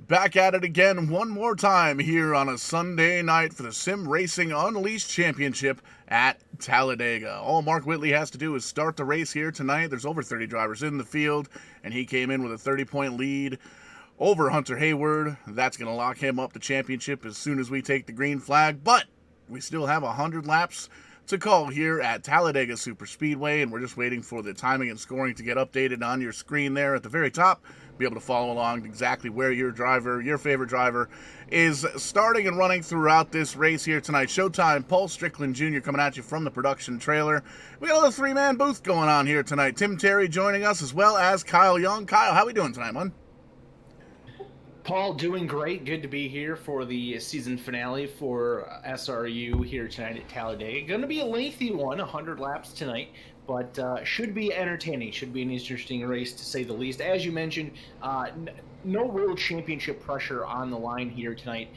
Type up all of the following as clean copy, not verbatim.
Back at it again one more time here on a Sunday night for the Sim Racing Unleashed Championship at Talladega. All Mark Whitley has to do is start the race here tonight. There's over 30 drivers in the field, and he came in with a 30-point lead over Hunter Hayward. That's going to lock him up the championship as soon as we take the green flag, but we still have 100 laps to call here at Talladega Superspeedway, and we're just waiting for the timing and scoring to get updated on your screen there at the very top. Be able to follow along exactly where your favorite driver, is starting and running throughout this race here tonight. Showtime, Paul Strickland Jr. coming at you from the production trailer. We got a little three-man booth going on here tonight. Tim Terry joining us, as well as Kyle Young. Kyle, how we doing tonight, man? Paul, doing great. Good to be here for the season finale for SRU here tonight at Talladega. Going to be a lengthy one, 100 laps tonight, but should be entertaining. Should be an interesting race, to say the least. As you mentioned, no real championship pressure on the line here tonight,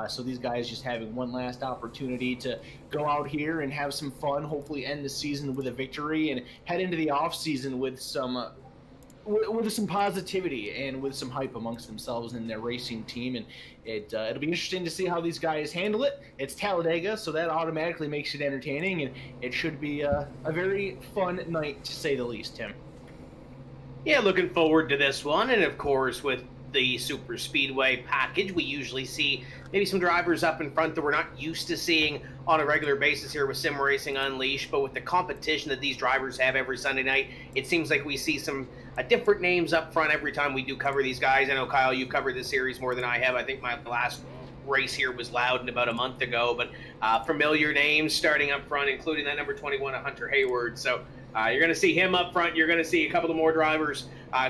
so these guys just having one last opportunity to go out here and have some fun, hopefully end the season with a victory, and head into the off-season with some positivity and with some hype amongst themselves and their racing team. And it'll be interesting to see how these guys handle it. It's Talladega, so that automatically makes it entertaining, and it should be a very fun night, to say the least, Tim. Yeah, looking forward to this one. And of course, with the Super Speedway package, we usually see maybe some drivers up in front that we're not used to seeing on a regular basis here with Sim Racing Unleashed. But with the competition that these drivers have every Sunday night, it seems like we see some different names up front every time we do cover these guys. I know, Kyle, you covered this series more than I have. I think my last race here was Loudon about a month ago, but familiar names starting up front, including that number 21 of Hunter Hayward. So you're going to see him up front. You're going to see a couple of more drivers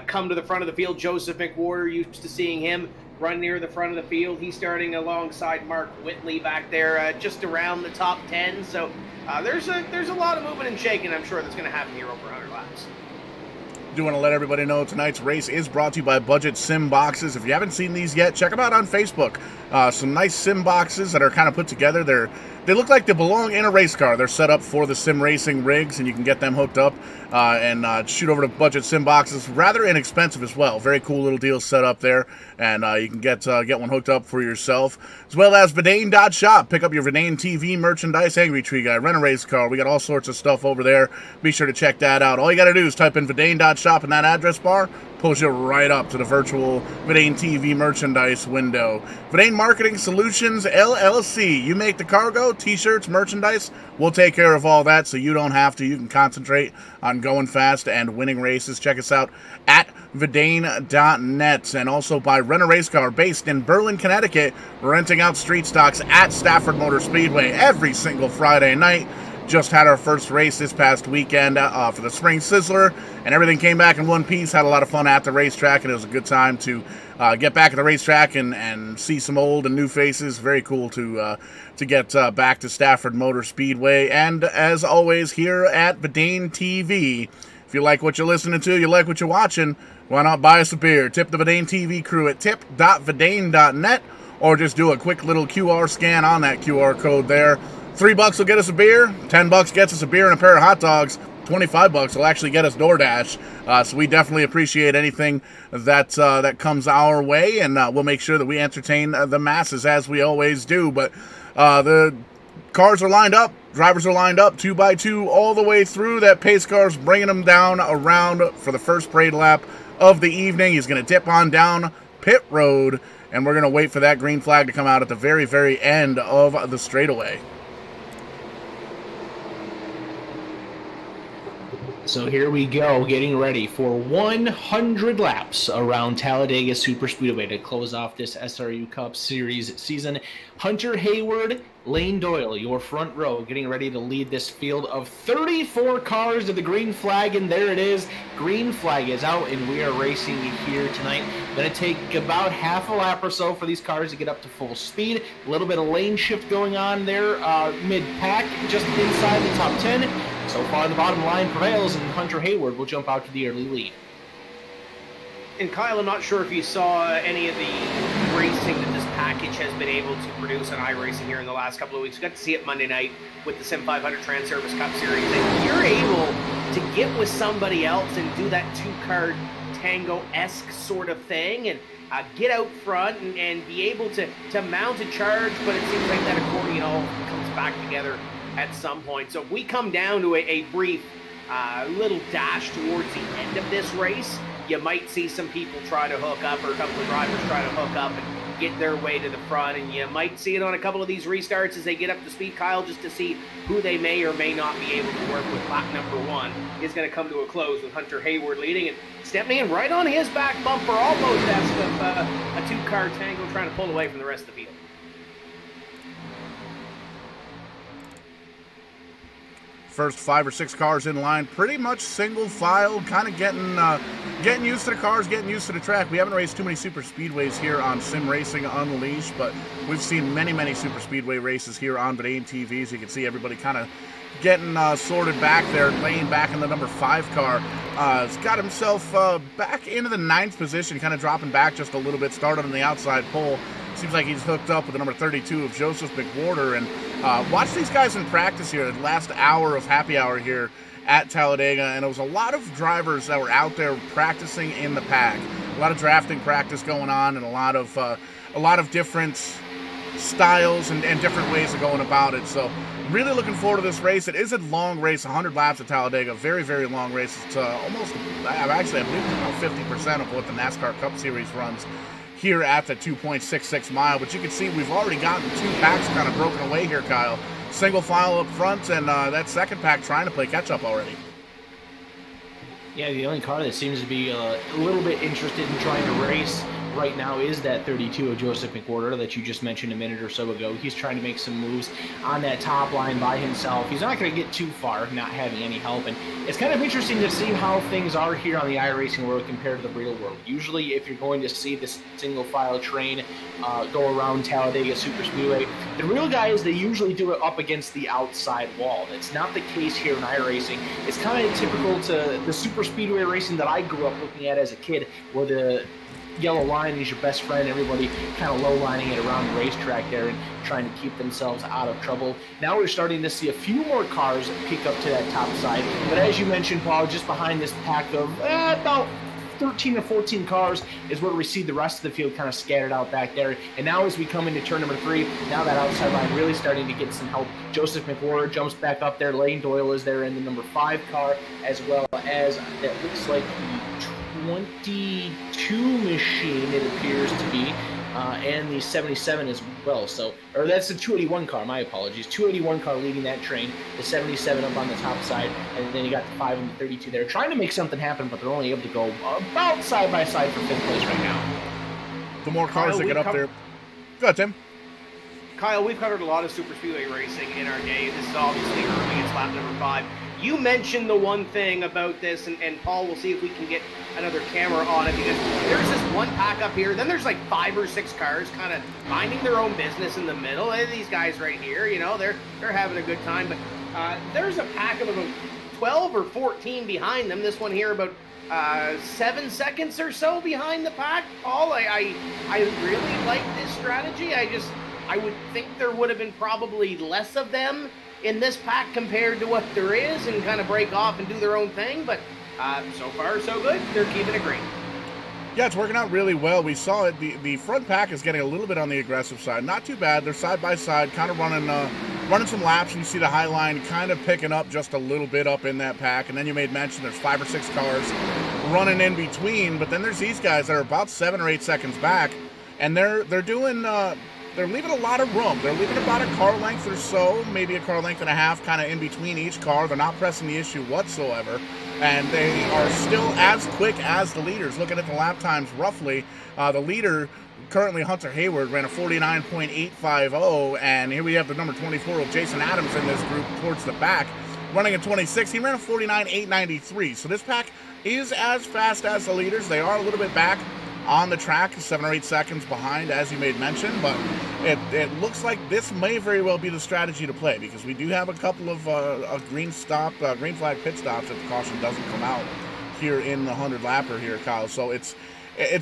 come to the front of the field. Joseph McWhorter, used to seeing him run near the front of the field. He's starting alongside Mark Whitley back there, just around the top 10. So there's a lot of moving and shaking, I'm sure, that's going to happen here over 100 laps. Do want to let everybody know tonight's race is brought to you by Budget Sim Boxes. If you haven't seen these yet, check them out on Facebook. Some nice sim boxes that are kind of put together. They look like they belong in a race car. They're set up for the sim racing rigs, and you can get them hooked up and shoot over to Budget Sim Boxes. Rather inexpensive as well. Very cool little deal set up there, and you can get one hooked up for yourself. As well as Vidane.shop. Pick up your Vidane TV merchandise, Angry Tree Guy, rent a race car. We got all sorts of stuff over there. Be sure to check that out. All you got to do is type in Vidane.shop in that address bar. Pulls you right up to the virtual Vidane TV merchandise window. Vidane Marketing Solutions, LLC. You make the cargo, t-shirts, merchandise. We'll take care of all that so you don't have to. You can concentrate on going fast and winning races. Check us out at Vidane.net. And also by Rent a Race Car, based in Berlin, Connecticut. Renting out street stocks at Stafford Motor Speedway every single Friday night. Just had our first race this past weekend for the Spring Sizzler, and everything came back in one piece. Had a lot of fun at the racetrack, and it was a good time to get back at the racetrack and see some old and new faces. Very cool to get back to Stafford Motor Speedway. And as always, here at Vidane TV, if you like what you're listening to, you like what you're watching, why not buy us a beer? Tip the Vidane TV crew at tip.vidane.net, or just do a quick little QR scan on that QR code there. $3 will get us a beer, $10 gets us a beer and a pair of hot dogs, $25 will actually get us DoorDash. So we definitely appreciate anything that comes our way, and we'll make sure that we entertain the masses as we always do. But the cars are lined up, drivers are lined up 2 by 2 all the way through. That pace car's bringing them down around for the first parade lap of the evening. He's going to dip on down pit road, and we're going to wait for that green flag to come out at the very, very end of the straightaway. So here we go, getting ready for 100 laps around Talladega Superspeedway to close off this SRU Cup Series season. Hunter Hayward, Lane Doyle, your front row, getting ready to lead this field of 34 cars to the green flag, and there it is. Green flag is out, and we are racing here tonight. Going to take about half a lap or so for these cars to get up to full speed. A little bit of lane shift going on there mid-pack, just inside the top 10. So far, the bottom line prevails, and Hunter Hayward will jump out to the early lead. And Kyle, I'm not sure if you saw any of the racing that this package has been able to produce on iRacing here in the last couple of weeks. We got to see it Monday night with the Sim 500 Trans Service Cup Series. And you're able to get with somebody else and do that two-car tango-esque sort of thing and get out front and be able to mount a charge, but it seems like that accordion all comes back together at some point. So if we come down to a brief little dash towards the end of this race, you might see some people try to hook up, or a couple of drivers try to hook up and get their way to the front, and you might see it on a couple of these restarts as they get up to speed, Kyle, just to see who they may or may not be able to work with. Lap number 1 is going to come to a close with Hunter Hayward leading, and stepping in right on his back bumper, almost as a two-car tango, trying to pull away from the rest of the field. First 5 or 6 cars in line, pretty much single file, kind of getting used to the cars, getting used to the track. We haven't raced too many super speedways here on Sim Racing Unleashed, but we've seen many super speedway races here on Verdane TV. So you can see everybody kind of getting sorted back there, laying back in the number 5 car. He's got himself back into the 9th position, kind of dropping back just a little bit, started on the outside pole. Seems like he's hooked up with the number 32 of Joseph McWhorter. And watch these guys in practice here, the last hour of happy hour here at Talladega. And it was a lot of drivers that were out there practicing in the pack. A lot of drafting practice going on, and a lot of different styles and different ways of going about it. So really looking forward to this race. It is a long race, 100 laps at Talladega, very long race. It's almost, actually I believe it's about 50% of what the NASCAR Cup Series runs here at the 2.66 mile. But you can see we've already gotten 2 packs kind of broken away here, Kyle. Single file up front, and that second pack trying to play catch up already. Yeah, the only car that seems to be a little bit interested in trying to race right now is that 32 of Joseph McWhorter that you just mentioned a minute or so ago. He's trying to make some moves on that top line by himself. He's not going to get too far not having any help, and it's kind of interesting to see how things are here on the iRacing world compared to the real world. Usually if you're going to see this single file train go around Talladega Superspeedway, the real guys, they usually do it up against the outside wall. That's not the case here in iRacing. It's kind of typical to the Superspeedway racing that I grew up looking at as a kid, where the yellow line is your best friend, everybody kind of low lining it around the racetrack there and trying to keep themselves out of trouble. Now we're starting to see a few more cars peek up to that top side, but as you mentioned, Paul, just behind this pack of about 13 to 14 cars is where we see the rest of the field kind of scattered out back there. And now as we come into turn number 3, now that outside line really starting to get some help. Joseph McWhorter jumps back up there. Lane Doyle is there in the number 5 car, as well as that looks like the 22 machine, it appears to be, and the 77 as well. So, or that's the 281 car, my apologies. 281 car leading that train, the 77 up on the top side, and then you got the 5 and the 32 there, trying to make something happen, but they're only able to go about side by side for 5th place right now. The more cars that get up there. Go ahead, Tim. Kyle, we've covered a lot of super speedway racing in our day. This is obviously early. It's lap number 5. You mentioned the one thing about this, and Paul, we'll see if we can get another camera on it, because there's this one pack up here, then there's like 5 or 6 cars kind of minding their own business in the middle. And these guys right here, you know, they're having a good time, but there's a pack of about 12 or 14 behind them. This one here about 7 seconds or so behind the pack. Paul, I really like this strategy. I would think there would have been probably less of them in this pack compared to what there is, and kind of break off and do their own thing, but so far so good. They're keeping it green. Yeah, it's working out really well. We saw it. The front pack is getting a little bit on the aggressive side. Not too bad. They're side by side, kind of running some laps. You see the high line kind of picking up just a little bit up in that pack. And then you made mention there's 5 or 6 cars running in between. But then there's these guys that are about 7 or 8 seconds back, and they're doing they're leaving a lot of room. They're leaving about a car length or so, maybe a car length and a half, kind of in between each car. They're not pressing the issue whatsoever, and they are still as quick as the leaders. Looking at the lap times, roughly, the leader, currently Hunter Hayward, ran a 49.850, and here we have the number 24 of Jason Adams in this group towards the back, running a 26. He ran a 49.893, so this pack is as fast as the leaders. They are a little bit back on the track, 7 or 8 seconds behind, as you made mention, but it looks like this may very well be the strategy to play, because we do have a couple of green flag pit stops if the caution doesn't come out here in the 100 lapper here, Kyle. So it's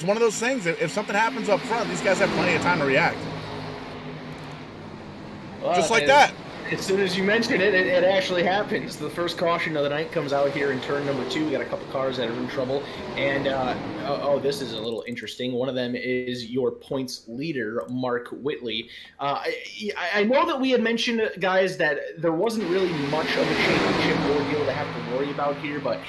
one of those things. If something happens up front, these guys have plenty of time to react. Well, just like that. As soon as you mention it, it actually happens. The first caution of the night comes out here in turn number 2. We got a couple cars that are in trouble, and this is a little interesting. One of them is your points leader, Mark Whitley. I know that we had mentioned, guys, that there wasn't really much of a championship ordeal to have to worry about here, but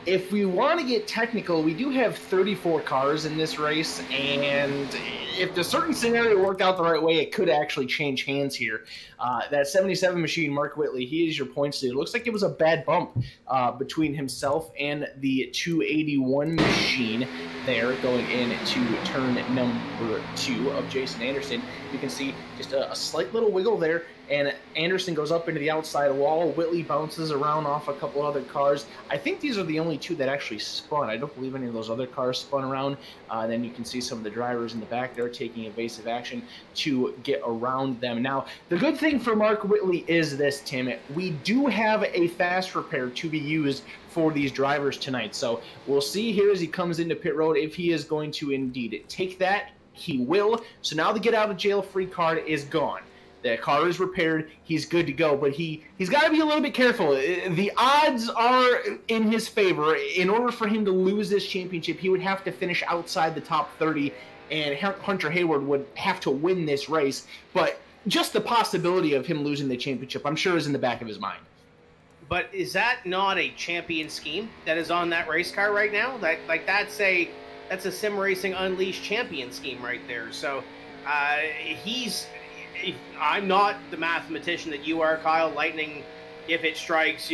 if we want to get technical, we do have 34 cars in this race, and if the certain scenario worked out the right way, it could actually change hands here. That 77 machine, Mark Whitley, he is your points leader. It looks like it was a bad bump between himself and the 281 machine there going into turn number 2 of Jason Anderson. You can see just a slight little wiggle there, and Anderson goes up into the outside wall. Whitley bounces around off a couple other cars. I think these are the only 2 that actually spun. I don't believe any of those other cars spun around. Then you can see some of the drivers in the back there taking evasive action to get around them. Now, the good thing for Mark Whitley is this, Tim. We do have a fast repair to be used for these drivers tonight. So we'll see here as he comes into pit road if he is going to indeed take that. He will. So now the get out of jail free card is gone. The car is repaired. He's good to go, but he's got to be a little bit careful. The odds are in his favor. In order for him to lose this championship, he would have to finish outside the top 30, and Hunter Hayward would have to win this race. But just the possibility of him losing the championship, I'm sure, is in the back of his mind. But is that not a champion scheme that is on that race car right now? That's a SimRacingUnleashed champion scheme right there. So I'm not the mathematician that you are, Kyle. Lightning, if it strikes,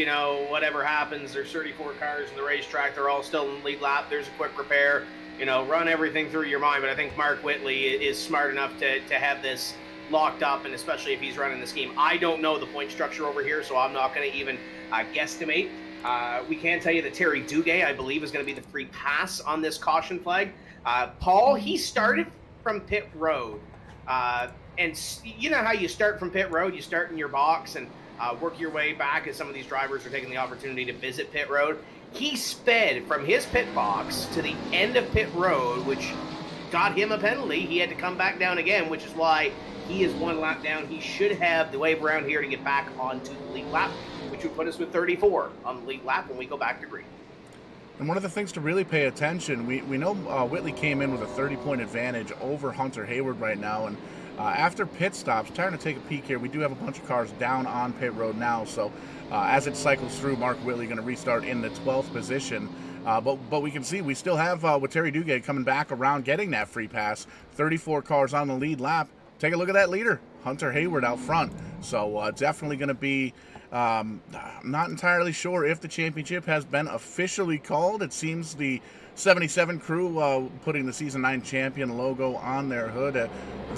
whatever happens, there's 34 cars in the racetrack. They're all still in the lead lap. There's a quick repair. Run everything through your mind. But I think Mark Whitley is smart enough to have this locked up, and especially if he's running the scheme. I don't know the point structure over here, so I'm not going to even guesstimate. We can tell you that Terry Duguay, I believe, is going to be the free pass on this caution flag. Paul, he started from pit road. And you know how you start from pit road? You start in your box and work your way back as some of these drivers are taking the opportunity to visit pit road. He sped from his pit box to the end of pit road, which got him a penalty. He had to come back down again, which is why he is 1 lap down. He should have the wave around here to get back onto the lead lap, which would put us with 34 on the lead lap when we go back to green. And one of the things to really pay attention, we know Whitley came in with a 30-point advantage over Hunter Hayward right now, and after pit stops, trying to take a peek here, we do have a bunch of cars down on pit road now, so as it cycles through, Mark Whitley going to restart in the 12th position. But we can see we still have with Terry Duguay coming back around, getting that free pass. 34 cars on the lead lap. Take a look at that leader, Hunter Hayward out front. So definitely going to be, I'm not entirely sure if the championship has been officially called. It seems the 77 crew putting the Season 9 champion logo on their hood.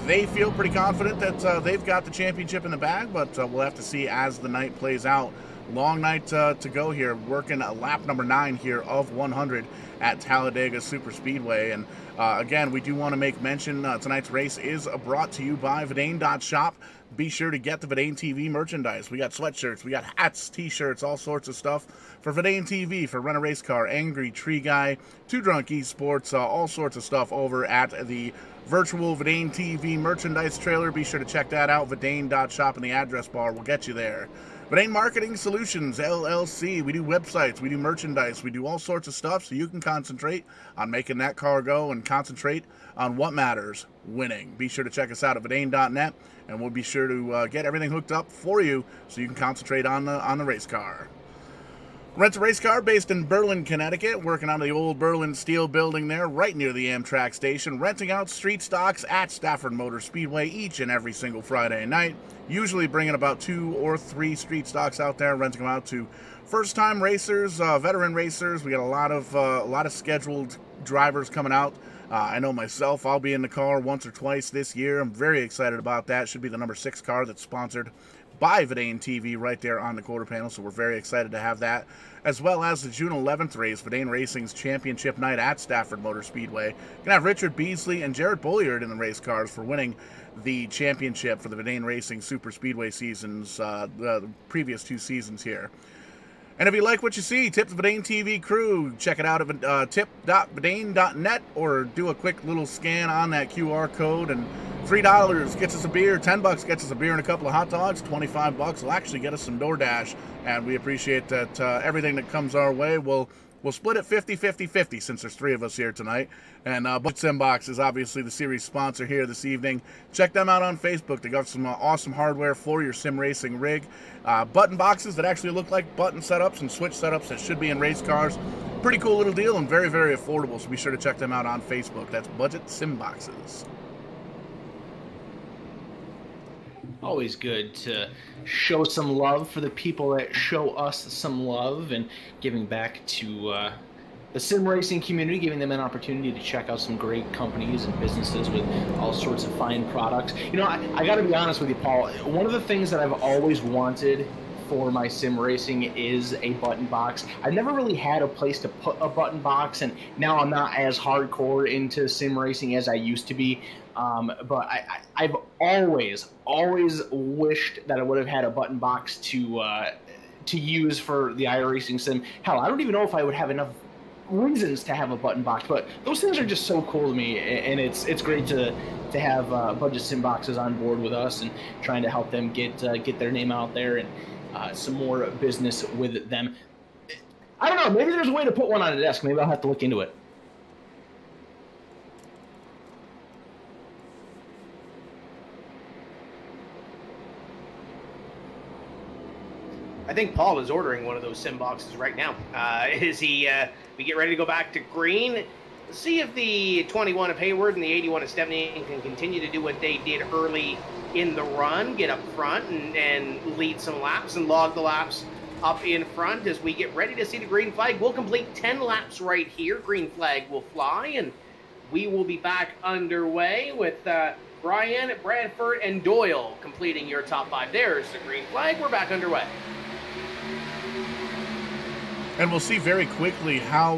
They feel pretty confident that they've got the championship in the bag, but we'll have to see as the night plays out. Long night to go here, working lap number 9 here of 100 at Talladega Superspeedway. And again, we do want to make mention tonight's race is brought to you by Vidane.shop. Be sure to get the Vidane TV merchandise. We got sweatshirts, we got hats, t-shirts, all sorts of stuff for Vidane TV, for Rent a Race Car, Angry Tree Guy, Too Drunk Esports, all sorts of stuff over at the virtual Vidane TV merchandise trailer. Be sure to check that out. Vidane.shop in the address bar will get you there. Vidane Marketing Solutions, LLC. We do websites, we do merchandise, we do all sorts of stuff so you can concentrate on making that car go and concentrate on what matters, winning. Be sure to check us out at Vidane.net, and we'll be sure to get everything hooked up for you so you can concentrate on the race car. Rent a race car based in Berlin, Connecticut, working on the old Berlin Steel building there, right near the Amtrak station, renting out street stocks at Stafford Motor Speedway each and every single Friday night, usually bringing about 2 or 3 street stocks out there, renting them out to first-time racers, veteran racers. We got a lot of scheduled drivers coming out. I know myself, I'll be in the car once or twice this year. I'm very excited about that. Should be the number 6 car that's sponsored by Verdane TV right there on the quarter panel, so we're very excited to have that, as well as the June 11th race, Verdane Racing's championship night at Stafford Motor Speedway. Going to have Richard Beasley and Jared Bolliard in the race cars for winning the championship for the Verdane Racing Super Speedway seasons, the previous 2 seasons here. And if you like what you see, tip the Verdane TV crew. Check it out at tip.verdane.net, or do a quick little scan on that QR code, and $3 gets us a beer, $10 gets us a beer and a couple of hot dogs, $25 will actually get us some DoorDash, and we appreciate that everything that comes our way. We'll split it 50-50-50 since there's 3 of us here tonight. And Budget Sim Box is obviously the series sponsor here this evening. Check them out on Facebook. They got some awesome hardware for your sim racing rig. Button boxes that actually look like button setups and switch setups that should be in race cars. Pretty cool little deal and very, very affordable, so be sure to check them out on Facebook. That's Budget Sim Boxes. Always good to show some love for the people that show us some love, and giving back to the sim racing community, giving them an opportunity to check out some great companies and businesses with all sorts of fine products. You know, I got to be honest with you, Paul. One of the things that I've always wanted for my sim racing is a button box. I've never really had a place to put a button box, and now I'm not as hardcore into sim racing as I used to be. But I've always wished that I would have had a button box to use for the iRacing sim. Hell, I don't even know if I would have enough reasons to have a button box, but those things are just so cool to me, and it's great to have Budget Sim Boxes on board with us and trying to help them get their name out there and some more business with them. I don't know, maybe there's a way to put one on a desk. Maybe I'll have to look into it. I think Paul is ordering one of those sim boxes right now. Is he? We get ready to go back to green. See if the 21 of Hayward and the 81 of Stepney can continue to do what they did early in the run, get up front and lead some laps and log the laps up in front as we get ready to see the green flag. We'll complete 10 laps right here. Green flag will fly, and we will be back underway with Brian, Bradford, and Doyle completing your top 5. There's the green flag. We're back underway. And we'll see very quickly how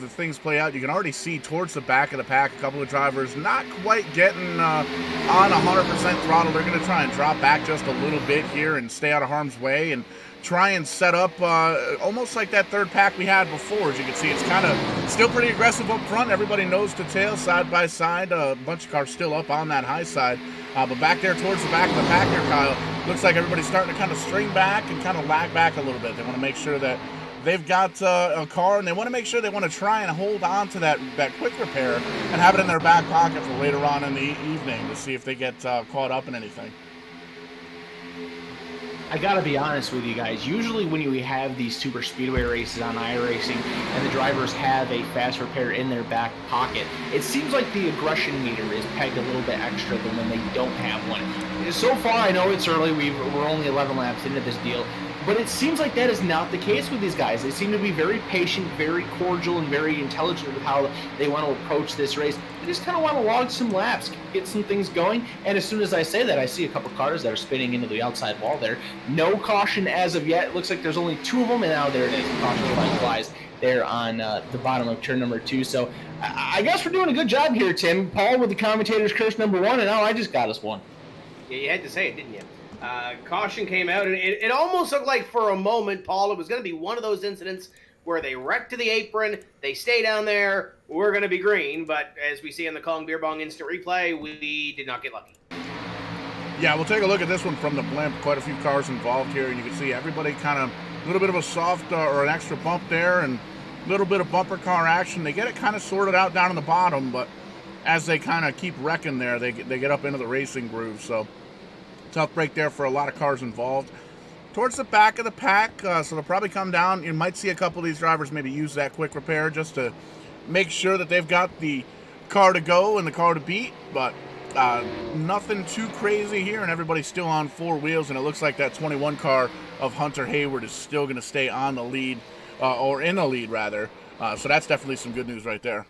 the things play out. You can already see towards the back of the pack a couple of drivers not quite getting on 100% throttle. They're going to try and drop back just a little bit here and stay out of harm's way and try and set up almost like that third pack we had before. As you can see, it's kind of still pretty aggressive up front. Everybody nose to tail, side by side. A bunch of cars still up on that high side. But back there towards the back of the pack here, Kyle, looks like everybody's starting to kind of string back and kind of lag back a little bit. They want to make sure that they've got a car, and they want to make sure they want to try and hold on to that quick repair and have it in their back pocket for later on in the evening to see if they get caught up in anything. I gotta be honest with you guys. Usually when you have these super speedway races on iRacing and the drivers have a fast repair in their back pocket, it seems like the aggression meter is pegged a little bit extra than when they don't have one. So far, I know it's early. We're only 11 laps into this deal. But it seems like that is not the case with these guys. They seem to be very patient, very cordial, and very intelligent with how they want to approach this race. They just kind of want to log some laps, get some things going. And as soon as I say that, I see a couple cars that are spinning into the outside wall there. No caution as of yet. It looks like there's only 2 of them, and now there it is. Caution line flies there on the bottom of turn number 2. So I guess we're doing a good job here, Tim. Paul with the commentator's curse number 1, and now I just got us one. Yeah, you had to say it, didn't you? Caution came out, and it almost looked like for a moment, Paul, it was going to be one of those incidents where they wreck to the apron, they stay down there, we're going to be green, but as we see in the Kong Beer Bong instant replay, we did not get lucky. Yeah, we'll take a look at this one from the blimp. Quite a few cars involved here, and you can see everybody kind of a little bit of a soft or an extra bump there, and a little bit of bumper car action. They get it kind of sorted out down in the bottom, but as they kind of keep wrecking there, they get up into the racing groove, so tough break there for a lot of cars involved. towards the back of the pack, so they'll probably come down. You might see a couple of these drivers maybe use that quick repair just to make sure that they've got the car to go and the car to beat, but nothing too crazy here, and everybody's still on 4 wheels, and it looks like that 21 car of Hunter Hayward is still going to stay on the lead, or in the lead, rather. So that's definitely some good news right there.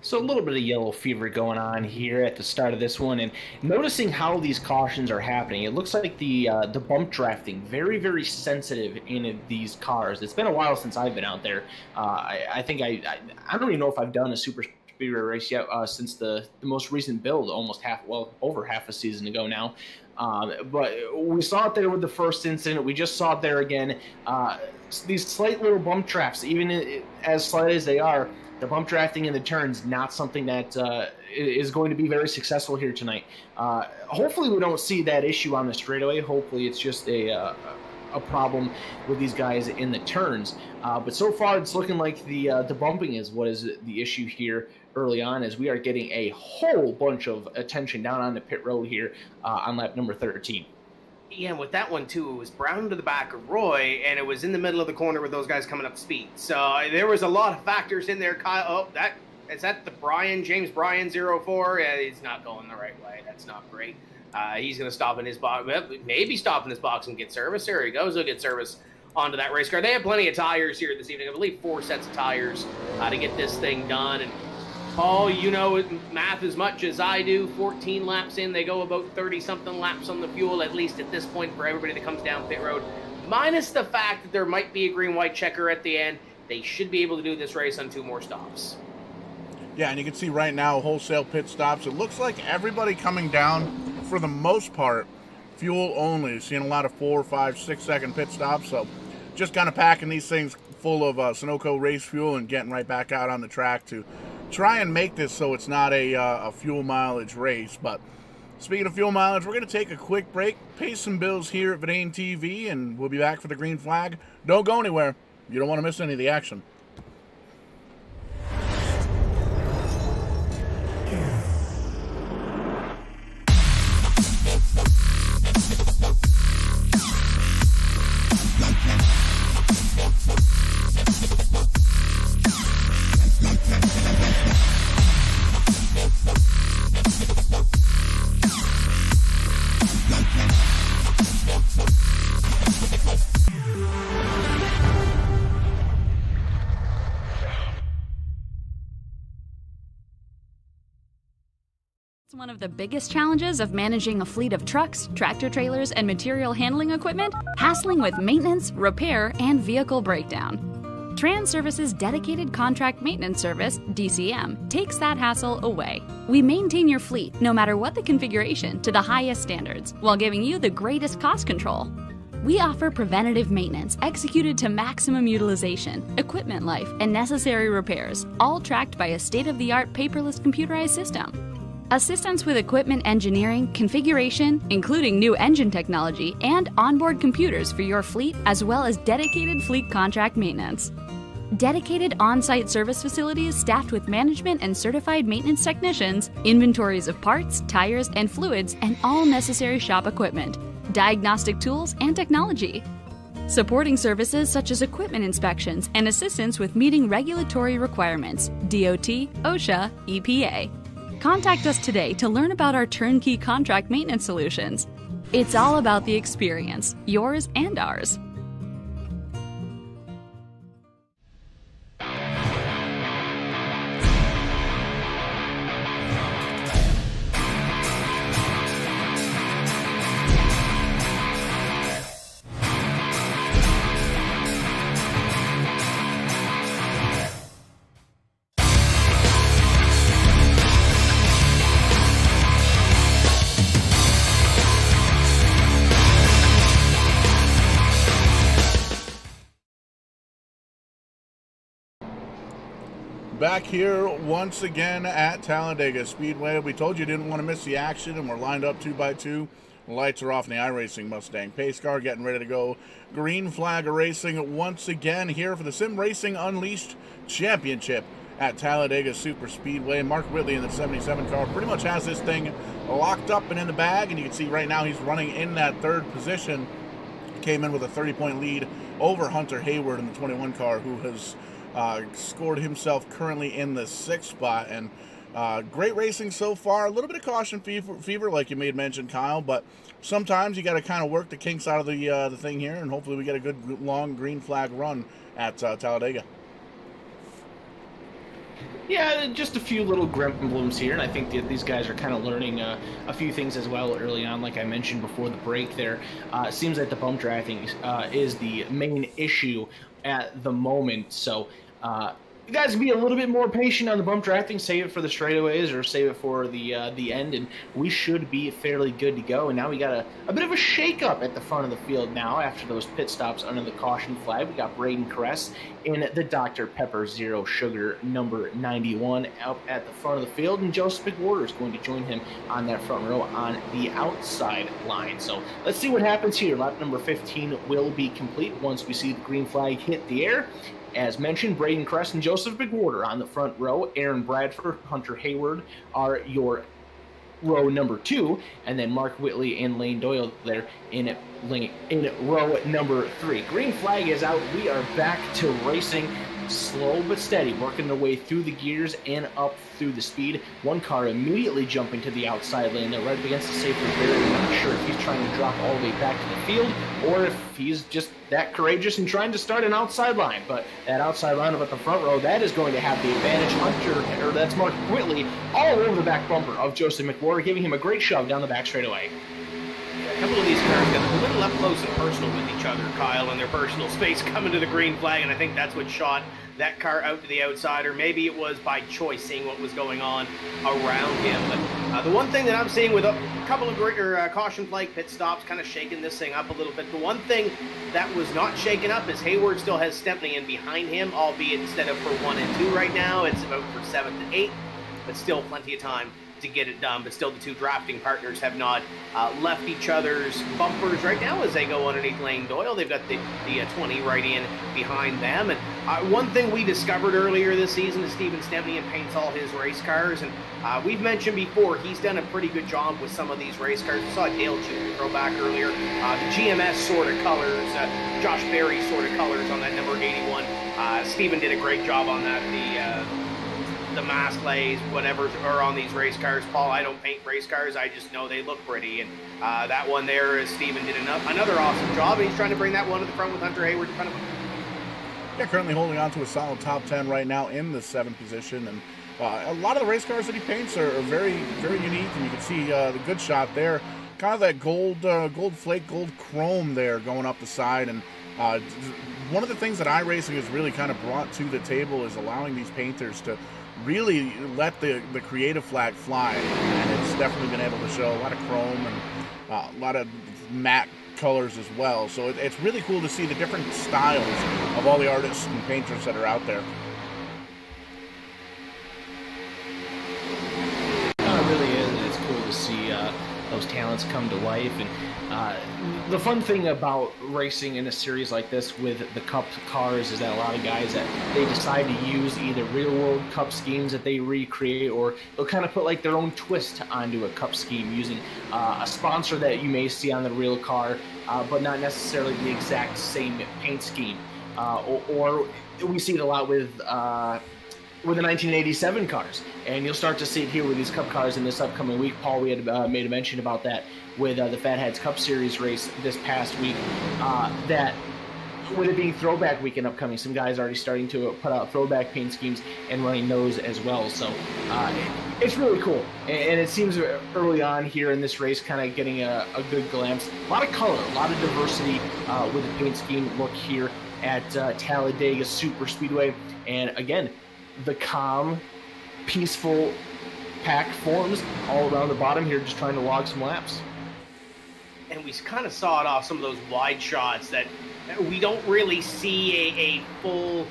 So a little bit of yellow fever going on here at the start of this one, and noticing how these cautions are happening. It looks like the bump drafting very, very sensitive in these cars. It's been a while since I've been out there. I think I don't even know if I've done a super speedway race yet since the most recent build, over half a season ago now. But we saw it there with the first incident. We just saw it there again. These slight little bump drafts, even as slight as they are, the bump drafting in the turns, not something that is going to be very successful here tonight. Hopefully we don't see that issue on the straightaway. Hopefully it's just a problem with these guys in the turns. But so far it's looking like the bumping is what is the issue here early on, as we are getting a whole bunch of attention down on the pit road here on lap number 13. Yeah, and with that one, too, it was Brown to the back of Roy, and it was in the middle of the corner with those guys coming up speed. So there was a lot of factors in there, Kyle. Oh, is that the James Bryan 04? Yeah, he's not going the right way. That's not great. He's going to stop in his box, maybe stop in his box and get service. There he goes. He'll get service onto that race car. They have plenty of tires here this evening. I believe 4 sets of tires to get this thing done. And Paul, you know math as much as I do. 14 laps in, they go about 30-something laps on the fuel, at least at this point, for everybody that comes down pit road. Minus the fact that there might be a green-white checker at the end, they should be able to do this race on 2 more stops. Yeah, and you can see right now wholesale pit stops. It looks like everybody coming down, for the most part, fuel only. Seeing a lot of 4, 5, 6-second pit stops, so just kind of packing these things full of Sunoco race fuel and getting right back out on the track to try and make this so it's not a fuel mileage race. But speaking of fuel mileage, we're going to take a quick break, pay some bills here at Vidane TV, and we'll be back for the green flag. Don't go anywhere. You don't want to miss any of the action. One of the biggest challenges of managing a fleet of trucks, tractor trailers, and material handling equipment, hassling with maintenance, repair, and vehicle breakdown. Trans Service's dedicated contract maintenance service, DCM, takes that hassle away. We maintain your fleet, no matter what the configuration, to the highest standards, while giving you the greatest cost control. We offer preventative maintenance executed to maximum utilization, equipment life, and necessary repairs, all tracked by a state-of-the-art paperless computerized system. Assistance with equipment engineering, configuration, including new engine technology, and onboard computers for your fleet, as well as dedicated fleet contract maintenance. Dedicated on-site service facilities staffed with management and certified maintenance technicians, inventories of parts, tires, and fluids, and all necessary shop equipment, diagnostic tools, and technology. Supporting services such as equipment inspections and assistance with meeting regulatory requirements, DOT, OSHA, EPA. Contact us today to learn about our turnkey contract maintenance solutions. It's all about the experience, yours and ours. Back here once again at Talladega Speedway. We told you didn't want to miss the action, and we're lined up 2x2. The lights are off in the iRacing Mustang pace car, getting ready to go. Green flag racing once again here for the SimRacing Unleashed Championship at Talladega Super Speedway. Mark Whitley in the 77 car pretty much has this thing locked up and in the bag, and you can see right now he's running in that third position. Came in with a 30-point lead over Hunter Hayward in the 21 car, who has scored himself currently in the 6th spot. And great racing so far. A little bit of caution fever, like you made mention, Kyle, but sometimes you got to kind of work the kinks out of the thing here, and hopefully we get a good long green flag run at Talladega. Yeah, just a few little gremlins here, and I think that these guys are kind of learning a few things as well early on. Like I mentioned before the break there, it seems like the bump drafting is the main issue at the moment. So you guys be a little bit more patient on the bump drafting, save it for the straightaways or save it for the end, and we should be fairly good to go. And now we got a bit of a shake-up at the front of the field now after those pit stops under the caution flag. We got Braden Kress in the Dr. Pepper Zero Sugar number 91 up at the front of the field, and Joseph McWhorter is going to join him on that front row on the outside line. So let's see what happens here. Lap number 15 will be complete once we see the green flag hit the air. As mentioned, Braden Kress and Joseph McWhorter on the front row. Aaron Bradford, Hunter Hayward are your row number 2, and then Mark Whitley and Lane Doyle there in row number 3. Green flag is out. We are back to racing. Slow but steady, working their way through the gears and up through the speed. One car immediately jumping to the outside lane. They're right up against the safety barrier. I'm not sure if he's trying to drop all the way back to the field or if he's just that courageous and trying to start an outside line. But that outside line up at the front row, that is going to have the advantage. Hunter, or that's Mark Whitley, all over the back bumper of Joseph McWhorter, giving him a great shove down the back straightaway. A couple of these cars got a little up close and personal with each other, Kyle, in their personal space coming to the green flag, and I think that's what shot that car out to the outside, or maybe it was by choice, seeing what was going on around him. But the one thing that I'm seeing with a couple of caution flag pit stops, kind of shaking this thing up a little bit. The one thing that was not shaken up is Hayward still has Stepney in behind him, albeit instead of for 1 and 2 right now, it's about for 7th and 8th, but still plenty of time to get it done. But still, the two drafting partners have not left each other's bumpers right now as they go underneath Lane Doyle. They've got the 20 right in behind them. And one thing we discovered earlier this season is Steven Stepney paints all his race cars, and we've mentioned before he's done a pretty good job with some of these race cars. We saw Dale Jr. throw back earlier, the GMS sort of colors, Josh Berry sort of colors on that number 81. Steven did a great job on that. The Masclays, whatever, are on these race cars. Paul, I don't paint race cars. I just know they look pretty. And that one there, Steven did another awesome job. And he's trying to bring that one to the front with Hunter Hayward in front of him. Yeah, currently holding on to a solid top 10 right now in the 7th position. And a lot of the race cars that he paints are very, very unique. And you can see the good shot there. Kind of that gold flake, gold chrome there going up the side. And one of the things that iRacing has really kind of brought to the table is allowing these painters to really let the creative flag fly, and it's definitely been able to show a lot of chrome and a lot of matte colors as well. So it's really cool to see the different styles of all the artists and painters that are out there. It really is, and it's cool to see those talents come to life. And the fun thing about racing in a series like this with the Cup cars is that a lot of guys that they decide to use either real-world Cup schemes that they recreate, or they'll kind of put like their own twist onto a Cup scheme using a sponsor that you may see on the real car, but not necessarily the exact same paint scheme. Or we see it a lot with the 1987 cars, and you'll start to see it here with these Cup cars in this upcoming week. Paul, we had made a mention about that with the Fatheads Cup Series race this past week, that with it being throwback weekend upcoming, some guys are already starting to put out throwback paint schemes and running those as well. So it's really cool, and it seems early on here in this race kind of getting a good glimpse. A lot of color, a lot of diversity with the paint scheme look here at Talladega Super Speedway. And again, the calm, peaceful pack forms all around the bottom here, just trying to log some laps. And we kind of saw it off some of those wide shots that we don't really see a full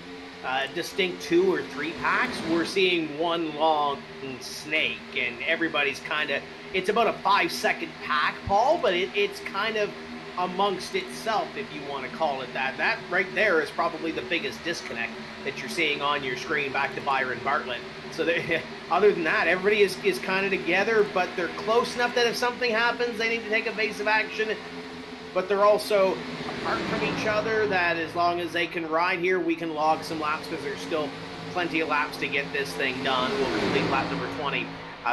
distinct 2 or 3 packs. We're seeing one long snake, and everybody's kind of, it's about a 5-second pack, Paul, but it's kind of amongst itself, if you want to call it that. That right there is probably the biggest disconnect that you're seeing on your screen back to Byron Bartlett. So other than that, everybody is kind of together, but they're close enough that if something happens, they need to take evasive action. But they're also apart from each other, that as long as they can ride here, we can log some laps, because there's still plenty of laps to get this thing done. We'll complete lap number 20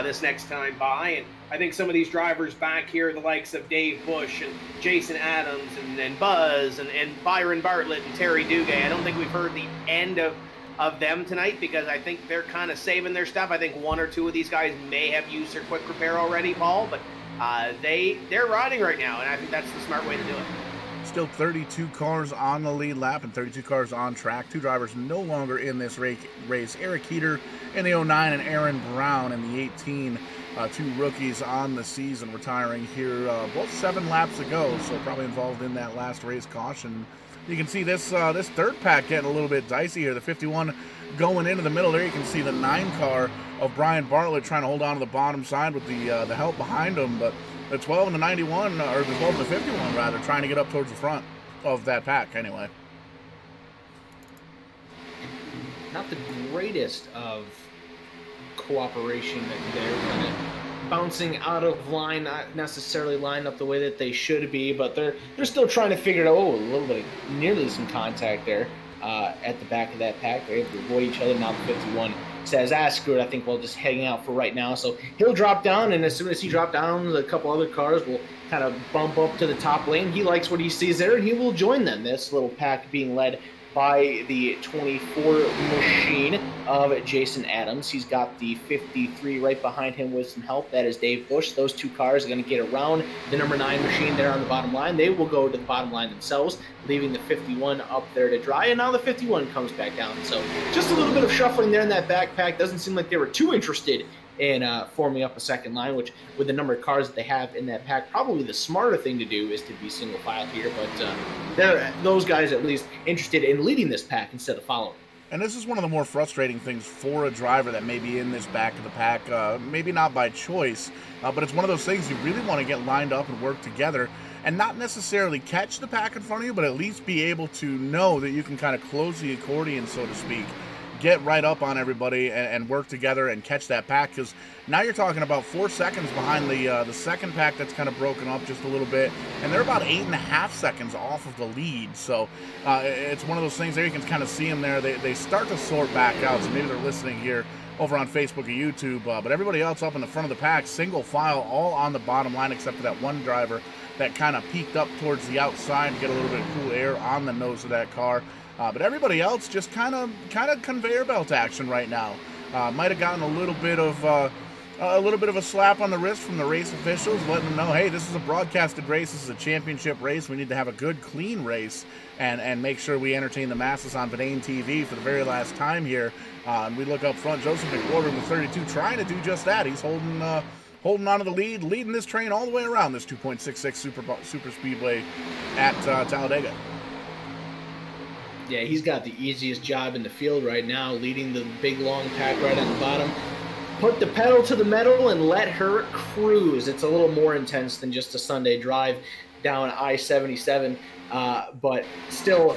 this next time by. And I think some of these drivers back here, the likes of Dave Bush and Jason Adams and Buzz and Byron Bartlett and Terry Duguay, I don't think we've heard the end of them tonight, because I think they're kind of saving their stuff. I think one or two of these guys may have used their quick repair already, Paul, but they're riding right now, and I think that's the smart way to do it. Still 32 cars on the lead lap and 32 cars on track. Two drivers no longer in this race. Eric Heater in the 09 and Aaron Brown in the 18. Two rookies on the season retiring here, both 7 laps ago, so probably involved in that last race caution. You can see this third pack getting a little bit dicey here. The 51 going into the middle there. You can see the 9 car of Brian Bartlett trying to hold on to the bottom side with the help behind him, but the 12 and the 91, or the 12 and the 51 rather, trying to get up towards the front of that pack anyway. Not the greatest of cooperation that they're kind of bouncing out of line, not necessarily lined up the way that they should be, but they're still trying to figure it out. Oh, a little bit of nearly some contact there at the back of that pack. They're able to avoid each other. Now the 51 says, screw it, I think we'll just hang out for right now. So he'll drop down, and as soon as he drops down, a couple other cars will kind of bump up to the top lane. He likes what he sees there, and he will join them. This little pack being led by the 24 machine of Jason Adams. He's got the 53 right behind him with some help. That is Dave Bush. Those two cars are going to get around the number 9 machine there on the bottom line. They will go to the bottom line themselves, leaving the 51 up there to dry, and now the 51 comes back down. So just a little bit of shuffling there in that backpack. Doesn't seem like they were too interested in forming up a second line, which with the number of cars that they have in that pack, probably the smarter thing to do is to be single file here, but they're those guys at least interested in leading this pack instead of following. And this is one of the more frustrating things for a driver that may be in this back of the pack, maybe not by choice, but it's one of those things you really want to get lined up and work together and not necessarily catch the pack in front of you, but at least be able to know that you can kind of close the accordion, so to speak, get right up on everybody and work together and catch that pack, because now you're talking about 4 seconds behind the second pack that's kind of broken up just a little bit, and they're about 8.5 seconds off of the lead. So it's one of those things there. You can kind of see them there. They start to sort back out, so maybe they're listening here over on Facebook or YouTube, but everybody else up in the front of the pack, single file, all on the bottom line except for that one driver that kind of peeked up towards the outside to get a little bit of cool air on the nose of that car. But everybody else just kind of conveyor belt action right now. Might have gotten a little bit of a slap on the wrist from the race officials, letting them know, hey, this is a broadcasted race, this is a championship race, we need to have a good, clean race, and make sure we entertain the masses on Bedane TV for the very last time here. And we look up front, Joseph McWhorter in the 32 trying to do just that. He's holding on to the lead, leading this train all the way around this 2.66 super speedway at Talladega. Yeah, he's got the easiest job in the field right now, leading the big, long pack right at the bottom. Put the pedal to the metal and let her cruise. It's a little more intense than just a Sunday drive down I-77, but still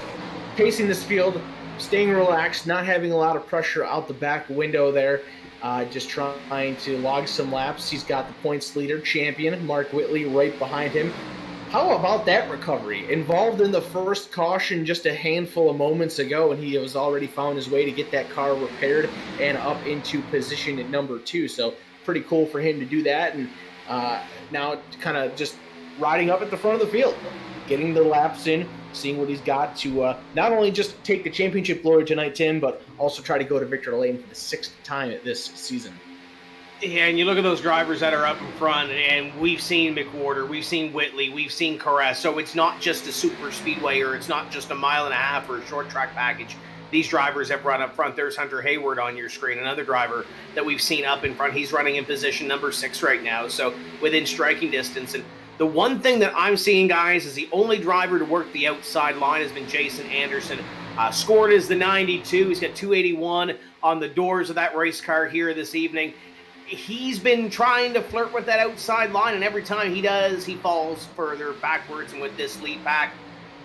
pacing this field, staying relaxed, not having a lot of pressure out the back window there, just trying to log some laps. He's got the points leader, champion, Mark Whitley, right behind him. How about that recovery? Involved in the first caution just a handful of moments ago, and he has already found his way to get that car repaired and up into position at number 2. So pretty cool for him to do that, and now kind of just riding up at the front of the field, getting the laps in, seeing what he's got to not only just take the championship glory tonight, Tim, but also try to go to victory lane for the 6th time at this season. Yeah, and you look at those drivers that are up in front, and we've seen McWhorter, we've seen Whitley, we've seen Caress, so it's not just a super speedway, or it's not just a mile and a half or a short track package. These drivers have run up front. There's Hunter Hayward on your screen, another driver that we've seen up in front. He's running in position number 6 right now, so within striking distance. And the one thing that I'm seeing, guys, is the only driver to work the outside line has been Jason Anderson. Scored as the 92. He's got 281 on the doors of that race car here this evening. he's been trying to flirt with that outside line, and every time he does, he falls further backwards. And with this lead pack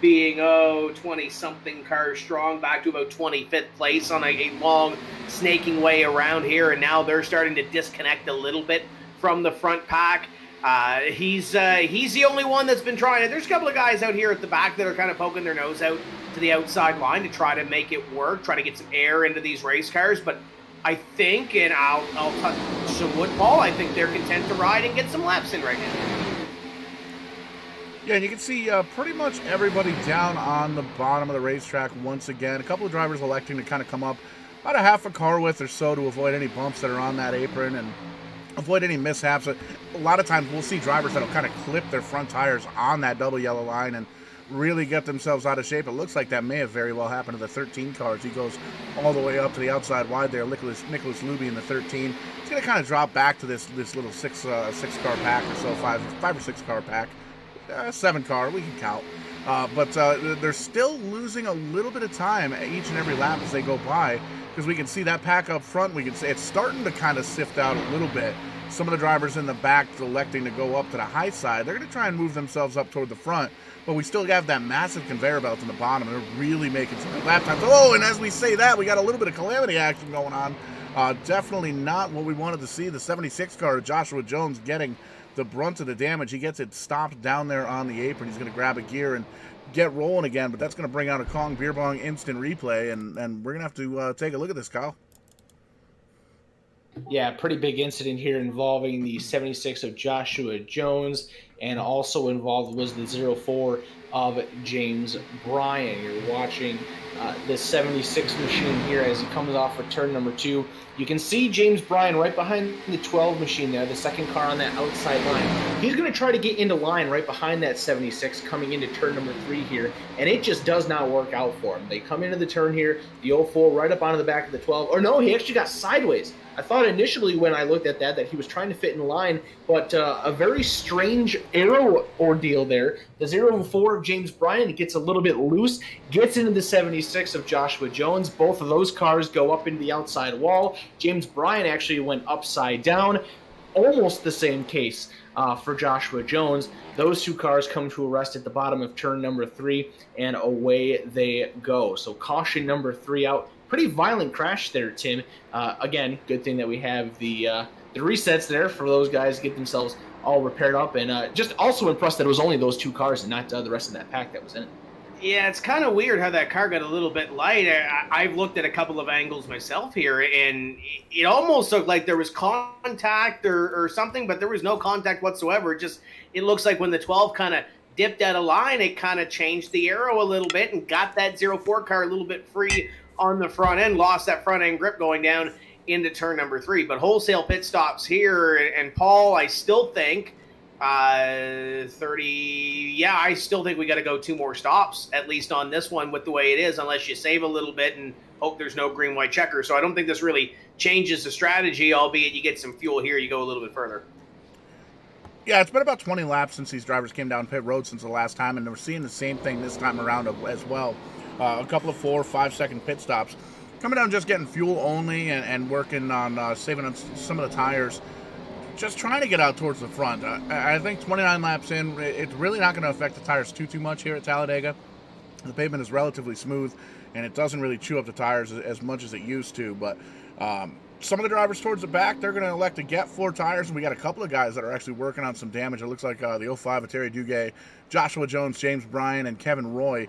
being 20-something cars strong, back to about 25th place on a long snaking way around here, and now they're starting to disconnect a little bit from the front pack. He's the only one that's been trying it. There's a couple of guys out here at the back that are kind of poking their nose out to the outside line to try to make it work, try to get some air into these race cars, but I think, and I'll touch some wood, Paul, I think they're content to ride and get some laps in right now. Yeah, and you can see pretty much everybody down on the bottom of the racetrack once again. A couple of drivers electing to kind of come up about a half a car width or so to avoid any bumps that are on that apron and avoid any mishaps. A lot of times we'll see drivers that'll kind of clip their front tires on that double yellow line and really get themselves out of shape. It looks like that may have very well happened to the 13 cars. He goes all the way up to the outside wide there. Nicholas Luby in the 13. He's going to kind of drop back to this little six car pack or so, five or six car pack. 7 car, we can count. But they're still losing a little bit of time each and every lap as they go by, because we can see that pack up front. We can see it's starting to kind of sift out a little bit. Some of the drivers in the back electing to go up to the high side. They're going to try and move themselves up toward the front, but we still have that massive conveyor belt in the bottom. They're really making some good lap times. Oh, and as we say that, we got a little bit of calamity action going on. Definitely not what we wanted to see. The 76 car, Joshua Jones, getting the brunt of the damage. He gets it stopped down there on the apron. He's going to grab a gear and get rolling again, but that's going to bring out a Kong Beer Bong instant replay, and we're going to have to take a look at this, Kyle. Yeah, pretty big incident here involving the 76 of Joshua Jones, and also involved was the 04 of James Bryan. You're watching the 76 machine here as he comes off of turn number 2. You can see James Bryan right behind the 12 machine there, the second car on that outside line. He's going to try to get into line right behind that 76 coming into turn number 3 here, and it just does not work out for him. They come into the turn here, the 04 right up onto the back of the 12. Or no, he actually got sideways. I thought initially when I looked at that he was trying to fit in line, but a very strange aero ordeal there. The 04 of James Bryan gets a little bit loose, gets into the 76 of Joshua Jones. Both of those cars go up into the outside wall. James Bryan actually went upside down. Almost the same case for Joshua Jones. Those two cars come to a rest at the bottom of turn number 3, and away they go. So caution number 3 out. Pretty violent crash there, Tim. Again, good thing that we have the resets there for those guys to get themselves all repaired up. And just also impressed that it was only those 2 cars and not the rest of that pack that was in it. Yeah, it's kind of weird how that car got a little bit light. I've looked at a couple of angles myself here, and it almost looked like there was contact or something, but there was no contact whatsoever. It looks like when the 12 kind of dipped out of line, it kind of changed the aero a little bit and got that 04 car a little bit free on the front end, lost that front end grip going down into turn number 3. But wholesale pit stops here, and Paul, I still think 30. Yeah, I still think we got to go 2 more stops at least on this one with the way it is, unless you save a little bit and hope there's no green white checker. So I don't think this really changes the strategy, albeit you get some fuel here, you go a little bit further. Yeah, it's been about 20 laps since these drivers came down pit road since the last time, and we're seeing the same thing this time around as well. A couple of 4 or 5 second pit stops. Coming down just getting fuel only and working on saving on some of the tires. Just trying to get out towards the front. I think 29 laps in, it's really not going to affect the tires too much here at Talladega. The pavement is relatively smooth, and it doesn't really chew up the tires as much as it used to. But some of the drivers towards the back, they're going to elect to get 4 tires, and we got a couple of guys that are actually working on some damage. It looks like the 05 of Terry Duguay, Joshua Jones, James Bryan, and Kevin Roy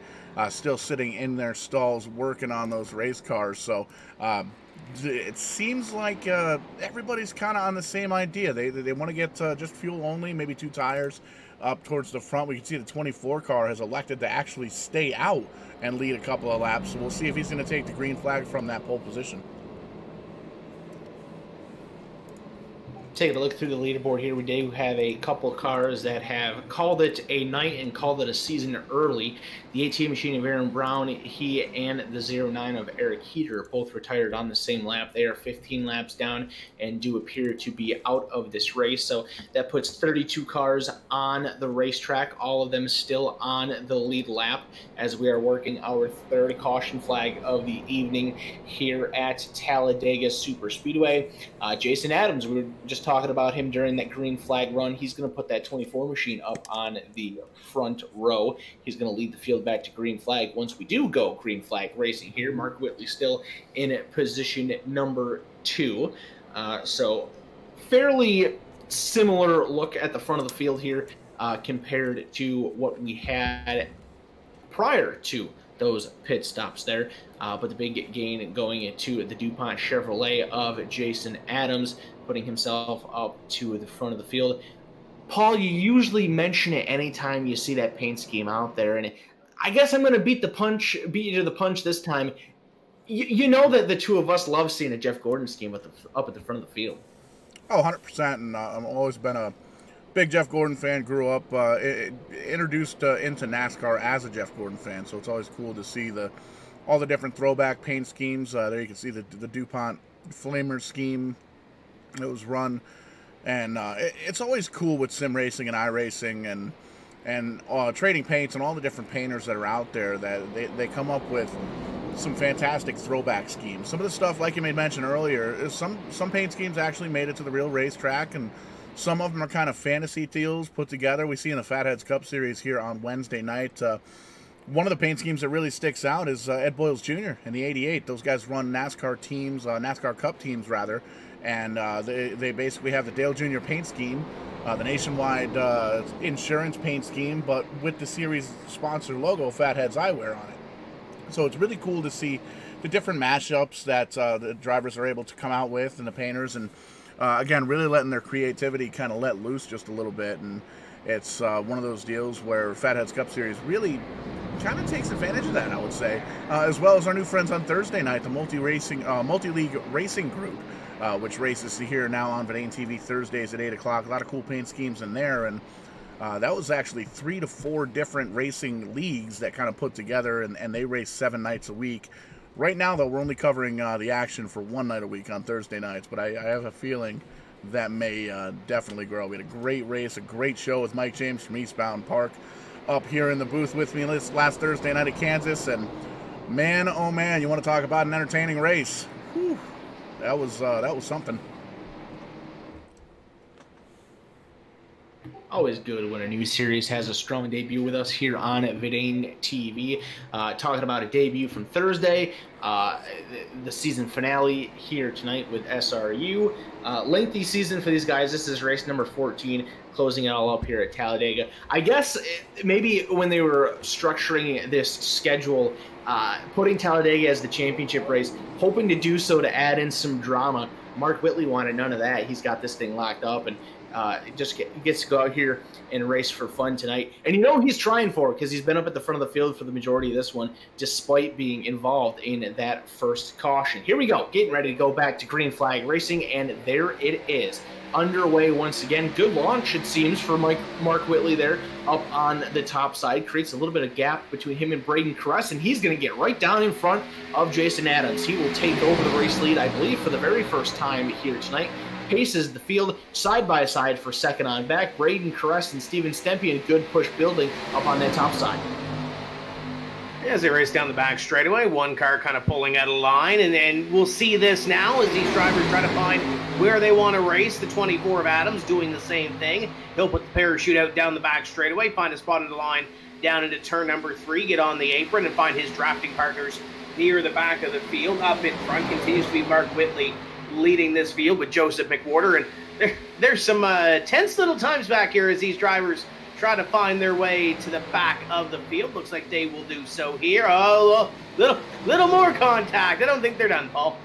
still sitting in their stalls working on those race cars. So it seems like everybody's kind of on the same idea. They want to get just fuel only, maybe 2 tires up towards the front. We can see the 24 car has elected to actually stay out and lead a couple of laps. So we'll see if he's going to take the green flag from that pole position. taking a look through the leaderboard here, we do have a couple cars that have called it a night and called it a season early. The 18 machine of Aaron Brown, he and the 09 of Eric Heater both retired on the same lap. They are 15 laps down and do appear to be out of this race. So that puts 32 cars on the racetrack, all of them still on the lead lap as we are working our third caution flag of the evening here at Talladega Super Speedway. Jason Adams, we were just talking about him during that green flag run. He's going to put that 24 machine up on the front row. He's going to lead the field back to green flag once we do go green flag racing here. Mark Whitley still in position number 2. So fairly similar look at the front of the field here compared to what we had prior to those pit stops there. But the big gain going into the DuPont Chevrolet of Jason Adams, putting himself up to the front of the field. Paul, you usually mention it anytime you see that paint scheme out there, and I guess I'm going to beat you to the punch this time. You know that the two of us love seeing a Jeff Gordon scheme up at the front of the field. Oh, 100%, and I've always been a big Jeff Gordon fan. Grew up introduced into NASCAR as a Jeff Gordon fan, so it's always cool to see all the different throwback paint schemes. There you can see the DuPont Flamer scheme that was run, and it's always cool with sim racing and iRacing and trading paints and all the different painters that are out there that they come up with some fantastic throwback schemes. Some of the stuff, like you made mention earlier, is some paint schemes actually made it to the real racetrack, and some of them are kind of fantasy deals put together. We see in the Fatheads Cup Series here on Wednesday night. One of the paint schemes that really sticks out is Ed Boyles Jr. in the 88. Those guys run NASCAR teams, NASCAR Cup teams rather, and they basically have the Dale Jr. paint scheme, the nationwide insurance paint scheme, but with the series sponsor logo, Fatheads Eyewear, on it. So it's really cool to see the different mashups that the drivers are able to come out with and the painters, and again, really letting their creativity kind of let loose just a little bit. And it's one of those deals where Fatheads Cup Series really kind of takes advantage of that, I would say, as well as our new friends on Thursday night, the Multi-League Racing Group, which races here now on Verdane TV Thursdays at 8 o'clock. A lot of cool paint schemes in there, and that was actually 3 to 4 different racing leagues that kind of put together, and they race 7 nights a week. Right now, though, we're only covering the action for 1 night a week on Thursday nights, but I have a feeling that may definitely grow. We had a great race, a great show with Mike James from Eastbound Park up here in the booth with me this last Thursday night at Kansas, and man, oh man, you want to talk about an entertaining race. Whew, that was something. Always good when a new series has a strong debut with us here on Verdane TV. Talking about a debut from Thursday, the season finale here tonight with SRU. Lengthy season for these guys. This is race number 14, closing it all up here at Talladega. I guess maybe when they were structuring this schedule, putting Talladega as the championship race, hoping to do so to add in some drama. Mark Whitley wanted none of that. He's got this thing locked up, and just gets to go out here and race for fun tonight. And you know he's trying for it because he's been up at the front of the field for the majority of this one, despite being involved in that first caution. Here we go, getting ready to go back to green flag racing, and there it is. Underway once again. Good launch, it seems, for Mark Whitley there up on the top side. Creates a little bit of gap between him and Braden Caress, and he's going to get right down in front of Jason Adams. He will take over the race lead, I believe, for the very first time here tonight. Paces the field side by side for second on back. Braden Caress and Steven Stempy, a good push building up on that top side. As they race down the back straightaway, one car kind of pulling out of line, and we'll see this now as these drivers try to find where they want to race. The 24 of Adams doing the same thing. He'll put the parachute out down the back straightaway, find a spot in the line down into turn number 3, get on the apron, and find his drafting partners near the back of the field. Up in front continues to be Mark Whitley leading this field with Joseph McWhorter, and there's some tense little times back here as these drivers try to find their way to the back of the field. Looks like they will do so here. Oh, little more contact. I don't think they're done, Paul.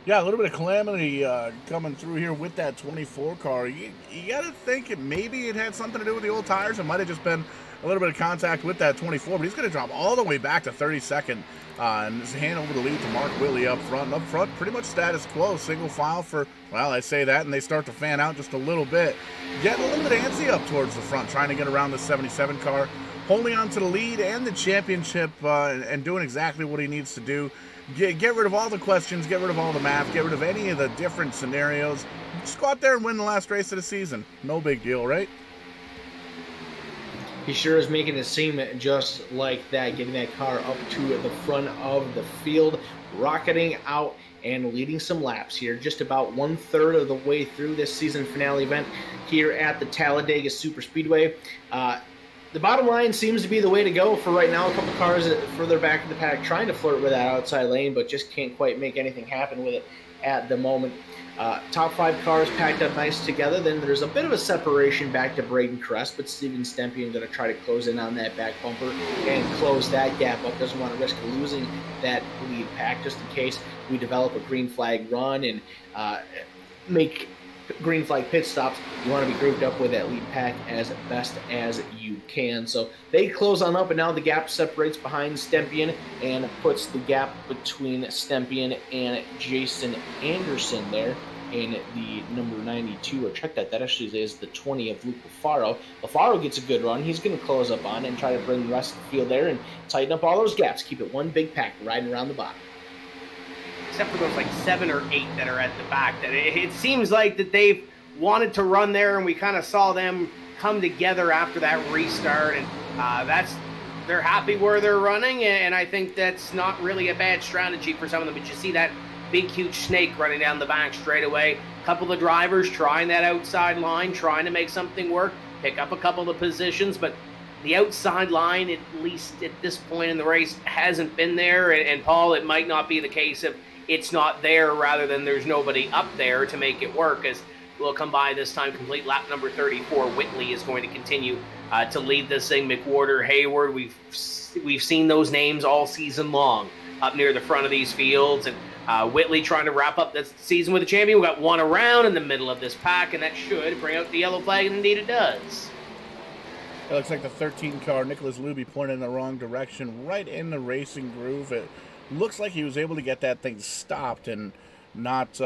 Yeah, a little bit of calamity coming through here with that 24 car. You got to think maybe it had something to do with the old tires. It might have just been a little bit of contact with that 24, but he's going to drop all the way back to 32nd and just hand over the lead to Mark Whitley up front. And up front, pretty much status quo, single file for, well, I say that, and they start to fan out just a little bit. Getting a little bit antsy up towards the front, trying to get around the 77 car, holding on to the lead and the championship and doing exactly what he needs to do. Get rid of all the questions, get rid of all the math, get rid of any of the different scenarios. Just go out there and win the last race of the season. No big deal, right? He sure is making it seem just like that, getting that car up to the front of the field, rocketing out and leading some laps here, just about 1/3 of the way through this season finale event here at the Talladega Superspeedway. The bottom line seems to be the way to go for right now. A couple cars further back in the pack trying to flirt with that outside lane, but just can't quite make anything happen with it at the moment. Top 5 cars packed up nice together. Then there's a bit of a separation back to Braden Crest, but Steven Stempien going to try to close in on that back bumper and close that gap up. Doesn't want to risk losing that lead pack just in case we develop a green flag run and make green flag pit stops. You want to be grouped up with that lead pack as best as you can. So they close on up, and now the gap separates behind Stempien and puts the gap between Stempien and Jason Anderson there in the number 92. Or check that. That actually is the 20 of Luke Lafaro. Lafaro gets a good run. He's going to close up on and try to bring the rest of the field there and tighten up all those gaps. Keep it one big pack riding around the bottom. Except for those like 7 or 8 that are at the back, that it seems like that they've wanted to run there, and we kind of saw them come together after that restart, and they're happy where they're running, and I think that's not really a bad strategy for some of them. But you see that big huge snake running down the back straight away. A couple of drivers trying that outside line, trying to make something work, pick up a couple of positions, but the outside line, at least at this point in the race, hasn't been there. And Paul, it might not be the case of it's not there rather than there's nobody up there to make it work, as we'll come by this time complete lap number 34. Whitley is going to continue to lead this thing. McWhorter, Hayward, we've seen those names all season long up near the front of these fields, and Whitley trying to wrap up this season with a champion. We've got one around in the middle of this pack, and that should bring out the yellow flag, and indeed it does. It looks like the 13 car, Nicholas Luby, pointed in the wrong direction, right in the racing groove. It looks like he was able to get that thing stopped and not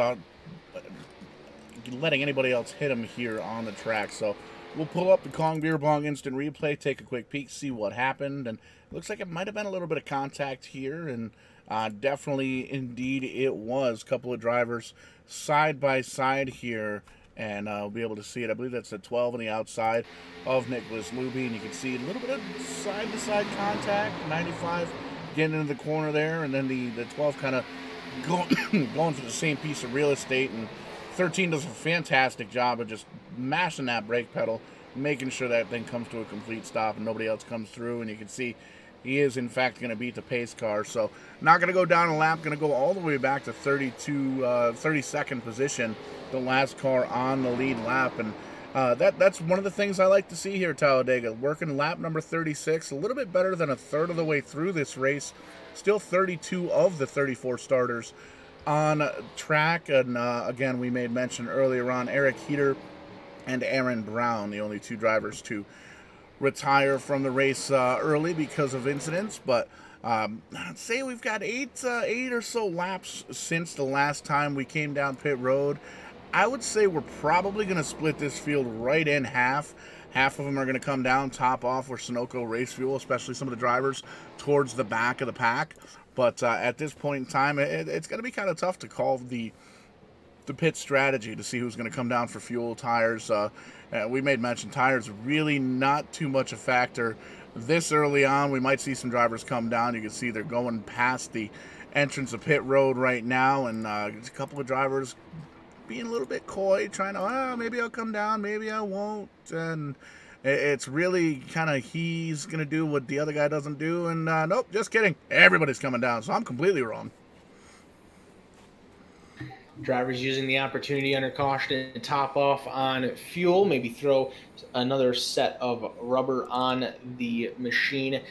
letting anybody else hit him here on the track. So we'll pull up the Kong Beer Bong instant replay, take a quick peek, see what happened. And it looks like it might have been a little bit of contact here, and definitely, indeed, it was. A couple of drivers side by side here, and we'll be able to see it. I believe that's the 12 on the outside of Nicholas Luby, and you can see a little bit of side-to-side contact. 95 getting into the corner there, and then the 12 kind of going for the same piece of real estate, and 13 does a fantastic job of just mashing that brake pedal, making sure that thing comes to a complete stop and nobody else comes through, and you can see he is, in fact, going to beat the pace car. So not going to go down a lap, going to go all the way back to 32nd position, the last car on the lead lap. And that's one of the things I like to see here at Talladega. Working lap number 36, a little bit better than a third of the way through this race. Still 32 of the 34 starters on track. And again, we made mention earlier on, Eric Heater and Aaron Brown, the only 2 drivers to retire from the race early because of incidents. But I'd say we've got 8 or so laps since the last time we came down pit road. I would say we're probably going to split this field right in half. Half of them are going to come down, top off with Sunoco race fuel, especially some of the drivers towards the back of the pack. But at this point in time, it's going to be kind of tough to call the pit strategy to see who's going to come down for fuel. Tires, we made mention, tires really not too much a factor this early on. We might see some drivers come down. You can see they're going past the entrance of pit road right now, and a couple of drivers being a little bit coy, trying to, maybe I'll come down, maybe I won't. And it's really kind of he's going to do what the other guy doesn't do. And nope, just kidding. Everybody's coming down, so I'm completely wrong. Drivers using the opportunity under caution to top off on fuel, maybe throw another set of rubber on the machine.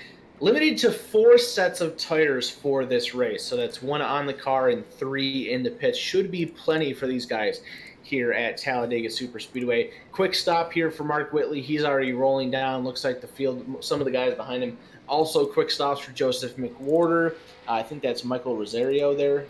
Limited to 4 sets of tires for this race, so that's 1 on the car and 3 in the pits. Should be plenty for these guys here at Talladega Super Speedway. Quick stop here for Mark Whitley. He's already rolling down. Looks like the field, some of the guys behind him. Also quick stops for Joseph McWhorter. I think that's Michael Rosario there.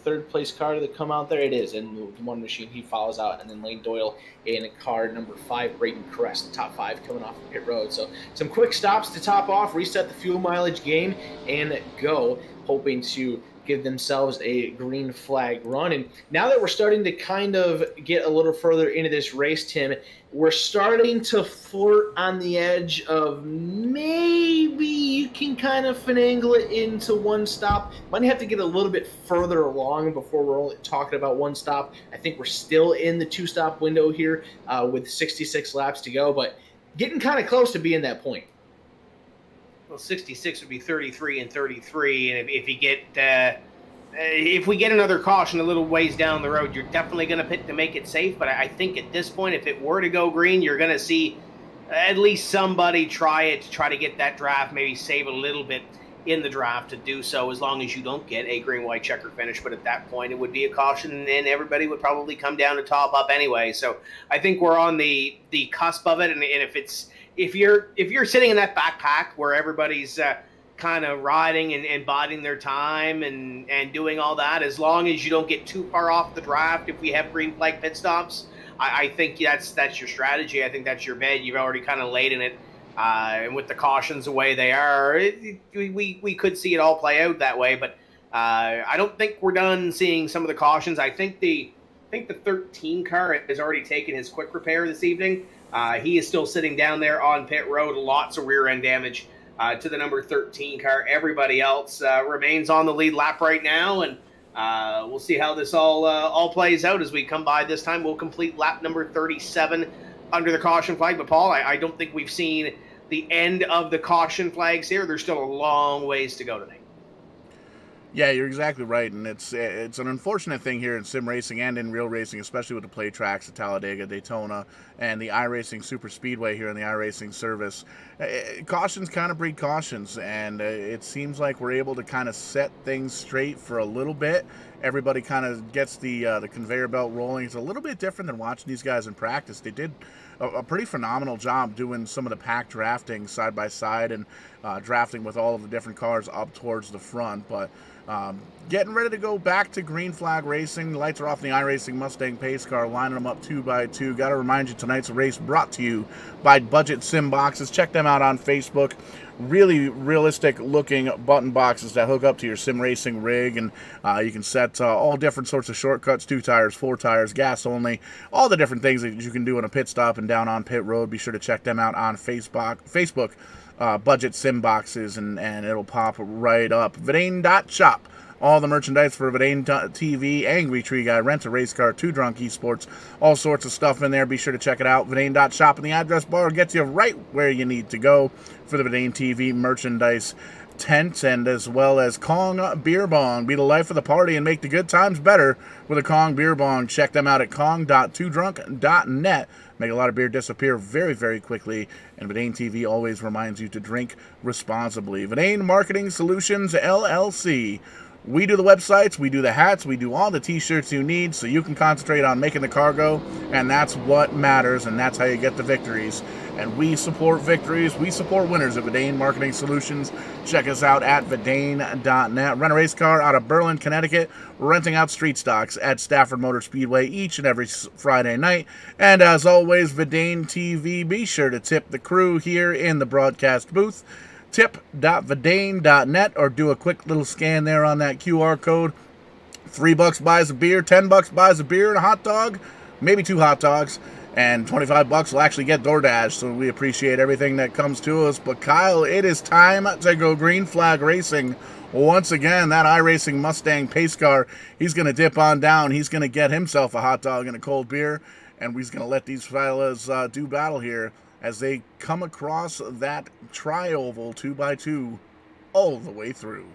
Third place car to come out there. It is. And the one machine, he follows out. And then Lane Doyle in car number 5, Braden Crest, top 5 coming off the pit road. So some quick stops to top off, reset the fuel mileage game, and go, hoping to give themselves a green flag run. And now that we're starting to kind of get a little further into this race, Tim, we're starting to flirt on the edge of maybe you can kind of finagle it into one stop. Might have to get a little bit further along before we're only talking about one stop. I think we're still in the 2-stop window here with 66 laps to go, but getting kind of close to being that point. Well, 66 would be 33 and 33, and if you get if we get another caution a little ways down the road, you're definitely going to pick to make it safe. But I think at this point, if it were to go green, you're going to see at least somebody try to get that draft, maybe save a little bit in the draft to do so, as long as you don't get a green-white checker finish. But at that point, it would be a caution, and everybody would probably come down to top up anyway. So I think we're on the cusp of it, and if you're sitting in that backpack where everybody's kind of riding and biding their time and doing all that, as long as you don't get too far off the draft, if we have green flag pit stops, I think that's your strategy. I think that's your bed. You've already kind of laid in it, and with the cautions the way they are, we could see it all play out that way. But I don't think we're done seeing some of the cautions. I think the 13 car has already taken his quick repair this evening. He is still sitting down there on pit road. Lots of rear end damage to the number 13 car. Everybody else remains on the lead lap right now, and we'll see how this all plays out as we come by. This time we'll complete lap number 37 under the caution flag. But Paul, I don't think we've seen the end of the caution flags here. There's still a long ways to go today. Yeah, you're exactly right, and it's an unfortunate thing here in sim racing and in real racing, especially with the play tracks at Talladega, Daytona, and the iRacing Super Speedway here in the iRacing service. Cautions kind of breed cautions, and it seems like we're able to kind of set things straight for a little bit. Everybody kind of gets the conveyor belt rolling. It's a little bit different than watching these guys in practice. They did a pretty phenomenal job doing some of the pack drafting side by side and drafting with all of the different cars up towards the front, but getting ready to go back to green flag racing. The lights are off in the iRacing Mustang pace car, lining them up 2 by 2. Got to remind you, tonight's race brought to you by Budget Sim Boxes. Check them out on Facebook. Really realistic looking button boxes that hook up to your sim racing rig, and you can set all different sorts of shortcuts, 2 tires, 4 tires, gas only, all the different things that you can do in a pit stop and down on pit road. Be sure to check them out on Facebook. Budget Sim Boxes, and it'll pop right up. Vidane.shop. All the merchandise for Vidane TV, Angry Tree Guy, Rent a Race Car, Two Drunk Esports, all sorts of stuff in there. Be sure to check it out. Vidane.shop, and the address bar gets you right where you need to go for the Vidane TV merchandise tent, and as well as Kong Beer Bong. Be the life of the party and make the good times better with a Kong Beer Bong. Check them out at kong.twodrunk.net. Make a lot of beer disappear very, very quickly, and Vidane TV always reminds you to drink responsibly. Vidane Marketing Solutions, LLC. We do the websites, we do the hats, we do all the t-shirts you need so you can concentrate on making the car go, and that's what matters, and that's how you get the victories. And we support victories, we support winners at Vidane Marketing Solutions. Check us out at vidane.net. Rent a race car out of Berlin, Connecticut. We're renting out street stocks at Stafford Motor Speedway each and every Friday night. And as always, Vidane TV, be sure to tip the crew here in the broadcast booth. Tip.vidane.net, or do a quick little scan there on that QR code. $3 buys a beer, $10 buys a beer and a hot dog, maybe 2 hot dogs, and $25 will actually get DoorDash. So we appreciate everything that comes to us. But Kyle, it is time to go green flag racing. Once again, that iRacing Mustang pace car, he's going to dip on down. He's going to get himself a hot dog and a cold beer, and he's going to let these fellas do battle here as they come across that tri-oval 2 by 2 all the way through.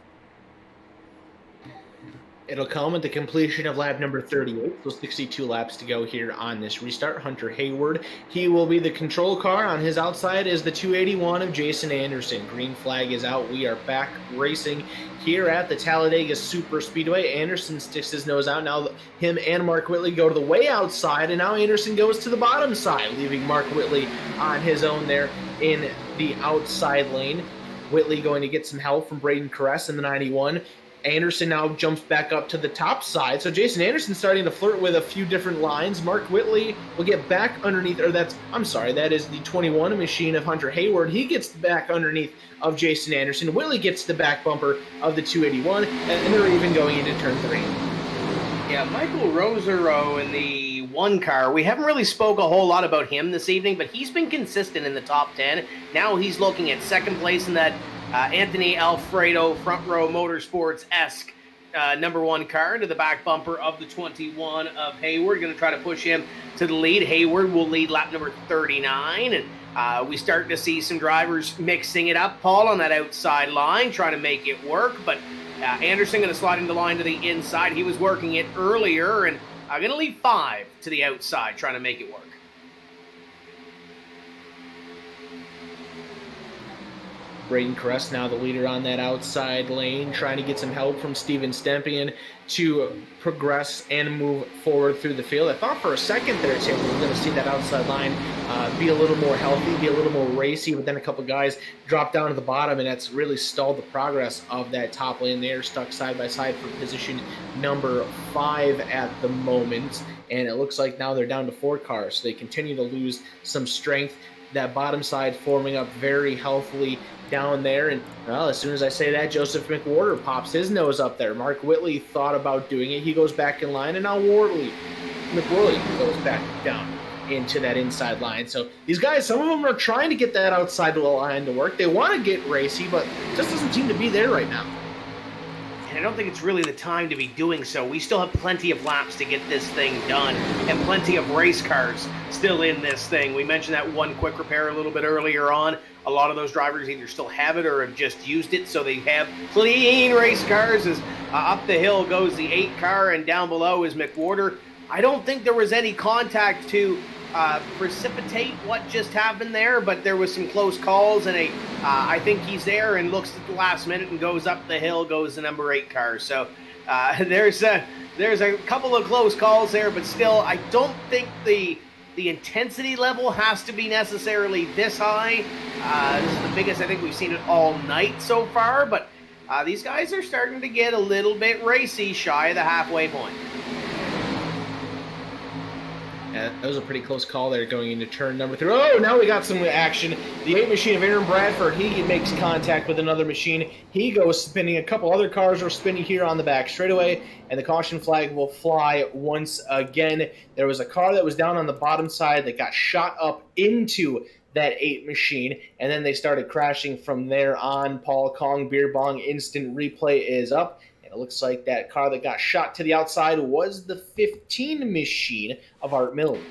It'll come at the completion of lap number 38, so 62 laps to go here on this restart. Hunter Hayward, he will be the control car. On his outside is the 281 of Jason Anderson. Green flag is out. We are back racing here at the Talladega Super Speedway. Anderson sticks his nose out. Now him and Mark Whitley go to the way outside, and now Anderson goes to the bottom side, leaving Mark Whitley on his own there in the outside lane. Whitley going to get some help from Braden Caress in the 91. Anderson now jumps back up to the top side. So Jason Anderson starting to flirt with a few different lines. Mark Whitley will get back underneath, or that is the 21 machine of Hunter Hayward. He gets back underneath of Jason Anderson. Whitley gets the back bumper of the 281, and they're even going into turn 3. Yeah, Michael Rosero in the 1 car. We haven't really spoke a whole lot about him this evening, but he's been consistent in the top 10. Now he's looking at second place in that Anthony Alfredo front row motorsports-esque number 1 car into the back bumper of the 21 of Hayward. Going to try to push him to the lead. Hayward will lead lap number 39, and we start to see some drivers mixing it up, Paul, on that outside line, trying to make it work, but Anderson going to slide into the line to the inside. He was working it earlier, and going to leave 5 to the outside, trying to make it work. Braden Caress now the leader on that outside lane, trying to get some help from Steven Stempian to progress and move forward through the field. I thought for a second there, Tim, we were going to see that outside line be a little more healthy, be a little more racy, but then a couple guys dropped down to the bottom, and that's really stalled the progress of that top lane. They're stuck side by side for position number 5 at the moment, and it looks like now they're down to 4 cars, so they continue to lose some strength. That bottom side forming up very healthily down there, and well, as soon as I say that, Joseph McWhorter pops his nose up there. Mark Whitley thought about doing it. He goes back in line, and now McWhorley goes back down into that inside line. So these guys, some of them are trying to get that outside line to work. They want to get racy, but it just doesn't seem to be there right now. And I don't think it's really the time to be doing so. We still have plenty of laps to get this thing done, and plenty of race cars still in this thing. We mentioned that 1 quick repair a little bit earlier on. A lot of those drivers either still have it or have just used it, so they have clean race cars. As up the hill goes the 8 car, and down below is McWhorter. I don't think there was any contact to precipitate what just happened there, but there was some close calls, and I think he's there and looks at the last minute and goes up the hill, goes the number 8 car. So there's a couple of close calls there, but still, I don't think the intensity level has to be necessarily this high. This is the biggest I think we've seen it all night so far, but these guys are starting to get a little bit racy, shy of the halfway point. Yeah, that was a pretty close call there going into turn number 3. Oh, now we got some action. The 8 machine of Aaron Bradford, he makes contact with another machine. He goes spinning. A couple other cars are spinning here on the back straightaway, and the caution flag will fly once again. There was a car that was down on the bottom side that got shot up into that 8 machine, and then they started crashing from there on. Paul Kong Beer Bong instant replay is up. It looks like that car that got shot to the outside was the 15 machine of Art Milne.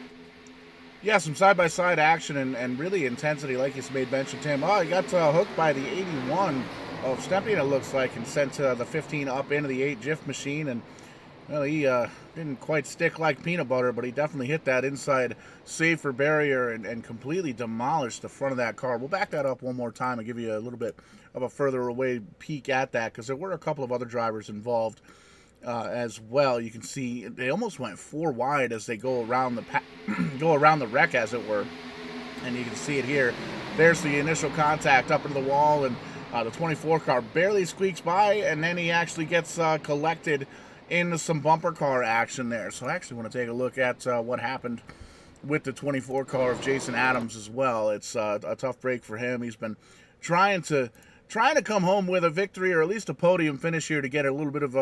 Yeah, some side-by-side action and really intensity, like you made mention, Tim. Oh, he got hooked by the 81 of Stempian, it looks like, and sent the 15 up into the 8 GIF machine. And well, he didn't quite stick like peanut butter, but he definitely hit that inside safer barrier and completely demolished the front of that car. We'll back that up one more time and give you a little bit of a further away peek at that, because there were a couple of other drivers involved as well. You can see they almost went 4 wide as they go around the wreck, as it were, and you can see it here. There's the initial contact up into the wall, and the 24 car barely squeaks by, and then he actually gets collected into some bumper car action there. So I actually want to take a look at what happened with the 24 car of Jason Adams as well. It's a tough break for him. He's been trying to come home with a victory, or at least a podium finish here, to get a little bit of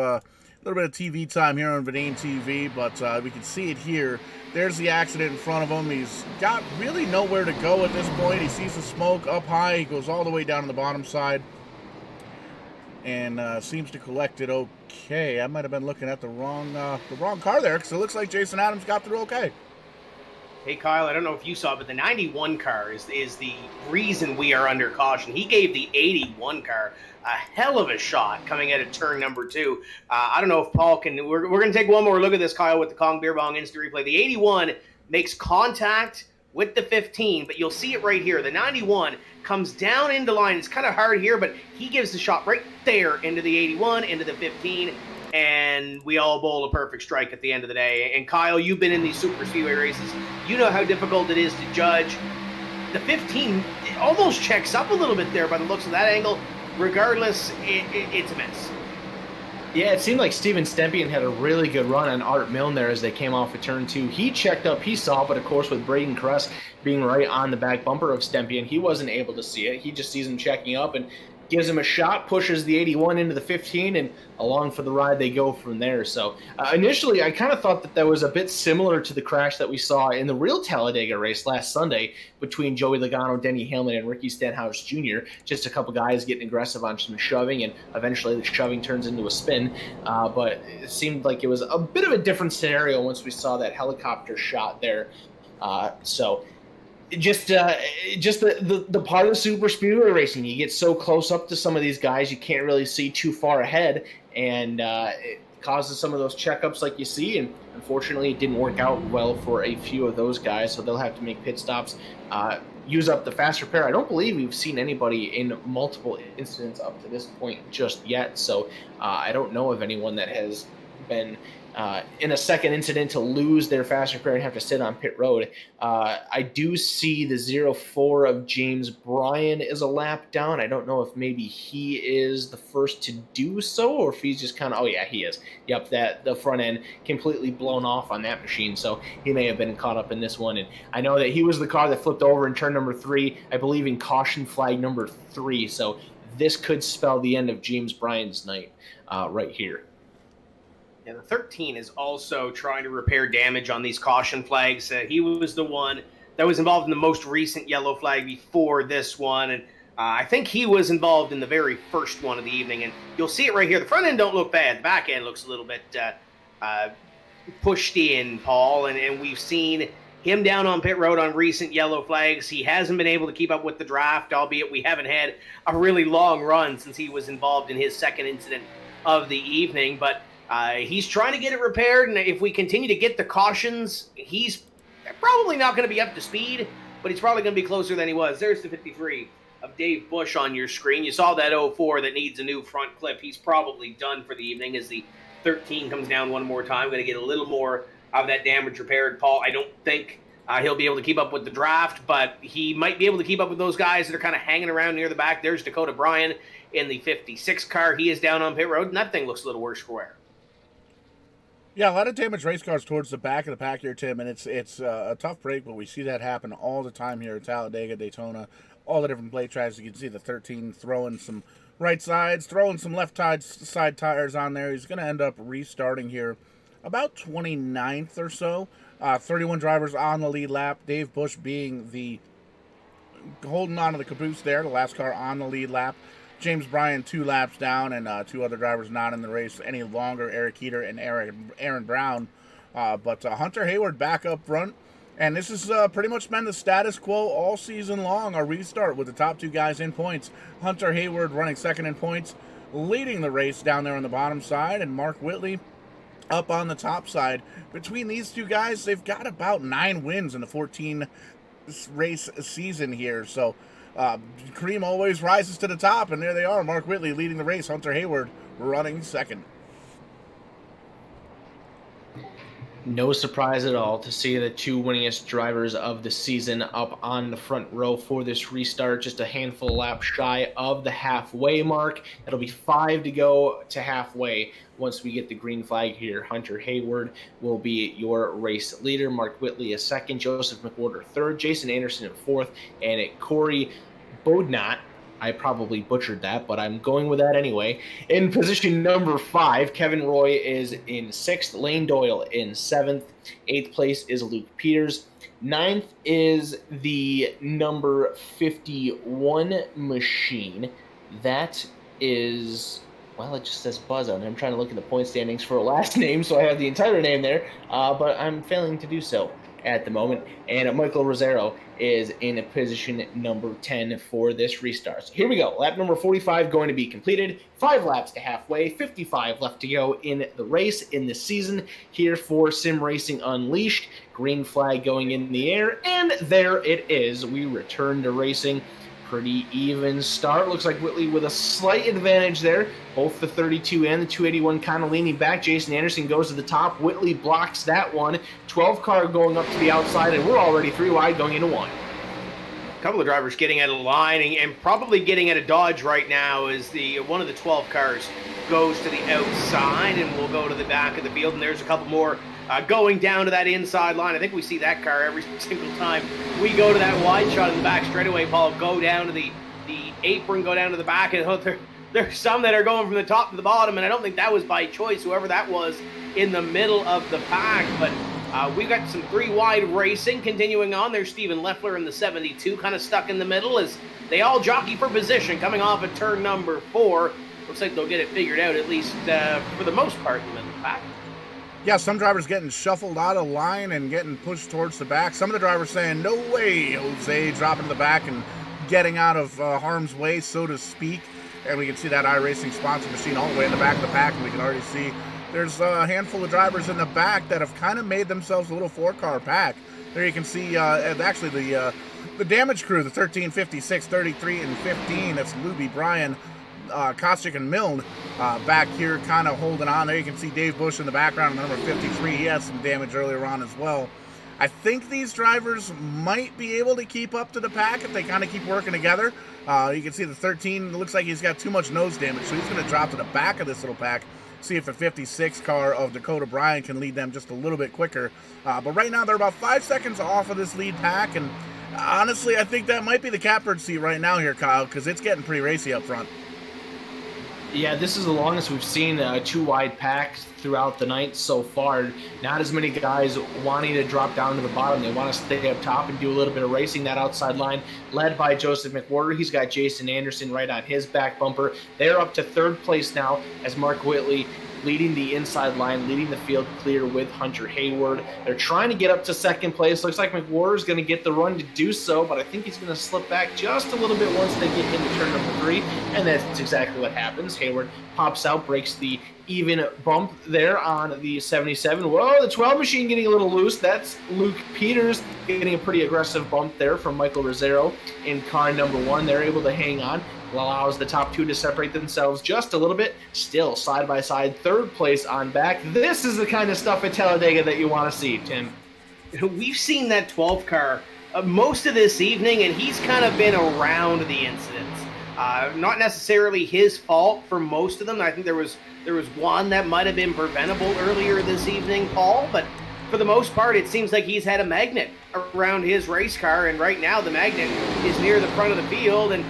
TV time here on Verdane TV, but we can see it here. There's the accident in front of him. He's got really nowhere to go at this point. He sees the smoke up high. He goes all the way down to the bottom side and seems to collect it okay. I might have been looking at the wrong car there, because it looks like Jason Adams got through okay. Hey, Kyle, I don't know if you saw, but the 91 car is the reason we are under caution. He gave the 81 car a hell of a shot coming out of turn number 2. I don't know if Paul can. We're going to take one more look at this, Kyle, with the Kong Beer Bong instant replay. The 81 makes contact with the 15, but you'll see it right here. The 91 comes down into line. It's kind of hard here, but he gives the shot right there into the 81, into the 15, and we all bowl a perfect strike at the end of the day. And Kyle, you've been in these super speedway races. You know how difficult it is to judge. The 15 almost checks up a little bit there by the looks of that angle. Regardless, it's a mess. Yeah, it seemed like Steven Stempian had a really good run on Art Milne there as they came off of turn 2. He checked up, he saw, but of course with Braden Kress being right on the back bumper of Stempian, he wasn't able to see it. He just sees him checking up and gives him a shot, pushes the 81 into the 15, and along for the ride they go from there. So initially, I kind of thought that was a bit similar to the crash that we saw in the real Talladega race last Sunday between Joey Logano, Denny Hamlin, and Ricky Stenhouse Jr. Just a couple guys getting aggressive on some shoving, and eventually the shoving turns into a spin. But it seemed like it was a bit of a different scenario once we saw that helicopter shot there. Just the part of the super speedway racing, you get so close up to some of these guys, you can't really see too far ahead, and it causes some of those checkups like you see, and unfortunately it didn't work out well for a few of those guys, so they'll have to make pit stops, use up the fast repair. I don't believe we've seen anybody in multiple incidents up to this point just yet, so I don't know of anyone that has been in a second incident to lose their fast repair and have to sit on pit road. I do see the 04 of James Bryan is a lap down. I don't know if maybe he is the first to do so or if he's just kind of, oh yeah, he is. Yep, the front end completely blown off on that machine, so he may have been caught up in this one. And I know that he was the car that flipped over in turn number 3, I believe in caution flag number 3, so this could spell the end of James Bryan's night right here. Yeah, the 13 is also trying to repair damage on these caution flags. He was the one that was involved in the most recent yellow flag before this one, and I think he was involved in the very first one of the evening. And you'll see it right here. The front end don't look bad. The back end looks a little bit pushed in, Paul, and we've seen him down on pit road on recent yellow flags. He hasn't been able to keep up with the draft, albeit we haven't had a really long run since he was involved in his second incident of the evening, but he's trying to get it repaired, and if we continue to get the cautions, he's probably not going to be up to speed, but he's probably going to be closer than he was. There's the 53 of Dave Bush on your screen. You saw that 04 that needs a new front clip. He's probably done for the evening as the 13 comes down one more time. Going to get a little more of that damage repaired. Paul, I don't think he'll be able to keep up with the draft, but he might be able to keep up with those guys that are kind of hanging around near the back. There's Dakota Bryan in the 56 car. He is down on pit road, and that thing looks a little worse for wear. Yeah, a lot of damaged race cars towards the back of the pack here, Tim, and it's a tough break, but we see that happen all the time here at Talladega, Daytona, all the different plate tracks. You can see the 13 throwing some right sides, throwing some left side tires on there. He's going to end up restarting here about 29th or so. 31 drivers on the lead lap. Dave Bush being the holding on to the caboose there, the last car on the lead lap. James Bryan 2 laps down, and 2 other drivers not in the race any longer, Eric Heater and Aaron Brown. But Hunter Hayward back up front, and this has pretty much been the status quo all season long, our restart with the top 2 guys in points. Hunter Hayward running second in points, leading the race down there on the bottom side, and Mark Whitley up on the top side. Between these 2 guys, they've got about 9 wins in the 14 race season here, so cream always rises to the top, and there they are. Mark Whitley leading the race. Hunter Hayward running second. No surprise at all to see the 2 winningest drivers of the season up on the front row for this restart. Just a handful of laps shy of the halfway mark. It'll be 5 to go to halfway once we get the green flag here. Hunter Hayward will be your race leader. Mark Whitley is second. Joseph McWhorter third. Jason Anderson in fourth. And Corey Bodnot, I probably butchered that, but I'm going with that anyway. In position number 5, Kevin Roy is in 6th. Lane Doyle in 7th. 8th place is Luke Peters. 9th is the number 51 machine. That is, well, it just says Buzz on it. I'm trying to look at the point standings for a last name, so I have the entire name there, but I'm failing to do so. at the moment. And Michael Rosero is in position number 10 for this restart. So here we go. Lap number 45 going to be completed. 5 laps to halfway. 55 left to go in the race in the season here for Sim Racing Unleashed. Green flag going in the air. And there it is. We return to racing. Pretty even start. Looks like Whitley with a slight advantage there. Both the 32 and the 281 kind of leaning back. Jason Anderson goes to the top. Whitley blocks that one. 12 car going up to the outside, and we're already 3 wide going into 1. A couple of drivers getting out of line and probably getting out of dodge right now as one of the 12 cars goes to the outside and will go to the back of the field. And there's a couple more going down to that inside line. I think we see that car every single time we go to that wide shot in the back straightaway, Paul. Go down to the apron, go down to the back, and there's some that are going from the top to the bottom, and I don't think that was by choice, whoever that was in the middle of the pack. But we've got some 3 wide racing continuing on. There's Steven Leffler in the 72, kind of stuck in the middle as they all jockey for position coming off of turn number 4. Looks like they'll get it figured out, at least for the most part, in the middle of the pack. Yeah, some drivers getting shuffled out of line and getting pushed towards the back. Some of the drivers saying, no way, Jose, dropping to the back and getting out of harm's way, so to speak. And we can see that iRacing sponsor machine all the way in the back of the pack, and we can already see there's a handful of drivers in the back that have kind of made themselves a little 4-car pack. There you can see actually the damage crew, the 13, 56, 33, and 15. That's Luby, Bryan, Kostick, and Milne back here kind of holding on. There you can see Dave Bush in the background, number 53. He had some damage earlier on as well. I think these drivers might be able to keep up to the pack if they kind of keep working together. You can see the 13 looks like he's got too much nose damage, so he's going to drop to the back of this little pack. See if the 56 car of Dakota Bryan can lead them just a little bit quicker. But right now they're about 5 seconds off of this lead pack, and honestly, I think that might be the catbird seat right now here, Kyle, because it's getting pretty racy up front. Yeah, this is the longest we've seen 2 wide packs throughout the night so far. Not as many guys wanting to drop down to the bottom. They want to stay up top and do a little bit of racing. That outside line led by Joseph McWhorter. He's got Jason Anderson right on his back bumper. They're up to 3rd place now as Mark Whitley leading the inside line, leading the field clear with Hunter Hayward. They're trying to get up to 2nd place. Looks like McWhorter's going to get the run to do so, but I think he's going to slip back just a little bit once they get into turn number 3, and that's exactly what happens. Hayward pops out, breaks the even bump there on the 77. Whoa, the 12 machine getting a little loose. That's Luke Peters getting a pretty aggressive bump there from Michael Rosero in car number 1. They're able to hang on. Allows the top 2 to separate themselves just a little bit. Still side by side, 3rd place on back. This is the kind of stuff at Talladega that you want to see, Tim. We've seen that 12 car most of this evening, and he's kind of been around the incidents. Not necessarily his fault for most of them. I think there was one that might have been preventable earlier this evening, Paul, but for the most part, it seems like he's had a magnet around his race car, and right now the magnet is near the front of the field, and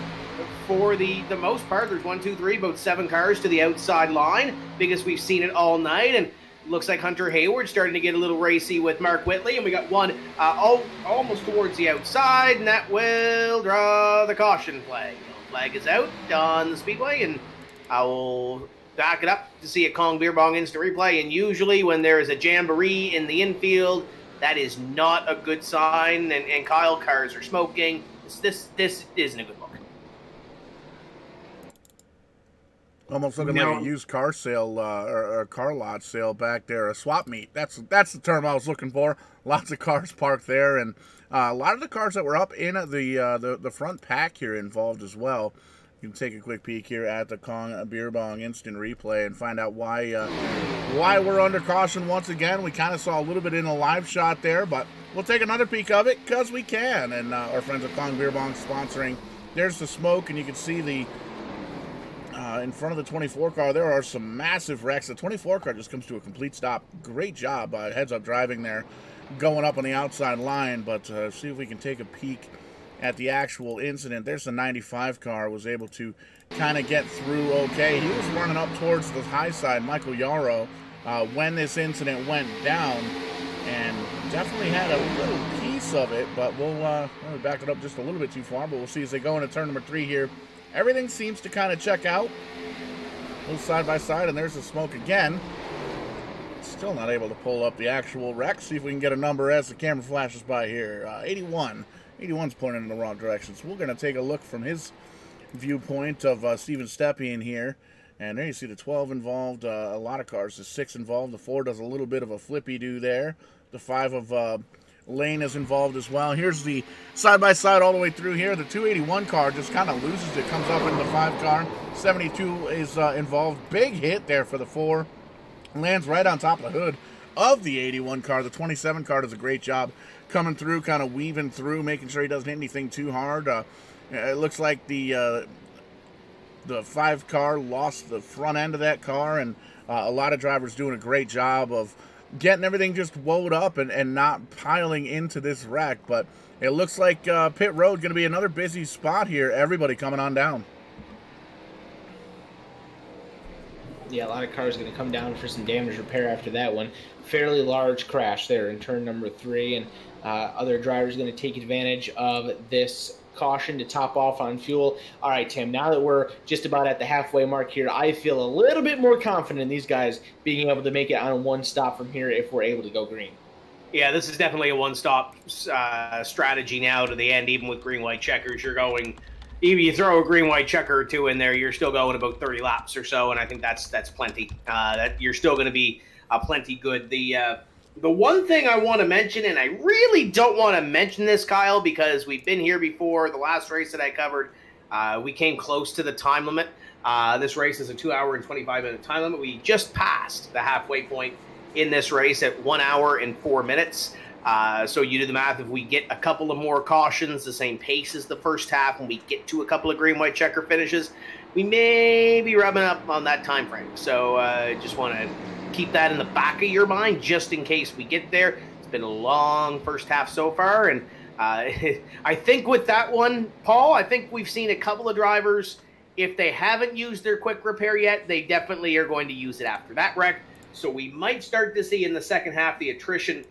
for the most part, there's 1, 2, 3, about 7 cars to the outside line. Biggest we've seen it all night, and looks like Hunter Hayward starting to get a little racy with Mark Whitley, and we got one almost towards the outside, and that will draw the caution flag. The flag is out on the speedway, and I will back it up to see a Kong Beer Bong instant replay, and usually when there is a jamboree in the infield, that is not a good sign, and Kyle, cars are smoking. This isn't a good look. Almost looking like a used car sale or a car lot sale back there, a swap meet. That's the term I was looking for. Lots of cars parked there, and a lot of the cars that were up in the front pack here involved as well. You can take a quick peek here at the Kong Beer Bong instant replay and find out why we're under caution once again. We kind of saw a little bit in a live shot there, but we'll take another peek of it because we can. And our friends at Kong Beer Bong sponsoring. There's the smoke, and you can see the in front of the 24 car, there are some massive wrecks. The 24 car just comes to a complete stop. Great job, heads-up driving there, going up on the outside line. But see if we can take a peek at the actual incident. There's the 95 car, was able to kind of get through okay. He was running up towards the high side, Michael Yarrow, when this incident went down, and definitely had a little piece of it, but we'll back it up just a little bit too far, but we'll see as they go into turn number 3 here. Everything seems to kind of check out. A little side by side, and there's the smoke again. Still not able to pull up the actual wreck. See if we can get a number as the camera flashes by here. 81. 81's pointing in the wrong direction. So we're going to take a look from his viewpoint of Steven Stepien here. And there you see the 12 involved, a lot of cars. The 6 involved. The 4 does a little bit of a flippy-do there. The 5 of Lane is involved as well. Here's the side-by-side all the way through here. The 281 car just kind of loses it. Comes up in the 5 car. 72 is involved. Big hit there for the 4. Lands right on top of the hood of the 81 car. The 27 car does a great job coming through, kind of weaving through, making sure he doesn't hit anything too hard. It looks like the 5 car lost the front end of that car, and a lot of drivers doing a great job of getting everything just woed up and not piling into this wreck. But it looks like pit road going to be another busy spot here. Everybody coming on down. Yeah, a lot of cars are going to come down for some damage repair after that one. Fairly large crash there in turn number 3, and other drivers are going to take advantage of this caution to top off on fuel. All right, Tim, now that we're just about at the halfway mark here, I feel a little bit more confident in these guys being able to make it on one stop from here if we're able to go green. Yeah, this is definitely a one-stop strategy now to the end, even with green-white checkers. You're going, even you throw a green-white checker or 2 in there, you're still going about 30 laps or so, and I think that's plenty. That you're still going to be plenty good. The one thing I want to mention, and I really don't want to mention this, Kyle, because we've been here before. The last race that I covered, we came close to the time limit. This race is a 2 hour and 25-minute time limit. We just passed the halfway point in this race at 1 hour and 4 minutes. So you do the math. If we get a couple of more cautions, the same pace as the first half, and we get to a couple of green-white checker finishes, we may be rubbing up on that time frame. So just want to keep that in the back of your mind just in case we get there. It's been a long first half so far, and I think with that one, Paul, I think we've seen a couple of drivers, if they haven't used their quick repair yet, they definitely are going to use it after that wreck. So we might start to see in the second half the attrition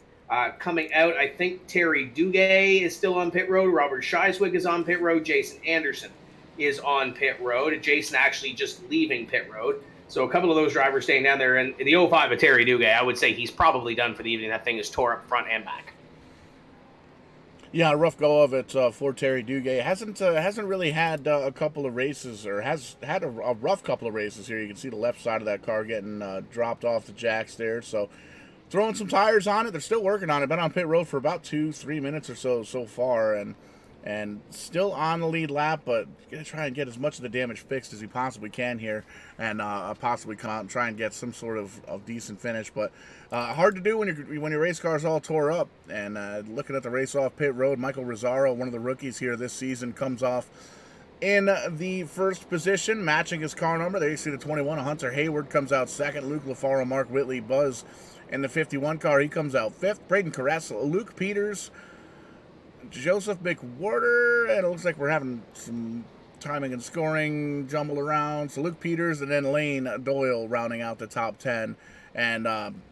coming out. I think Terry Duguay is still on pit road. Robert Scheiswig is on pit road. Jason Anderson is on pit road. Jason actually just leaving pit road. So a couple of those drivers staying down there. And in the 05 of Terry Duguay, I would say he's probably done for the evening. That thing is tore up front and back. Yeah, a rough go of it for Terry Duguay. Hasn't really had a couple of races, or has had a rough couple of races here. You can see the left side of that car getting dropped off the jacks there. So throwing some tires on it. They're still working on it. Been on pit road for about 2-3 minutes or so far, and still on the lead lap, but gonna try and get as much of the damage fixed as he possibly can here, and possibly come out and try and get some sort of decent finish. But hard to do when your race car's all tore up. And looking at the race off pit road, Michael Rosario, one of the rookies here this season, comes off in the first position, matching his car number. There you see the 21. Hunter Hayward comes out second. Luke LaFaro, Mark Whitley, Buzz in the 51 car. He comes out fifth. Braden Caress, Luke Peters, Joseph McWhorter, and it looks like we're having some timing and scoring jumble around. So Luke Peters and then Lane Doyle rounding out the top 10. And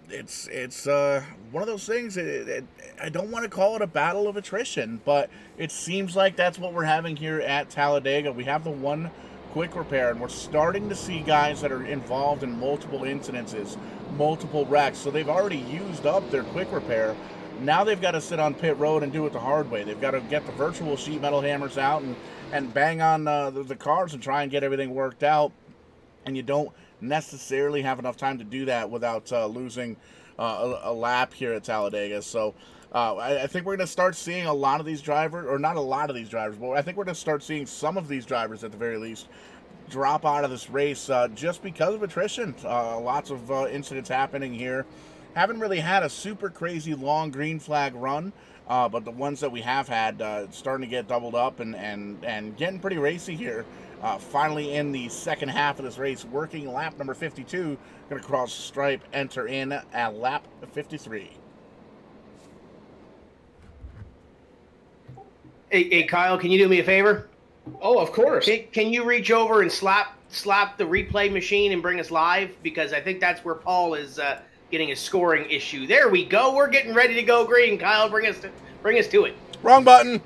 it's one of those things, I don't want to call it a battle of attrition, but it seems like that's what we're having here at Talladega. We have the one quick repair, and we're starting to see guys that are involved in multiple incidences, multiple wrecks. So they've already used up their quick repair. Now they've got to sit on pit road and do it the hard way. They've got to get the virtual sheet metal hammers out and bang on the cars and try and get everything worked out. And you don't necessarily have enough time to do that without losing a lap here at Talladega. So I think we're going to start seeing a lot of these drivers, or not a lot of these drivers, but I think we're going to start seeing some of these drivers at the very least drop out of this race just because of attrition. Lots of incidents happening here. Haven't really had a super crazy long green flag run, but the ones that we have had starting to get doubled up and getting pretty racy here. Finally in the second half of this race, working lap number 52, going to cross the stripe, enter in at lap 53. Hey, Kyle, can you do me a favor? Oh, of course. Can you reach over and slap the replay machine and bring us live? Because I think that's where Paul is getting a scoring issue. There we go. We're getting ready to go green. Kyle, bring us to it. Wrong button.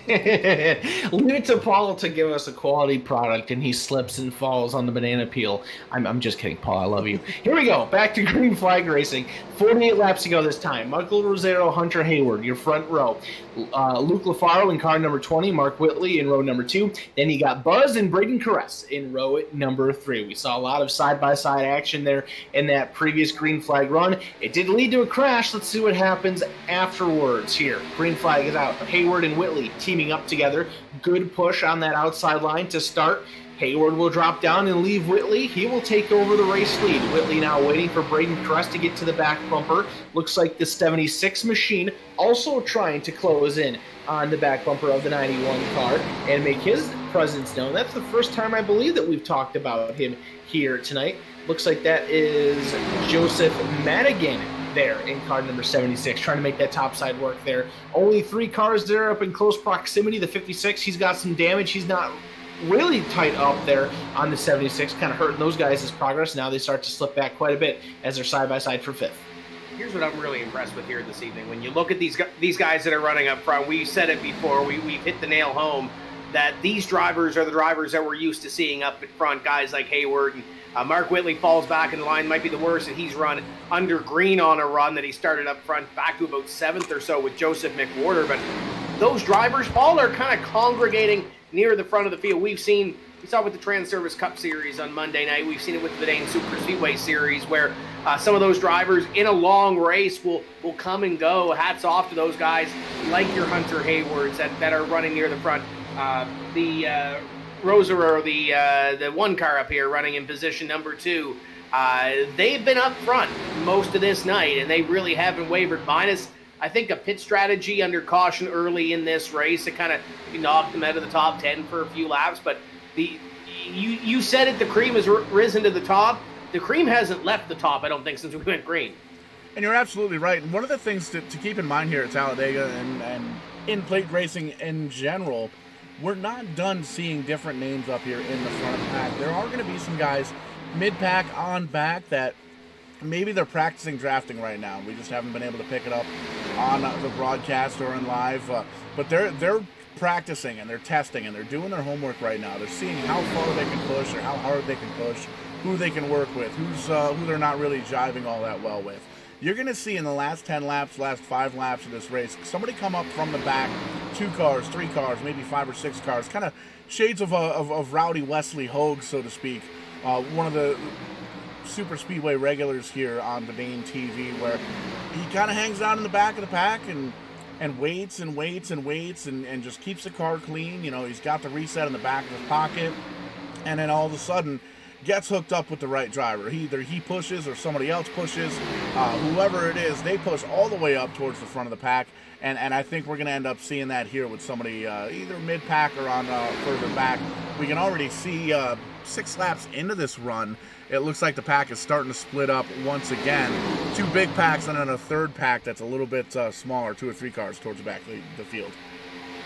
Leave it to Paul to give us a quality product, and he slips and falls on the banana peel. I'm just kidding, Paul. I love you. Here we go. Back to green flag racing. 48 laps to go this time. Michael Rosero, Hunter Hayward, your front row. Luke Lafaro in car number 20. Mark Whitley in row number 2. Then you got Buzz and Braden Caress in row number 3. We saw a lot of side-by-side action there in that previous green flag run. It did lead to a crash. Let's see what happens afterwards here. Green flag is out. Hayward and Whitley teaming up together. Good push on that outside line to start. Hayward will drop down and leave Whitley. He will take over the race lead. Whitley now waiting for Braden Caress to get to the back bumper. Looks like the 76 machine also trying to close in on the back bumper of the 91 car and make his presence known. That's the first time I believe that we've talked about him here tonight. Looks like that is Joseph Madigan there in car number 76, trying to make that topside work there. Only 3 cars there up in close proximity. The 56, he's got some damage. He's not really tight up there on the 76, kind of hurting those guys' progress. Now they start to slip back quite a bit as they're side-by-side for 5th. Here's what I'm really impressed with here this evening. When you look at these guys that are running up front, we said it before, we've hit the nail home, that these drivers are the drivers that we're used to seeing up in front, guys like Hayward and Mark Whitley falls back in the line, might be the worst that he's run under green on a run that he started up front back to about 7th or so with Joseph McWhorter. But those drivers all are kind of congregating near the front of the field. We saw it with the Trans Service Cup Series on Monday night. We've seen it with the Dane Super Speedway Series where some of those drivers in a long race will come and go. Hats off to those guys like your Hunter Haywards that are running near the front. The Rosero, the one car up here running in position number 2, they've been up front most of this night, and they really haven't wavered. Minus, I think, a pit strategy under caution early in this race. It kind of knocked them out of the top 10 for a few laps. But you said it, the cream has risen to the top. The cream hasn't left the top, I don't think, since we went green. And you're absolutely right. And one of the things to keep in mind here at Talladega and in plate racing in general, we're not done seeing different names up here in the front of the pack. There are going to be some guys mid-pack on back that maybe they're practicing drafting right now. We just haven't been able to pick it up on the broadcast or in live. But they're practicing and they're testing and they're doing their homework right now. They're seeing how far they can push or how hard they can push, who they can work with, who they're not really jiving all that well with. You're going to see in the last 10 laps, last 5 laps of this race, somebody come up from the back, 2 cars, 3 cars, maybe 5 or 6 cars, kind of shades of Rowdy Wesley Hogue, so to speak. One of the super speedway regulars here on the Dane TV, where he kind of hangs out in the back of the pack and waits and waits and waits and just keeps the car clean. You know, he's got the reset in the back of his pocket, and then all of a sudden gets hooked up with the right driver. Either he pushes or somebody else pushes. Whoever it is, they push all the way up towards the front of the pack. And I think we're going to end up seeing that here with somebody either mid-pack or on further back. We can already see 6 laps into this run, it looks like the pack is starting to split up once again. 2 big packs and then a third pack that's a little bit smaller, 2 or 3 cars towards the back of the field.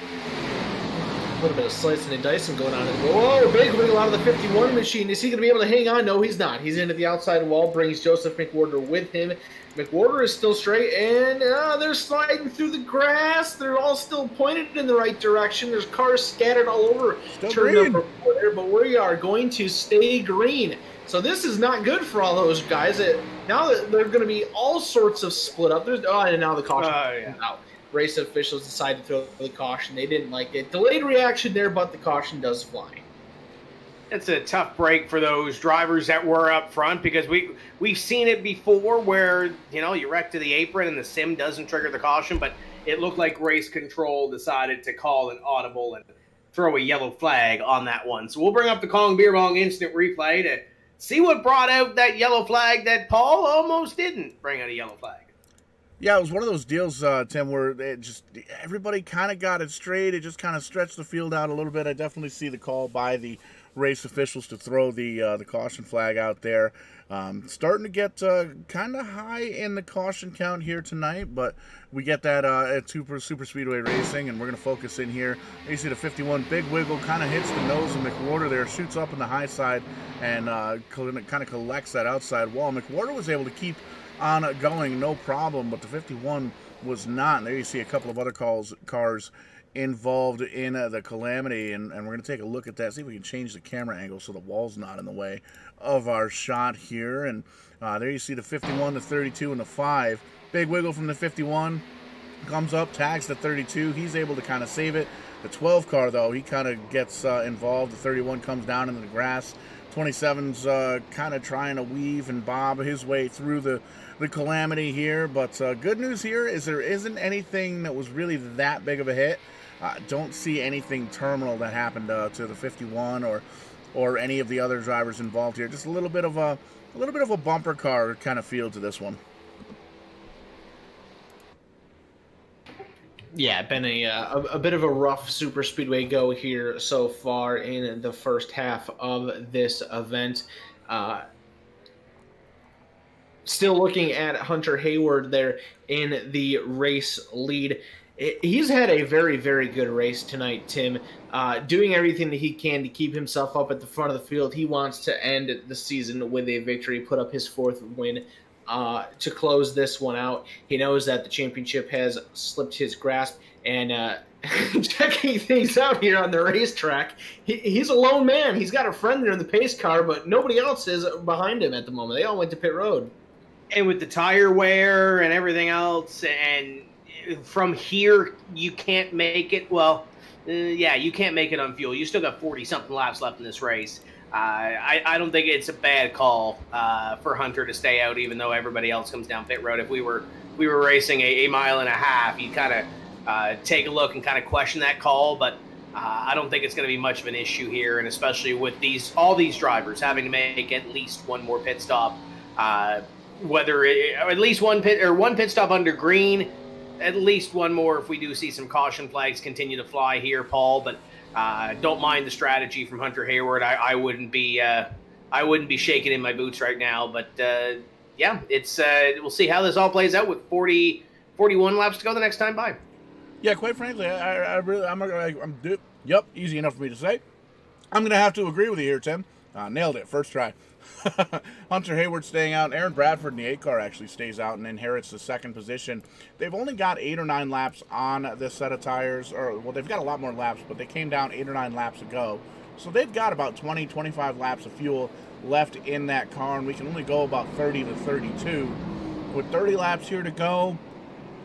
A little bit of slicing and dicing going on. Whoa, big wiggle out of the 51 machine. Is he going to be able to hang on? No, he's not. He's into the outside wall, brings Joseph McWhorter with him. McWhorter is still straight, and they're sliding through the grass. They're all still pointed in the right direction. There's cars scattered all over turn number 4 there, but we are going to stay green. So this is not good for all those guys. Now that they're going to be all sorts of split up. And now the caution out. Race officials decided to throw the caution. They didn't like it. Delayed reaction there, but the caution does fly. It's a tough break for those drivers that were up front, because we've seen it before where, you wreck to the apron and the sim doesn't trigger the caution, but it looked like race control decided to call an audible and throw a yellow flag on that one. So we'll bring up the Kong Beer Bong instant replay to see what brought out that yellow flag that Paul almost didn't bring out a yellow flag. Yeah, it was one of those deals, Tim, where everybody kind of got it straight. It just kind of stretched the field out a little bit. I definitely see the call by the race officials to throw the caution flag out there. Starting to get kind of high in the caution count here tonight, but we get that at Super Speedway Racing, and we're going to focus in here. You see the 51 big wiggle, kind of hits the nose of McWhorter there, shoots up in the high side, and kind of collects that outside wall. McWhorter was able to keep on going, no problem, but the 51 was not. And there you see a couple of other cars involved in the Calamity, and we're going to take a look at that, see if we can change the camera angle so the wall's not in the way of our shot here. And there you see the 51, the 32, and the 5. Big wiggle from the 51. Comes up, tags the 32. He's able to kind of save it. The 12 car, though, he kind of gets involved. The 31 comes down into the grass. 27's kind of trying to weave and bob his way through the Calamity here. But good news here is there isn't anything that was really that big of a hit. Don't see anything terminal that happened to the 51 or any of the other drivers involved here. Just a little bit of a bumper car kind of feel to this one. Yeah, been a bit of a rough super speedway go here so far in the first half of this event. Still looking at Hunter Hayward there in the race lead. He's had a very, very good race tonight, Tim. Doing everything that he can to keep himself up at the front of the field. He wants to end the season with a victory, put up his 4th win to close this one out. He knows that the championship has slipped his grasp, and checking things out here on the racetrack, he's a lone man. He's got a friend there in the pace car, but nobody else is behind him at the moment. They all went to pit road. And with the tire wear and everything else, and from here, you can't make it. Well, you can't make it on fuel. You still got 40-something laps left in this race. I don't think it's a bad call for Hunter to stay out, even though everybody else comes down pit road. If we were racing a mile and a half, you kind of take a look and kind of question that call. But I don't think it's going to be much of an issue here, and especially with all these drivers having to make at least one more pit stop, whether at least one pit stop under green, at least one more if we do see some caution flags continue to fly here, Paul. But don't mind the strategy from Hunter Hayward. I wouldn't be shaking in my boots right now. But it's we'll see how this all plays out with 41 laps to go the next time by. Yeah, quite frankly, yep, easy enough for me to say. I'm going to have to agree with you here, Tim. Nailed it, first try. Hunter Hayward staying out. Aaron Bradford in the 8 car actually stays out and inherits the 2nd position. They've only got 8 or 9 laps on this set of tires. They've got a lot more laps, but they came down 8 or 9 laps ago. So they've got about 20, 25 laps of fuel left in that car, and we can only go about 30 to 32. With 30 laps here to go,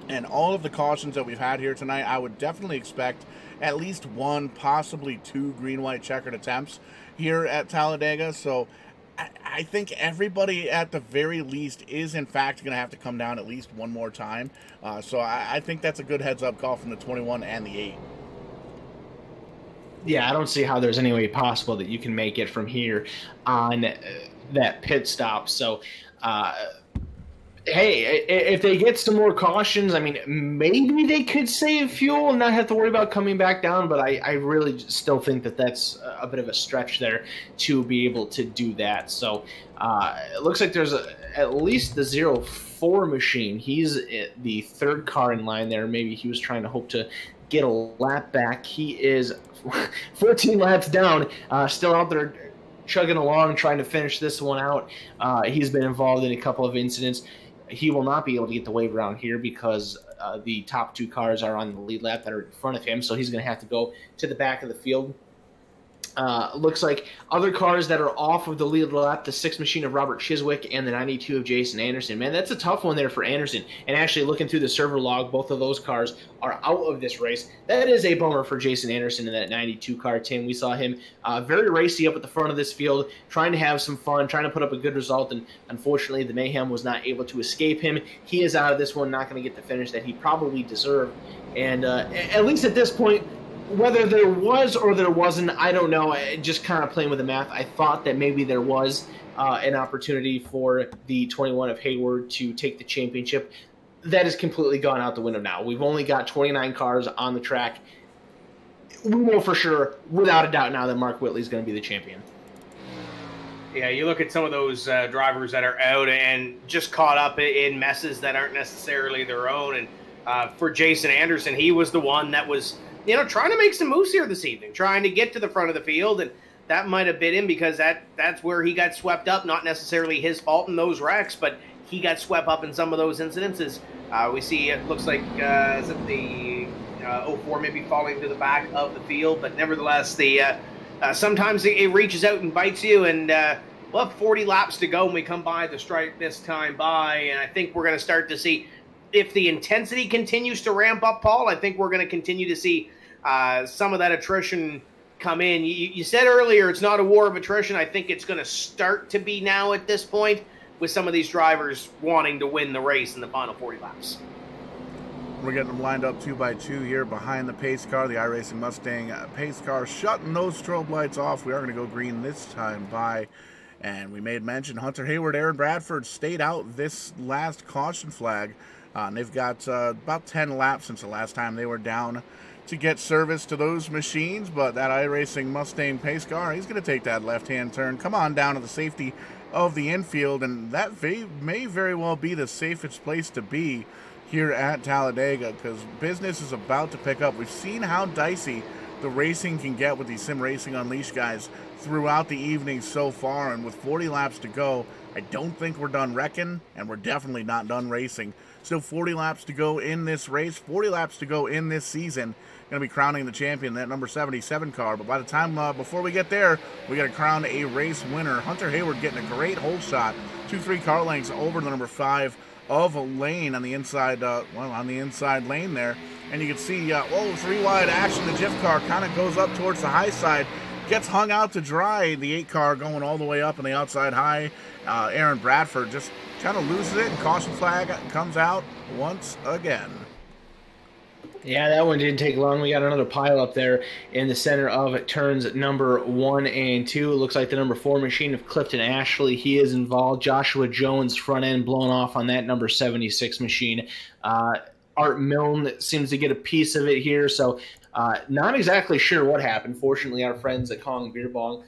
and all of the cautions that we've had here tonight, I would definitely expect at least 1, possibly 2 green-white checkered attempts here at Talladega. So I think everybody at the very least is in fact going to have to come down at least one more time. So I think that's a good heads-up call from the 21 and the 8. Yeah, I don't see how there's any way possible that you can make it from here on that pit stop. So, hey, if they get some more cautions, I mean, maybe they could save fuel and not have to worry about coming back down, but I really still think that that's a bit of a stretch there to be able to do that. So it looks like there's at least the 04 machine. He's the 3rd car in line there. Maybe he was trying to hope to get a lap back. He is 14 laps down, still out there chugging along, trying to finish this one out. He's been involved in a couple of incidents. He will not be able to get the wave around here because the top 2 cars are on the lead lap that are in front of him, so he's going to have to go to the back of the field. Looks like other cars that are off of the lead lap, the 6 machine of Robert Chiswick and the 92 of Jason Anderson. Man, that's a tough one there for Anderson. And actually looking through the server log, both of those cars are out of this race. That is a bummer for Jason Anderson in that 92 car, Tim. We saw him very racy up at the front of this field, trying to have some fun, trying to put up a good result, and unfortunately the mayhem was not able to escape him. He is out of this one, not going to get the finish that he probably deserved. And at least at this point, whether there was or there wasn't, I don't know. Just kind of playing with the math, I thought that maybe there was an opportunity for the 21 of Hayward to take the championship. That has completely gone out the window now. We've only got 29 cars on the track. We know for sure, without a doubt now, that Mark Whitley is going to be the champion. Yeah, you look at some of those drivers that are out and just caught up in messes that aren't necessarily their own. And for Jason Anderson, he was the one that was trying to make some moves here this evening, trying to get to the front of the field, and that might have bit him because that's where he got swept up, not necessarily his fault in those wrecks, but he got swept up in some of those incidences. We see it looks like is it the 04 maybe falling to the back of the field, but nevertheless, sometimes it reaches out and bites you, and we'll have 40 laps to go when we come by the stripe this time by, and I think we're going to start to see, if the intensity continues to ramp up, Paul, I think we're going to continue to see some of that attrition come in. You said earlier it's not a war of attrition. I think it's going to start to be now at this point, with some of these drivers wanting to win the race in the final 40 laps. We're getting them lined up 2 by 2 here behind the pace car, the iRacing Mustang pace car, shutting those strobe lights off. We are going to go green this time by, and we made mention Hunter Hayward, Aaron Bradford stayed out this last caution flag. And they've got about 10 laps since the last time they were down to get service to those machines, but that iRacing Mustang pace car, he's going to take that left-hand turn, come on down to the safety of the infield, and that may very well be the safest place to be here at Talladega, because business is about to pick up. We've seen how dicey the racing can get with these SimRacing Unleashed guys throughout the evening so far, and with 40 laps to go, I don't think we're done wrecking, and we're definitely not done racing. Still 40 laps to go in this race, 40 laps to go in this season. Going to be crowning the champion, that number 77 car. But by the time, before we get there, we got to crown a race winner. Hunter Hayward getting a great hole shot, 2-3 car lengths over the number 5 of a lane on the inside, on the inside lane there. And you can see, 3 wide action. The Jiff car kind of goes up towards the high side, gets hung out to dry. The 8 car going all the way up on the outside high. Aaron Bradford just kind of loses it, and caution flag comes out once again. Yeah, that one didn't take long. We got another pile up there in the center of turns number 1 and 2. It looks like the number 4 machine of Clifton Ashley. He is involved. Joshua Jones front end blown off on that number 76 machine. Art Milne seems to get a piece of it here, so not exactly sure what happened. Fortunately, our friends at Kong Beer Bong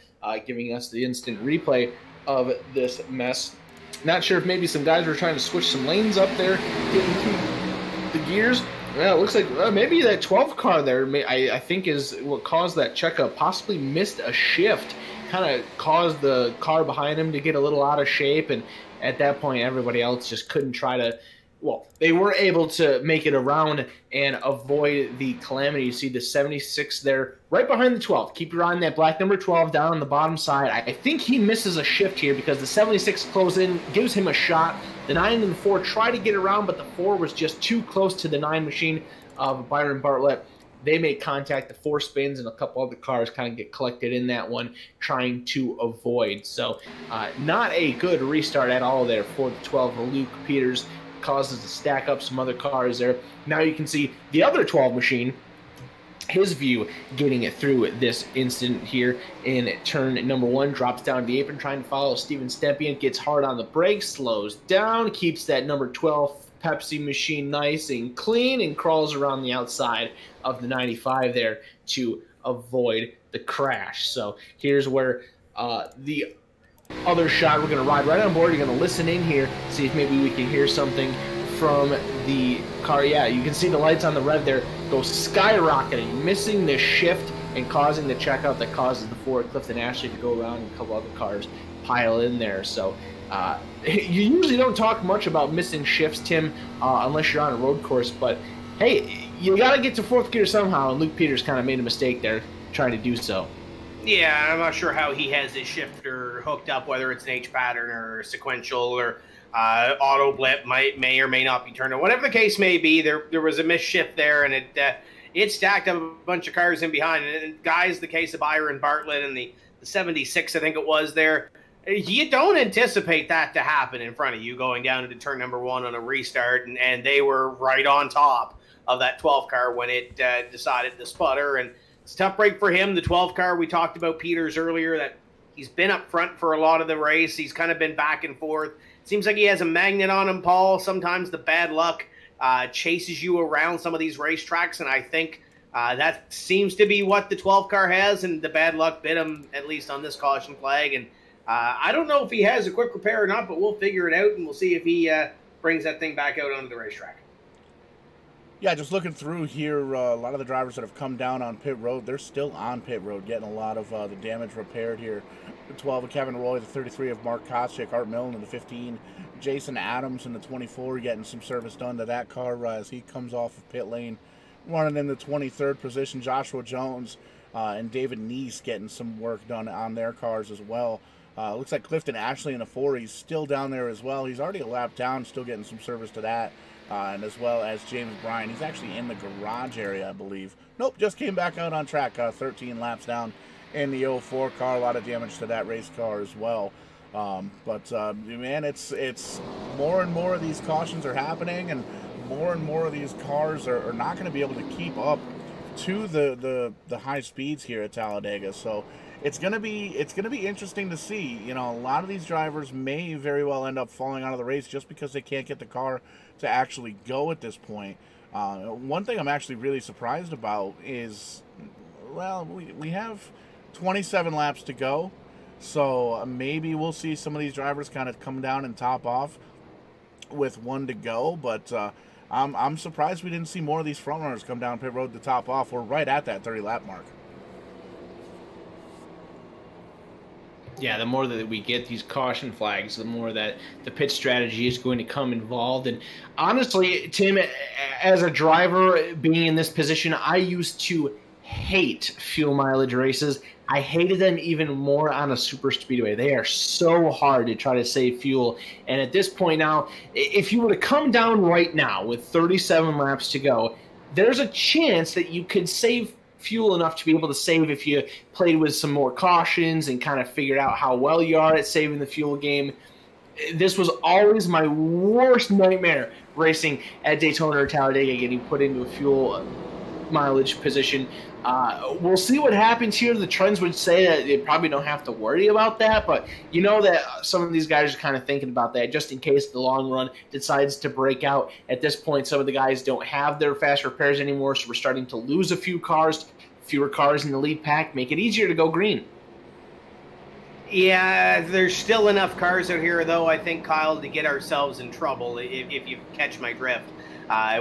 giving us the instant replay of this mess. Not sure if maybe some guys were trying to switch some lanes up there, getting through the gears. Well, it looks like maybe that 12 car there, I think, is what caused that checkup. Possibly missed a shift, kind of caused the car behind him to get a little out of shape, and at that point, everybody else just couldn't try to. Well, they were able to make it around and avoid the calamity. You see the 76 there right behind the 12. Keep your eye on that black number 12 down on the bottom side. I think he misses a shift here because the 76 closes in, gives him a shot. The 9 and the 4 try to get around, but the 4 was just too close to the 9 machine of Byron Bartlett. They made contact. The 4 spins and a couple other cars kind of get collected in that one, trying to avoid. So not a good restart at all there for the 12 of Luke Peters. Causes to stack up some other cars there. Now you can see the other 12 machine, his view getting it through this instant here in turn number 1, drops down the apron trying to follow Steven Stempien, gets hard on the brakes, slows down, keeps that number 12 Pepsi machine nice and clean, and crawls around the outside of the 95 there to avoid the crash. So here's where the other shot, we're going to ride right on board. You're going to listen in here, see if maybe we can hear something from the car. Yeah, you can see the lights on the red there go skyrocketing, missing the shift and causing the checkout that causes the 4 Clifton Ashley to go around, and a couple other cars pile in there. So you usually don't talk much about missing shifts, Tim, unless you're on a road course, but hey, you got to get to 4th gear somehow, and Luke Peters kind of made a mistake there trying to do so. Yeah, I'm not sure how he has his shifter hooked up, whether it's an H pattern or sequential or auto blip may or may not be turned on. Whatever the case may be, there was a missed shift there, and it stacked up a bunch of cars in behind. And guys, the case of Byron Bartlett and the 76, I think it was there, you don't anticipate that to happen in front of you going down into turn number 1 on a restart, and they were right on top of that 12 car when it decided to sputter. And it's a tough break for him. The 12 car, we talked about Peters earlier, that he's been up front for a lot of the race. He's kind of been back and forth. Seems like he has a magnet on him, Paul. Sometimes the bad luck chases you around some of these racetracks, and I think that seems to be what the 12 car has, and the bad luck bit him, at least on this caution flag. And I don't know if he has a quick repair or not, but we'll figure it out, and we'll see if he brings that thing back out onto the racetrack. Yeah, just looking through here, a lot of the drivers that have come down on pit road, they're still on pit road, getting a lot of the damage repaired here. The 12 of Kevin Roy, the 33 of Mark Koscheck, Art Millen in the 15, Jason Adams in the 24, getting some service done to that car as he comes off of pit lane. Running in the 23rd position, Joshua Jones and David Neese getting some work done on their cars as well. Looks like Clifton Ashley in a 4, he's still down there as well. He's already a lap down, still getting some service to that. And as well as James Bryan. He's actually in the garage area, I believe. Nope, just came back out on track, 13 laps down in the 04 car. A lot of damage to that race car as well. Man, it's more and more of these cautions are happening, and more of these cars are not going to be able to keep up to the high speeds here at Talladega. So it's gonna be interesting to see. You know, a lot of these drivers may very well end up falling out of the race just because they can't get the car to actually go at this point. One thing I'm actually really surprised about is, well, we have 27 laps to go, so maybe we'll see some of these drivers kind of come down and top off with 1 to go. But I'm surprised we didn't see more of these front runners come down pit road to top off. We're right at that 30 lap mark. Yeah, the more that we get these caution flags, the more that the pit strategy is going to come involved. And honestly, Tim, as a driver being in this position, I used to hate fuel mileage races. I hated them even more on a super speedway. They are so hard to try to save fuel. And at this point now, if you were to come down right now with 37 laps to go, there's a chance that you could save fuel enough to be able to save if you played with some more cautions and kind of figured out how well you are at saving the fuel game. This was always my worst nightmare, racing at Daytona or Talladega, getting put into a fuel mileage position. We'll see what happens here. The trends would say that they probably don't have to worry about that, but you know that some of these guys are kind of thinking about that just in case the long run decides to break out. At this point, some of the guys don't have their fast repairs anymore, so we're starting to lose a few cars. Fewer cars in the lead pack make it easier to go green. Yeah, there's still enough cars out here, though, I think, Kyle, to get ourselves in trouble, if you catch my drift.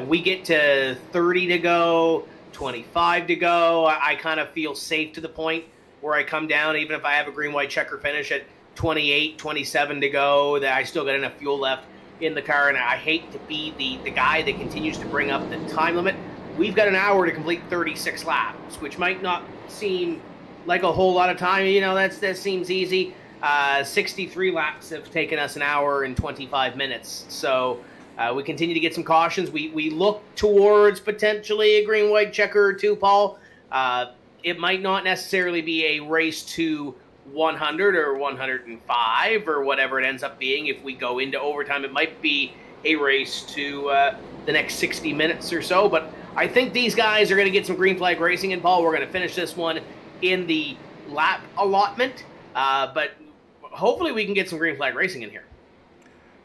We get to 30 to go, 25 to go. I kind of feel safe to the point where I come down, even if I have a green, white checker finish at 28, 27 to go, that I still got enough fuel left in the car, and I hate to be the guy that continues to bring up the time limit. We've got an hour to complete 36 laps, which might not seem like a whole lot of time. You know, that seems easy. 63 laps have taken us an hour and 25 minutes. So we continue to get some cautions. We look towards potentially a green, white checker or two, Paul. It might not necessarily be a race to 100 or 105 or whatever it ends up being. If we go into overtime, it might be a race to the next 60 minutes or so. But I think these guys are going to get some green flag racing in, Paul. We're going to finish this one in the lap allotment, but hopefully we can get some green flag racing in here.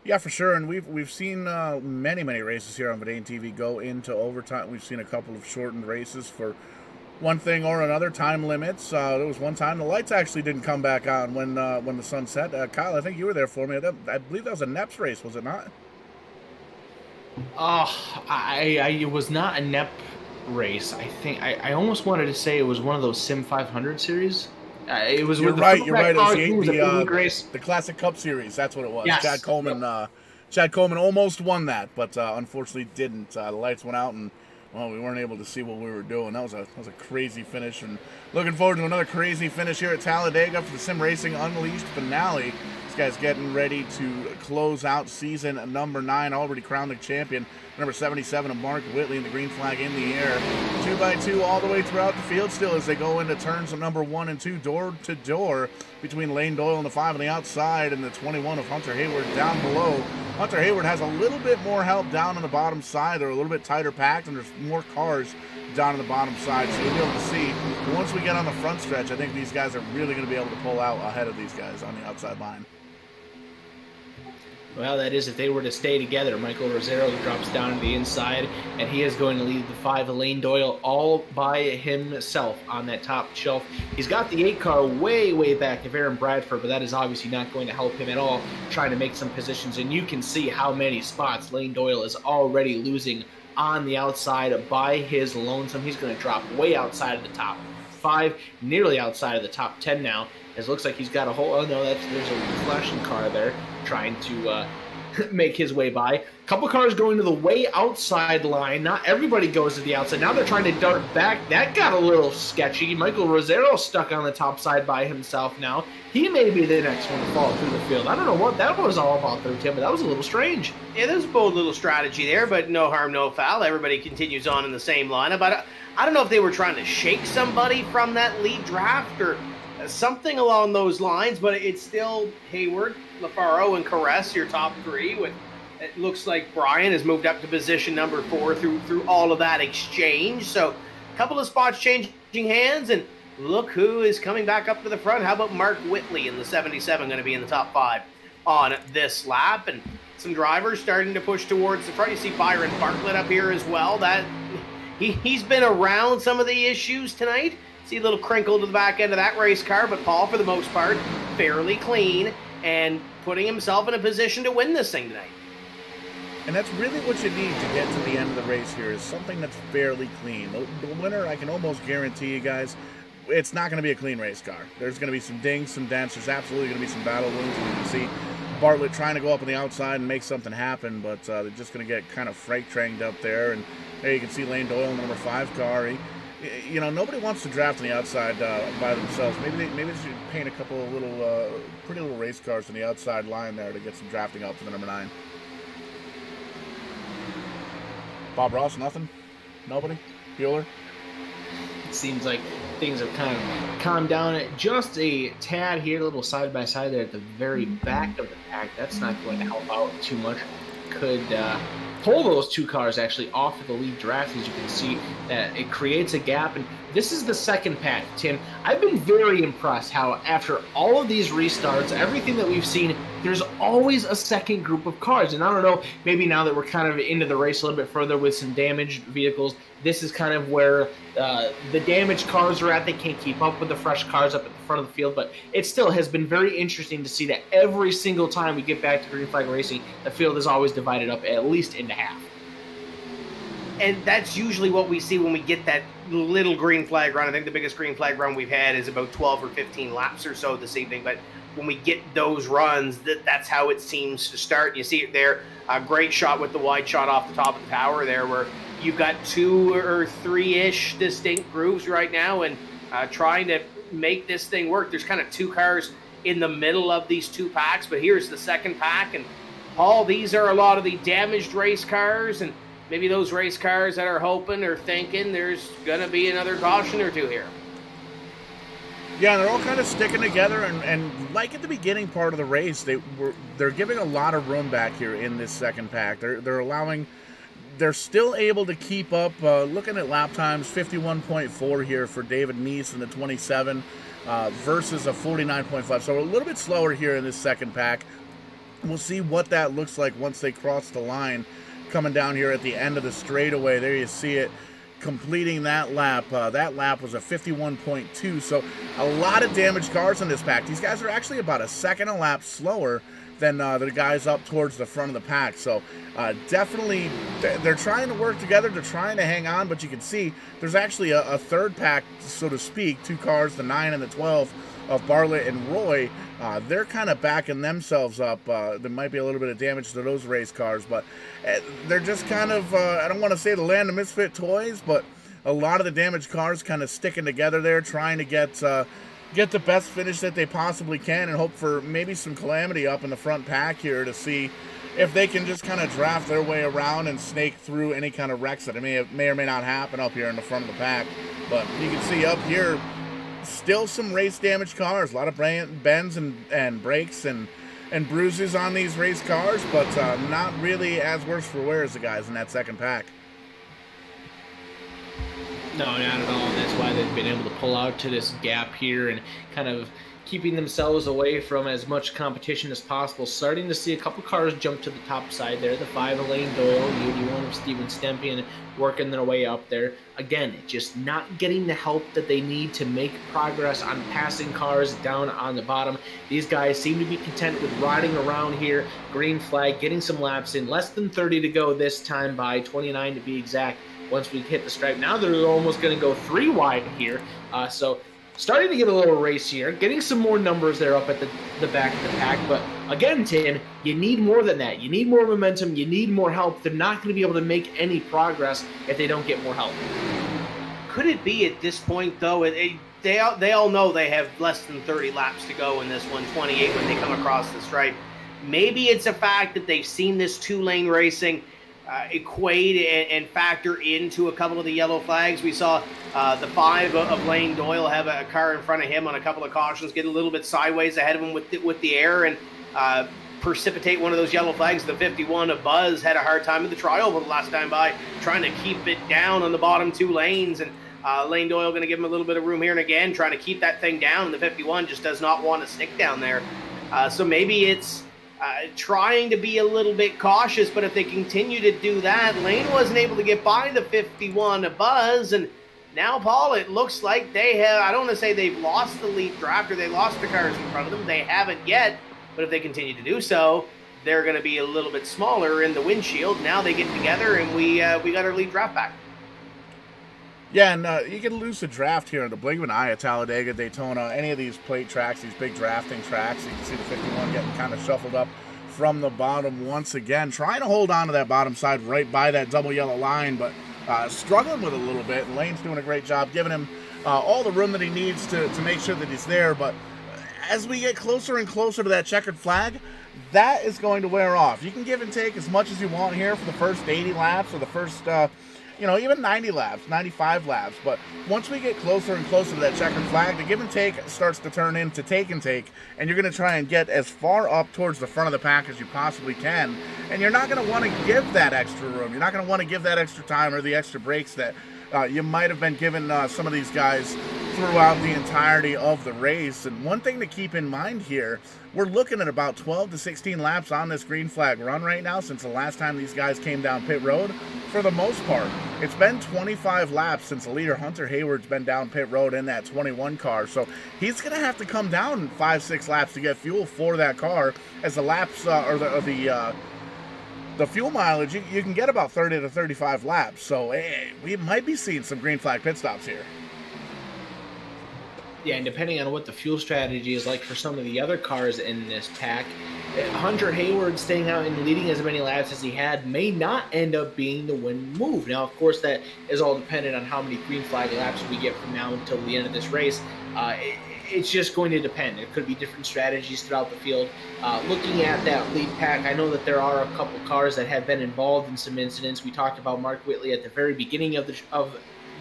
Yeah, for sure, and we've seen many races here on Verdane TV go into overtime. We've seen a couple of shortened races for one thing or another, time limits. There was one time the lights actually didn't come back on when the sun set. Kyle, I think you were there for me. I believe that was a NEPS race, was it not? It was not a NEP race. I think I almost wanted to say it was one of those Sim 500 series. It was. You're with right. You're right. It was the Classic Cup Series. That's what it was. Yes. Chad Coleman almost won that, but unfortunately didn't. The lights went out, and well, we weren't able to see what we were doing. That was a crazy finish, and looking forward to another crazy finish here at Talladega for the Sim Racing Unleashed finale. This guy's getting ready to close out season number 9, already crowned the champion. Number 77 of Mark Whitley, and the green flag in the air. 2x2 all the way throughout the field still as they go into turns of number 1 and 2, door to door between Lane Doyle and the 5 on the outside, and the 21 of Hunter Hayward down below. Hunter Hayward has a little bit more help down on the bottom side. They're a little bit tighter packed, and there's more cars down on the bottom side, so you'll be able to see. But once we get on the front stretch, I think these guys are really going to be able to pull out ahead of these guys on the outside line. Well, that is if they were to stay together. Michael Rosero drops down to the inside, and he is going to lead the 5 of Lane Doyle all by himself on that top shelf. He's got the 8 car way, way back of Aaron Bradford, but that is obviously not going to help him at all trying to make some positions. And you can see how many spots Lane Doyle is already losing on the outside by his lonesome. He's going to drop way outside of the top 5, nearly outside of the top 10 now. It looks like he's got a whole. Oh no, there's a flashing car there trying to make his way by. A couple cars going to the way outside line. Not everybody goes to the outside. Now they're trying to dart back. That got a little sketchy. Michael Rosero stuck on the top side by himself now. He may be the next one to fall through the field. I don't know what that was all about there, Tim, but that was a little strange. Yeah, there's a bold little strategy there, but no harm, no foul. Everybody continues on in the same lineup. But I don't know if they were trying to shake somebody from that lead draft or something along those lines, but it's still Hayward, LaFaro, and Caress, your top 3. With it looks like Brian has moved up to position number 4 through all of that exchange. So a couple of spots changing hands, and look who is coming back up to the front. How about Mark Whitley in the 77 going to be in the top 5 on this lap? And some drivers starting to push towards the front. You see Byron Bartlett up here as well. That he's been around some of the issues tonight. See a little crinkle to the back end of that race car, but Paul, for the most part, fairly clean and putting himself in a position to win this thing tonight. And that's really what you need to get to the end of the race here, is something that's fairly clean. The winner, I can almost guarantee you guys, it's not going to be a clean race car. There's going to be some dings, some dents. There's absolutely going to be some battle wounds. And you can see Bartlett trying to go up on the outside and make something happen, but they're just going to get kind of freight trained up there. And there you can see Lane Doyle in the number 5 car. You know, nobody wants to draft on the outside by themselves. Maybe they should paint a couple of little, pretty little race cars on the outside line there to get some drafting out for the number 9. Bob Ross, nothing? Nobody? Bueller? It seems like things have kind of calmed down just a tad here, a little side-by-side there at the very back of the pack. That's not going to help out too much. Could pull those 2 cars actually off of the lead draft. As you can see, that it creates a gap. And this is the second pack, Tim. I've been very impressed how after all of these restarts, everything that we've seen, there's always a second group of cars. And I don't know, maybe now that we're kind of into the race a little bit further with some damaged vehicles, this is kind of where the damaged cars are at. They can't keep up with the fresh cars up at the front of the field, but it still has been very interesting to see that every single time we get back to green flag racing, the field is always divided up at least into half. And that's usually what we see when we get that little green flag run. I think the biggest green flag run we've had is about 12 or 15 laps or so this evening. But when we get those runs, that's how it seems to start. You see it there. A great shot with the wide shot off the top of the tower there, where you've got 2 or 3-ish distinct grooves right now, and trying to make this thing work. There's kind of 2 cars in the middle of these 2 packs, but here's the second pack. And Paul, these are a lot of the damaged race cars, and maybe those race cars that are hoping or thinking there's going to be another caution or 2 here. Yeah, they're all kind of sticking together, and like at the beginning part of the race, they're giving a lot of room back here in this second pack. They're still able to keep up. Looking at lap times, 51.4 here for David Neese in the 27 versus a 49.5. So a little bit slower here in this second pack. We'll see what that looks like once they cross the line. Coming down here at the end of the straightaway, there you see it, completing that lap. That lap was a 51.2, so a lot of damaged cars in this pack. These guys are actually about a second a lap slower than the guys up towards the front of the pack. So definitely, they're trying to work together. They're trying to hang on, but you can see there's actually a third pack, so to speak, 2 cars, the 9 and the 12 of Bartlett and Roy. They're kind of backing themselves up. There might be a little bit of damage to those race cars, but they're just kind of, I don't want to say the land of misfit toys, but a lot of the damaged cars kind of sticking together there, trying to get the best finish that they possibly can and hope for maybe some calamity up in the front pack here to see if they can just kind of draft their way around and snake through any kind of wrecks that may or may not happen up here in the front of the pack. But you can see up here, still some race damaged cars, a lot of bends and breaks and bruises on these race cars, but not really as worse for wear as the guys in that second pack. No, not at all. That's why they've been able to pull out to this gap here and kind of keeping themselves away from as much competition as possible. Starting to see a couple cars jump to the top side there. The 5 of Lane Doyle, the 81 of Steven Stempian working their way up there. Again, just not getting the help that they need to make progress on passing cars down on the bottom. These guys seem to be content with riding around here, green flag, getting some laps in. Less than 30 to go this time, by 29 to be exact, once we hit the stripe. Now they're almost going to go 3 wide here. So starting to get a little race here, getting some more numbers there up at the back of the pack. But again, Tin, you need more than that. You need more momentum. You need more help. They're not going to be able to make any progress if they don't get more help. Could it be at this point, though, they all know they have less than 30 laps to go in this 128 when they come across the stripe? Maybe it's a fact that they've seen this 2-lane racing equate and factor into a couple of the yellow flags. We saw the 5 of Lane Doyle have a car in front of him on a couple of cautions, get a little bit sideways ahead of him with the air, and precipitate one of those yellow flags. The 51 of Buzz had a hard time at the trioval the last time by, trying to keep it down on the bottom 2 lanes, and Lane Doyle going to give him a little bit of room here, and again trying to keep that thing down, and the 51 just does not want to stick down there. So maybe it's trying to be a little bit cautious, but if they continue to do that, Lane wasn't able to get by the 51 of Buzz, and now, Paul, it looks like they have, I don't want to say they've lost the lead draft or they lost the cars in front of them. They haven't yet, but if they continue to do so, they're going to be a little bit smaller in the windshield. Now they get together, and we got our lead draft back. Yeah, and you can lose the draft here in the blink of an eye at Talladega, Daytona, any of these plate tracks, these big drafting tracks. You can see the 51 getting kind of shuffled up from the bottom once again, trying to hold on to that bottom side right by that double yellow line, but struggling with it a little bit. And Lane's doing a great job, giving him all the room that he needs to make sure that he's there. But as we get closer and closer to that checkered flag, that is going to wear off. You can give and take as much as you want here for the first 80 laps or the first even 90 laps, 95 laps. But once we get closer and closer to that checkered flag, the give and take starts to turn into take and take, and you're going to try and get as far up towards the front of the pack as you possibly can. And you're not going to want to give that extra room. You're not going to want to give that extra time or the extra breaks that you might have been given some of these guys throughout the entirety of the race. And one thing to keep in mind here, we're looking at about 12 to 16 laps on this green flag run right now since the last time these guys came down pit road. For the most part, it's been 25 laps since the leader Hunter Hayward's been down pit road in that 21 car. So he's going to have to come down 5-6 laps to get fuel for that car, as the laps the fuel mileage, you can get about 30 to 35 laps. So we might be seeing some green flag pit stops here. Yeah, and depending on what the fuel strategy is like for some of the other cars in this pack, Hunter Hayward staying out and leading as many laps as he had may not end up being the win move. Now, of course, that is all dependent on how many green flag laps we get from now until the end of this race. It's just going to depend. There could be different strategies throughout the field. Looking at that lead pack, I know that there are a couple cars that have been involved in some incidents. We talked about Mark Whitley at the very beginning of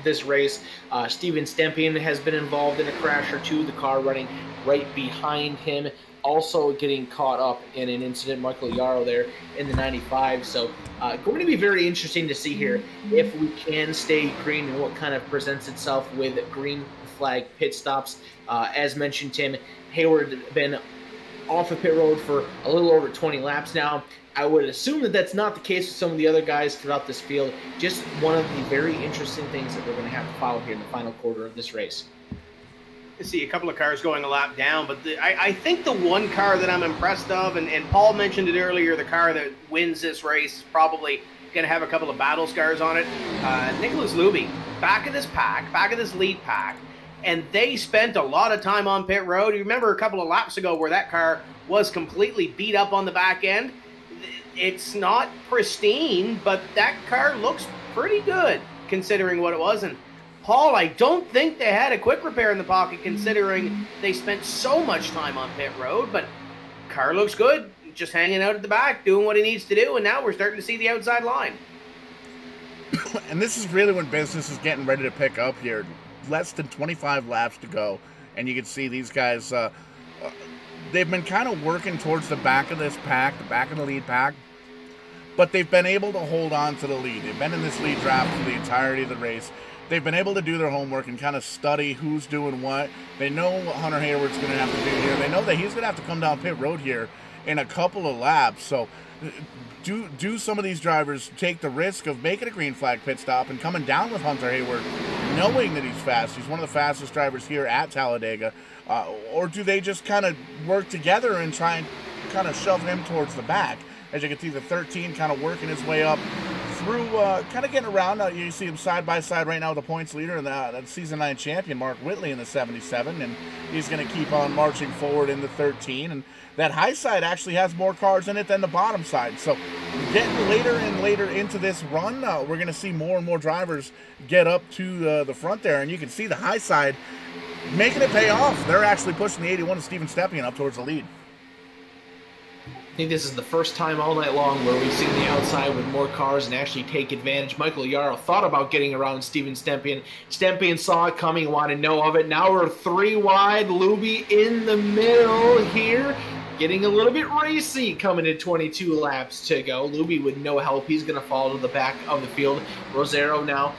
this race. Steven Stempian has been involved in a crash or two, the car running right behind him, also getting caught up in an incident. Michael Yarrow there in the 95. So going to be very interesting to see here if we can stay green and what kind of presents itself with green flag pit stops. As mentioned, Tim, Hayward been off of pit road for a little over 20 laps now. I would assume that that's not the case with some of the other guys throughout this field. Just one of the very interesting things that we're going to have to follow here in the final quarter of this race. I see a couple of cars going a lap down, but I think the one car that I'm impressed of, and Paul mentioned it earlier, the car that wins this race is probably going to have a couple of battle scars on it. Nicholas Luby, back of this lead pack, and they spent a lot of time on pit road. You remember a couple of laps ago where that car was completely beat up on the back end? It's not pristine, but that car looks pretty good considering what it was. And Paul, I don't think they had a quick repair in the pocket considering they spent so much time on pit road, but car looks good, just hanging out at the back, doing what he needs to do, and now we're starting to see the outside line. And this is really when business is getting ready to pick up here. Less than 25 laps to go, and you can see these guys, they've been kind of working towards the back of this pack, the back of the lead pack, but they've been able to hold on to the lead. They've been in this lead draft for the entirety of the race. they've been able to do their homework and kind of study who's doing what. They know what Hunter Hayward's going to have to do here. They know that he's going to have to come down pit road here in a couple of laps. So do some of these drivers take the risk of making a green flag pit stop and coming down with Hunter Hayward, knowing that he's fast? He's one of the fastest drivers here at Talladega. Or do they just kind of work together and try and kind of shove him towards the back? As you can see, the 13 kind of working his way up through, kind of getting around. You see him side by side right now with the points leader and the Season 9 champion, Mark Whitley, in the 77. And he's going to keep on marching forward in the 13. And that high side actually has more cars in it than the bottom side. So getting later and later into this run, we're going to see more and more drivers get up to the front there. And you can see the high side making it pay off. They're actually pushing the 81 of Steven Stepien up towards the lead. I think this is the first time all night long where we've seen the outside with more cars and actually take advantage. Michael Yarrow thought about getting around Steven Stepien. Stepien saw it coming, wanted no of it. Now we're 3 wide. Luby in the middle here, getting a little bit racy coming to 22 laps to go. Luby with no help. He's going to fall to the back of the field. Rosero now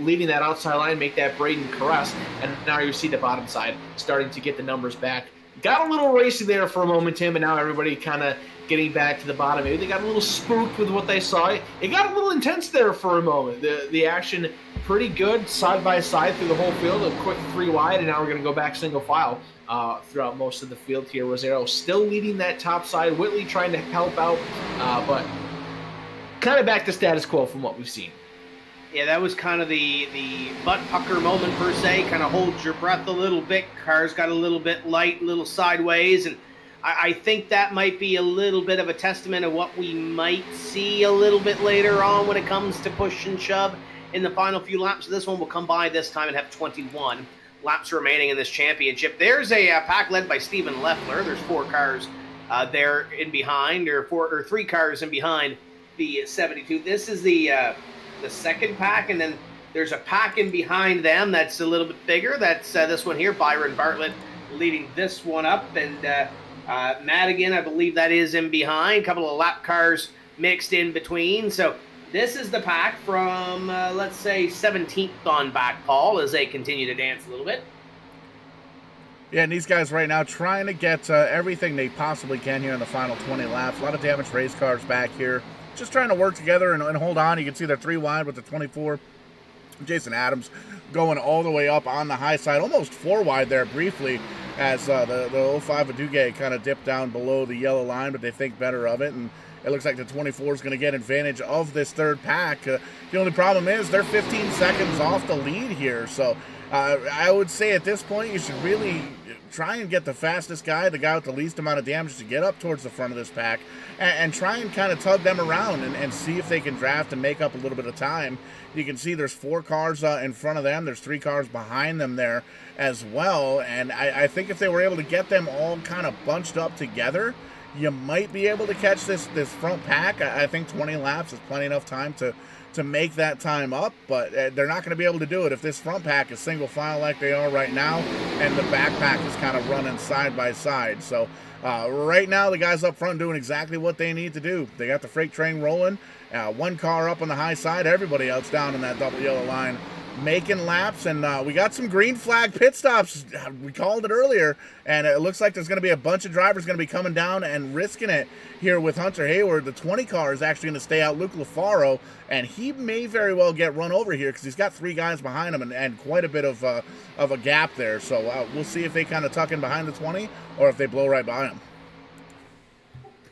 leading that outside line, make that Braden caress. And now you see the bottom side starting to get the numbers back. Got a little racy there for a moment, Tim, and now everybody kind of getting back to the bottom. Maybe they got a little spooked with what they saw. It got a little intense there for a moment. The action pretty good, side by side through the whole field. A quick 3 wide, and now we're going to go back single file throughout most of the field here. Rosero still leading that top side. Whitley trying to help out, but kind of back to status quo from what we've seen. Yeah, that was kind of the butt pucker moment per se. Kind of holds your breath a little bit. Cars got a little bit light, a little sideways, and I think that might be a little bit of a testament of what we might see a little bit later on when it comes to push and shove in the final few laps. This one will come by this time and have 21 laps remaining in this championship. There's a pack led by Stephen Leffler. There's 4 cars there in behind, or 3 cars in behind the 72. This is the second pack, and then there's a pack in behind them that's a little bit bigger. That's this one here, Byron Bartlett leading this one up, and Madigan, I believe that is in behind. A couple of lap cars mixed in between. So this is the pack from, let's say, 17th on back, Paul, as they continue to dance a little bit. Yeah, and these guys right now trying to get everything they possibly can here in the final 20 laps. A lot of damaged race cars back here. Just trying to work together and hold on. You can see they're 3 wide with the 24. Jason Adams going all the way up on the high side, almost 4 wide there briefly, as the 05 Aduge kind of dipped down below the yellow line, but they think better of it, and it looks like the 24 is going to get advantage of this third pack. The only problem is they're 15 seconds off the lead here, so I would say at this point you should really try and get the fastest guy, the guy with the least amount of damage, to get up towards the front of this pack and try and kind of tug them around and see if they can draft and make up a little bit of time. You can see there's 4 cars in front of them. There's 3 cars behind them there as well. And I think if they were able to get them all kind of bunched up together, you might be able to catch this front pack. I think 20 laps is plenty enough time to make that time up, but they're not going to be able to do it if this front pack is single file like they are right now, and the back pack is kind of running side by side. So right now the guys up front doing exactly what they need to do. They got the freight train rolling, 1 car up on the high side, everybody else down in that double yellow line making laps, and we got some green flag pit stops. We called it earlier, and it looks like there's going to be a bunch of drivers going to be coming down and risking it here with Hunter Hayward. The 20 car is actually going to stay out, Luke Lafaro, and he may very well get run over here because he's got 3 guys behind him and quite a bit of a gap there. So we'll see if they kind of tuck in behind the 20 or if they blow right by him.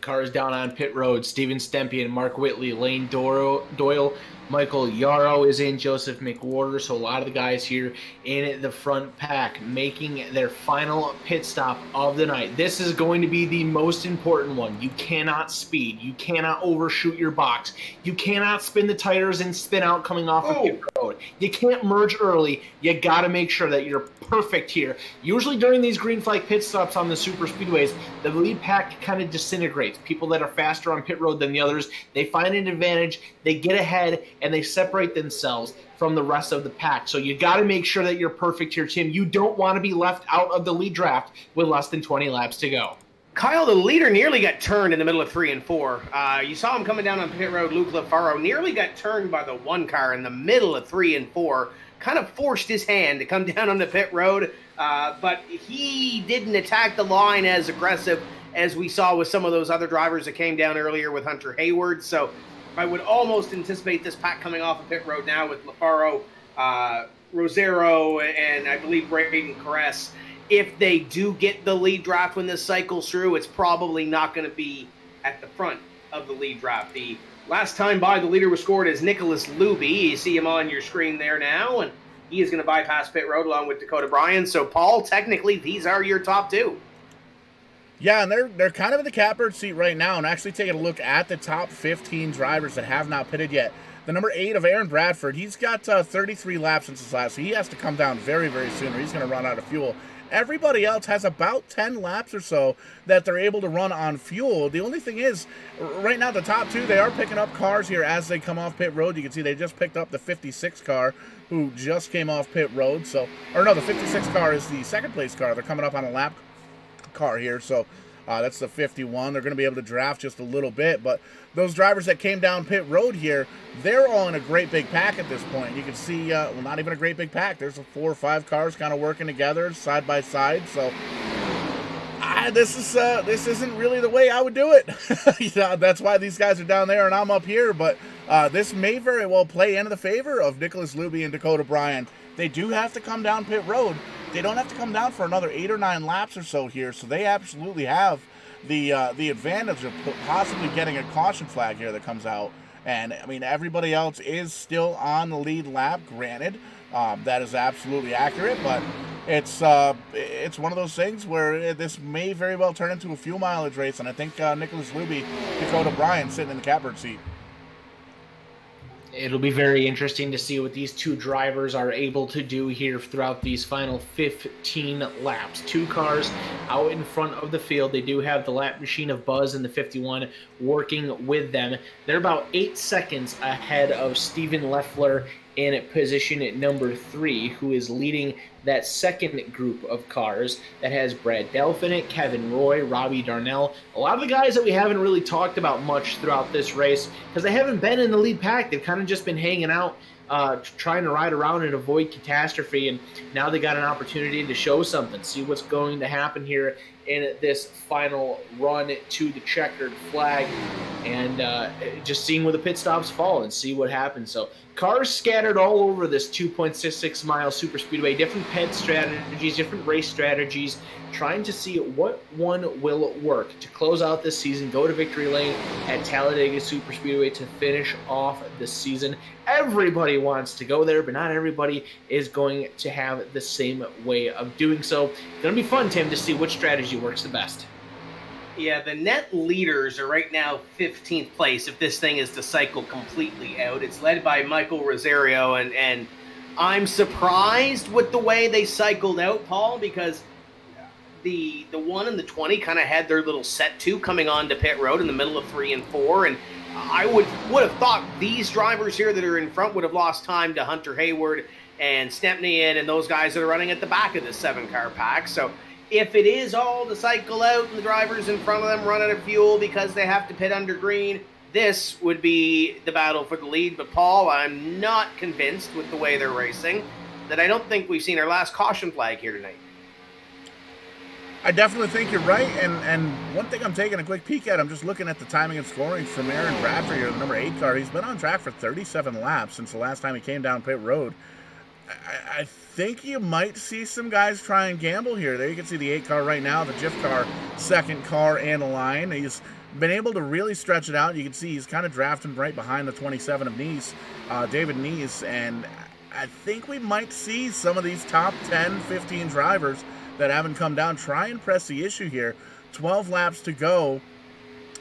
Cars down on pit road. Steven Stepien, Mark Whitley, Lane Doyle, Michael Yarrow is in, Joseph McWhorter. So a lot of the guys here in the front pack making their final pit stop of the night. This is going to be the most important one. You cannot speed. You cannot overshoot your box. You cannot spin the tires and spin out coming off of pit road. You can't merge early. You got to make sure that you're perfect here. Usually during these green flag pit stops on the super speedways, the lead pack kind of disintegrates. People that are faster on pit road than the others, they find an advantage, they get ahead, and they separate themselves from the rest of the pack. So you got to make sure that you're perfect here, Tim. You don't want to be left out of the lead draft with less than 20 laps to go. Kyle, the leader, nearly got turned in the middle of 3 and 4. You saw him coming down on pit road. Luke Lafaro nearly got turned by the one car in the middle of 3 and 4. Kind of forced his hand to come down on the pit road, but he didn't attack the line as aggressive as we saw with some of those other drivers that came down earlier with Hunter Hayward. So I would almost anticipate this pack coming off of pit road now with Lafaro, Rosero, and I believe Braden Caress. If they do get the lead draft when this cycles through, it's probably not going to be at the front of the lead draft. The last time by, the leader was scored as Nicholas Luby. You see him on your screen there now, and he is going to bypass pit road along with Dakota Bryan. So, Paul, technically, these are your top two. Yeah, and they're kind of in the catbird seat right now, and actually taking a look at the top 15 drivers that have not pitted yet. The number 8 of Aaron Bradford, he's got 33 laps since his last, so he has to come down very, very soon, or he's going to run out of fuel. Everybody else has about 10 laps or so that they're able to run on fuel. The only thing is, right now, the top 2, they are picking up cars here as they come off pit road. You can see they just picked up the 56 car, who just came off pit road. So, or no, the 56 car is the second place car. They're coming up on a lap car here. So, that's the 51. They're going to be able to draft just a little bit. But those drivers that came down pit road here, they're all in a great big pack at this point. You can see, well, not even a great big pack. There's 4 or 5 cars kind of working together side by side. So this isn't really the way I would do it. That's why these guys are down there and I'm up here. But this may very well play into the favor of Nicholas Luby and Dakota Bryan. They do have to come down pit road. They don't have to come down for another 8 or 9 laps or so here, so they absolutely have the advantage of possibly getting a caution flag here that comes out. And, I mean, everybody else is still on the lead lap, granted. That is absolutely accurate, but it's one of those things where this may very well turn into a fuel mileage race, and I think Nicholas Luby, Dakota Bryan sitting in the catbird seat. It'll be very interesting to see what these two drivers are able to do here throughout these final 15 laps. 2 cars out in front of the field. They do have the lap machine of Buzz in the 51 working with them. They're about 8 seconds ahead of Steven Leffler in position at number 3, who is leading that second group of cars that has Brad Delph in it, Kevin Roy, Robbie Darnell, a lot of the guys that we haven't really talked about much throughout this race because they haven't been in the lead pack. They've kind of just been hanging out, trying to ride around and avoid catastrophe, and now they got an opportunity to show something, see what's going to happen here in this final run to the checkered flag, and just seeing where the pit stops fall and see what happens. So cars scattered all over this 2.66 mile super speedway, different pit strategies, different race strategies, trying to see what one will work to close out this season, go to victory lane at Talladega Super Speedway to finish off the season. Everybody wants to go there, but not everybody is going to have the same way of doing so. It's going to be fun, Tim, to see which strategy works the best. Yeah, the net leaders are right now 15th place if this thing is to cycle completely out. It's led by Michael Rosario, and I'm surprised with the way they cycled out, Paul, because the 1 and the 20 kind of had their little set 2 coming on to pit road in the middle of 3 and 4, and I would have thought these drivers here that are in front would have lost time to Hunter Hayward and Stepney and those guys that are running at the back of this 7-car pack. So if it is all to cycle out and the drivers in front of them run out of fuel because they have to pit under green, this would be the battle for the lead. But, Paul, I'm not convinced with the way they're racing that I don't think we've seen our last caution flag here tonight. I definitely think you're right, and one thing I'm taking a quick peek at, I'm just looking at the timing and scoring from Aaron Bradford here, the number 8 car. He's been on track for 37 laps since the last time he came down pit road. I think you might see some guys try and gamble here. There you can see the 8 car right now, the Jiff car, second car in the line. He's been able to really stretch it out. You can see he's kind of drafting right behind the 27 of Neese, David Neese, and I think we might see some of these top 10, 15 drivers that haven't come down try and press the issue here. 12 laps to go,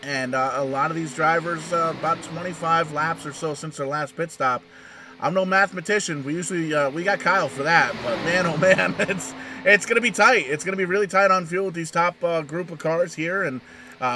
and a lot of these drivers, about 25 laps or so since their last pit stop. I'm no mathematician. We usually we got Kyle for that, but man, oh man, it's going to be tight. It's going to be really tight on fuel with these top group of cars here, and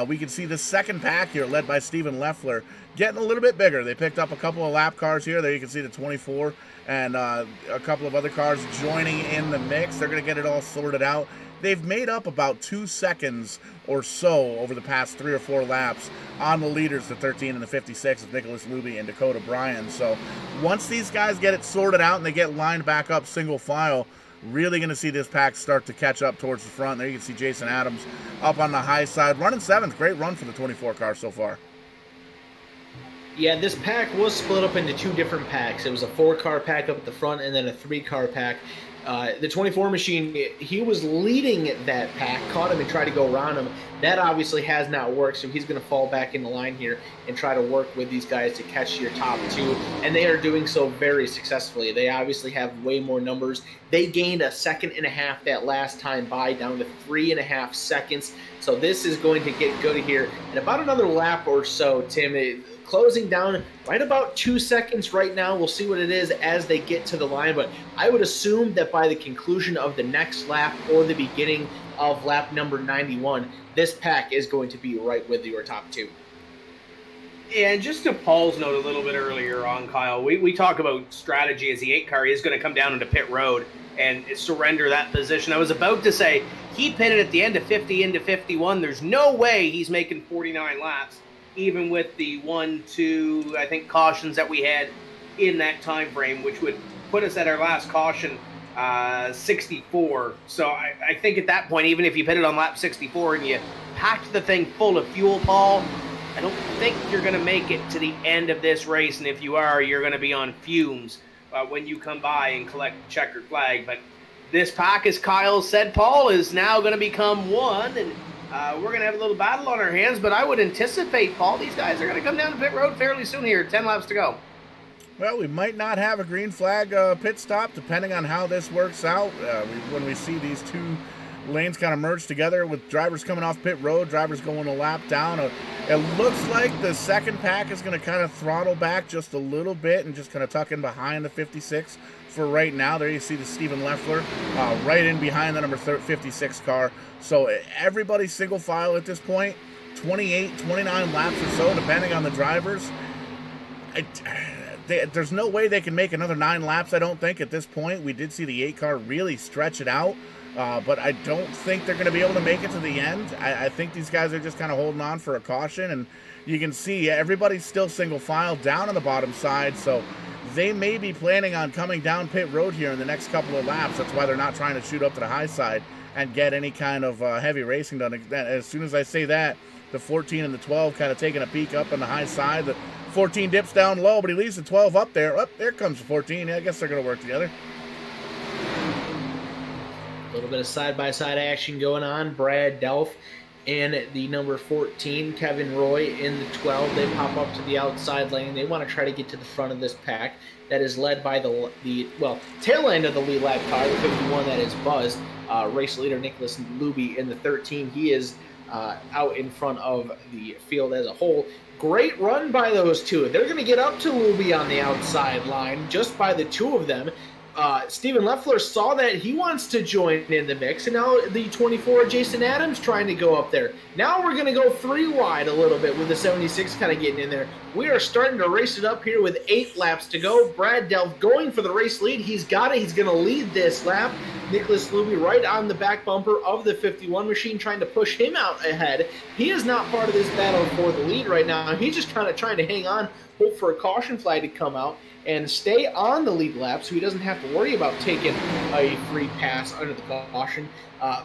we can see the second pack here led by Steven Leffler getting a little bit bigger. They picked up a couple of lap cars here. There you can see the 24 and a couple of other cars joining in the mix. They're going to get it all sorted out. they've made up about 2 seconds or so over the past 3 or 4 laps on the leaders, the 13 and the 56 of Nicholas Luby and Dakota Bryan. So once these guys get it sorted out and they get lined back up single file, really going to see this pack start to catch up towards the front. There you can see Jason Adams up on the high side, running 7th. Great run for the 24 car so far. Yeah, this pack was split up into 2 different packs. It was a 4-car pack up at the front and then a 3-car pack. The 24 machine, he was leading that pack, caught him and tried to go around him. That obviously has not worked, so he's going to fall back in the line here and try to work with these guys to catch your top 2, and they are doing so very successfully. They obviously have way more numbers. They gained a 1.5 seconds that last time by, down to 3.5 seconds, so this is going to get good here. In about another lap or so, Tim, closing down right about 2 seconds right now. We'll see what it is as they get to the line, but I would assume that by the conclusion of the next lap or the beginning of lap number 91, this pack is going to be right with your top 2. Yeah, and just to Paul's note a little bit earlier on, Kyle, we talk about strategy as the 8-car is going to come down into pit road and surrender that position. I was about to say, he pitted at the end of 50 into 51. There's no way he's making 49 laps, even with the 1-2, I think, cautions that we had in that time frame, which would put us at our last caution, 64. So I think at that point, even if you pitted on lap 64 and you packed the thing full of fuel, Paul, I don't think you're going to make it to the end of this race, and if you are, you're going to be on fumes when you come by and collect the checkered flag. But this pack, as Kyle said, Paul, is now going to become one, and we're going to have a little battle on our hands, but I would anticipate, Paul, these guys are going to come down to pit road fairly soon here, 10 laps to go. Well, we might not have a green flag pit stop, depending on how this works out. When we see these 2 lanes kind of merge together with drivers coming off pit road, drivers going a lap down. It looks like the second pack is going to kind of throttle back just a little bit and just kind of tuck in behind the 56 for right now. There you see the Stephen Leffler right in behind the number 56 car. So everybody's single file at this point, 28, 29 laps or so, depending on the drivers. There's no way they can make another 9 laps, I don't think, at this point. We did see the 8 car really stretch it out. But I don't think they're going to be able to make it to the end. I think these guys are just kind of holding on for a caution, and you can see everybody's still single file down on the bottom side, so they may be planning on coming down pit road here in the next couple of laps. That's why they're not trying to shoot up to the high side and get any kind of heavy racing done. As soon as I say that, the 14 and the 12 kind of taking a peek up on the high side. The 14 dips down low, but he leaves the 12 up there. Oh, there comes the 14. Yeah, I guess they're going to work together. A little bit of side-by-side action going on. Brad Delph and the number 14, Kevin Roy, in the 12. They pop up to the outside lane. They want to try to get to the front of this pack that is led by the tail end of the lead lap car, the 51, that is Buzz. Race leader Nicholas Luby in the 13. He is out in front of the field as a whole. Great run by those 2. They're going to get up to Luby on the outside line just by the 2 of them. Stephen Leffler saw that. He wants to join in the mix, and now the 24, Jason Adams, trying to go up there. Now we're going to go 3 wide a little bit with the 76 kind of getting in there. We are starting to race it up here with 8 laps to go. Brad Delph going for the race lead. He's got it. He's going to lead this lap. Nicholas Luby right on the back bumper of the 51 machine, trying to push him out ahead. He is not part of this battle for the lead right now. He's just kind of trying to hang on, hope for a caution flag to come out, and stay on the lead lap so he doesn't have to worry about taking a free pass under the caution.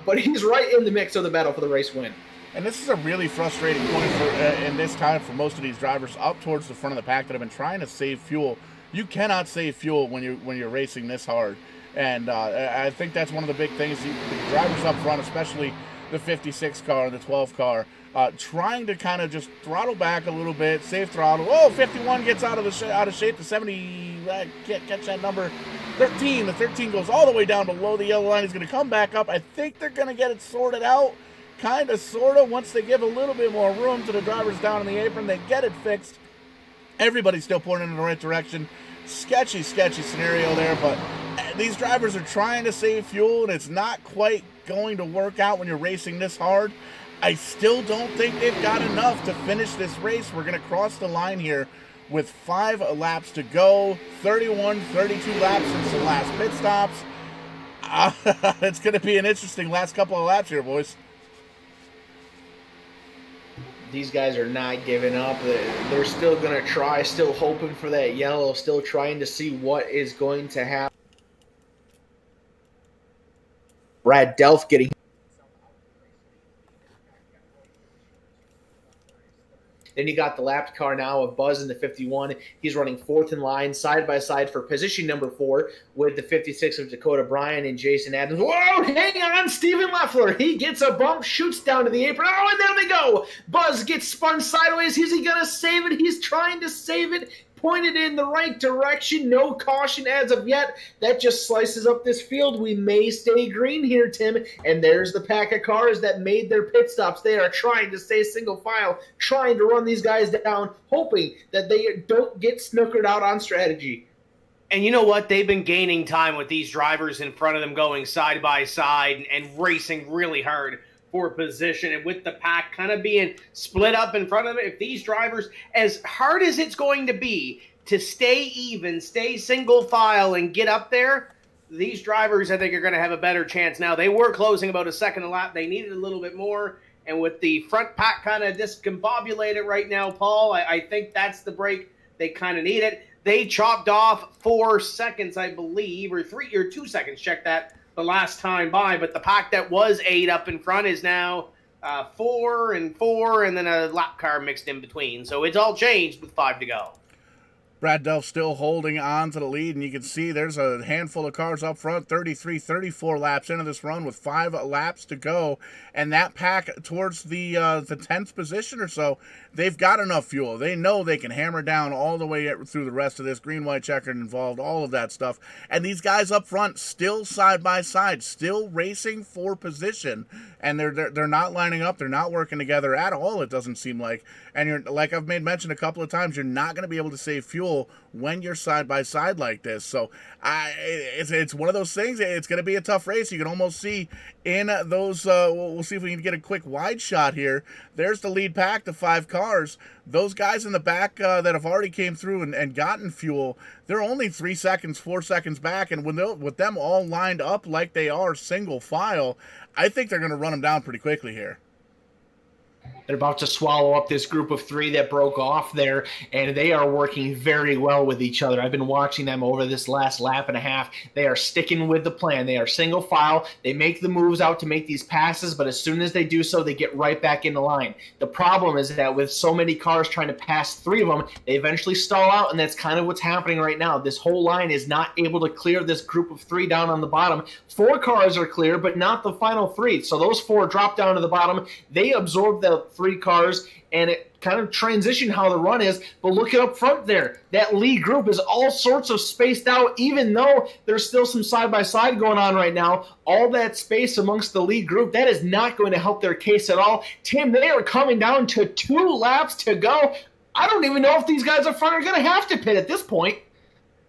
But he's right in the mix of the battle for the race win. And this is a really frustrating point in this time for most of these drivers up towards the front of the pack that have been trying to save fuel. You cannot save fuel when you're racing this hard. And I think that's one of the big things. The drivers up front, especially the 56 car and the 12 car, trying to kind of just throttle back a little bit, save throttle. Oh, 51 gets out of shape. The 70, can't catch that number. 13, the 13 goes all the way down below the yellow line. He's going to come back up. I think they're going to get it sorted out, kind of, sort of. Once they give a little bit more room to the drivers down in the apron, they get it fixed. Everybody's still pointing in the right direction. Sketchy scenario there, but these drivers are trying to save fuel, and it's not quite going to work out when you're racing this hard. I still don't think they've got enough to finish this race. We're going to cross the line here with 5 laps to go, 32 laps since the last pit stops. It's going to be an interesting last couple of laps here, boys. These guys are not giving up. They're still going to try, still hoping for that yellow, still trying to see what is going to happen. Brad Delph getting. Then you got the lapped car now of Buzz in the 51. He's running fourth in line, side by side for position number 4 with the 56 of Dakota Bryan and Jason Adams. Whoa, hang on, Stephen Leffler. He gets a bump, shoots down to the apron. Oh, and there they go. Buzz gets spun sideways. Is he going to save it? He's trying to save it. Pointed in the right direction. No caution as of yet. That just slices up this field. We may stay green here, Tim. And there's the pack of cars that made their pit stops. They are trying to stay single file, trying to run these guys down, hoping that they don't get snookered out on strategy. And you know what? They've been gaining time with these drivers in front of them going side by side and racing really hard for position, and with the pack kind of being split up in front of it, if these drivers, as hard as it's going to be to stay even, stay single file and get up there, these drivers I think are going to have a better chance. Now, they were closing about a second a lap. They needed a little bit more, and with the front pack kind of discombobulated right now, Paul, I think that's the break they kind of needed. They chopped off 4 seconds, I believe, or 2 seconds, check that, the last time by, but the pack that was 8 up in front is now 4 and 4, and then a lap car mixed in between. So it's all changed with 5 to go. Brad Delph still holding on to the lead, and you can see there's a handful of cars up front, 33, 34 laps into this run with 5 laps to go, and that pack towards the 10th position or so, they've got enough fuel. They know they can hammer down all the way through the rest of this, green, white, checkered involved, all of that stuff, and these guys up front still side by side, still racing for position, and they're not lining up, they're not working together at all, it doesn't seem like, and you're, like I've made mention a couple of times, you're not going to be able to save fuel when you're side by side like this. So it's one of those things. It's going to be a tough race. You can almost see in those. We'll see if we can get a quick wide shot here. There's the lead pack, the 5 cars. Those guys in the back that have already came through and gotten fuel, they're only 3 seconds, 4 seconds back. And with them all lined up like they are single file, I think they're going to run them down pretty quickly here. They're about to swallow up this group of 3 that broke off there, and they are working very well with each other. I've been watching them over this last lap and a half. They are sticking with the plan. They are single file. They make the moves out to make these passes, but as soon as they do so, they get right back in the line. The problem is that with so many cars trying to pass 3 of them, they eventually stall out, and that's kind of what's happening right now. This whole line is not able to clear this group of 3 down on the bottom. 4 cars are clear, but not the final 3. So those 4 drop down to the bottom. They absorb the 3 cars, and it kind of transitioned how the run is. But look at up front there. That lead group is all sorts of spaced out, even though there's still some side-by-side going on right now. All that space amongst the lead group, that is not going to help their case at all. Tim, they are coming down to 2 laps to go. I don't even know if these guys up front are going to have to pit at this point.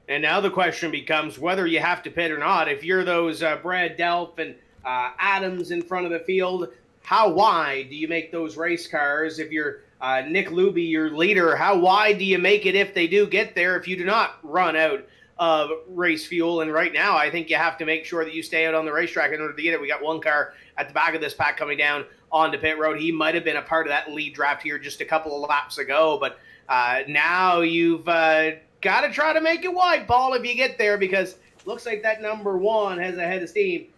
And now the question becomes whether you have to pit or not. If you're those Brad Delph and Adams in front of the field, how wide do you make those race cars? If you're Nick Luby, your leader, how wide do you make it if they do get there, if you do not run out of race fuel? And right now, I think you have to make sure that you stay out on the racetrack in order to get it. We got 1 car at the back of this pack coming down onto pit road. He might have been a part of that lead draft here just a couple of laps ago, but now you've got to try to make it wide, Paul, if you get there, because it looks like that number 1 has a head of steam.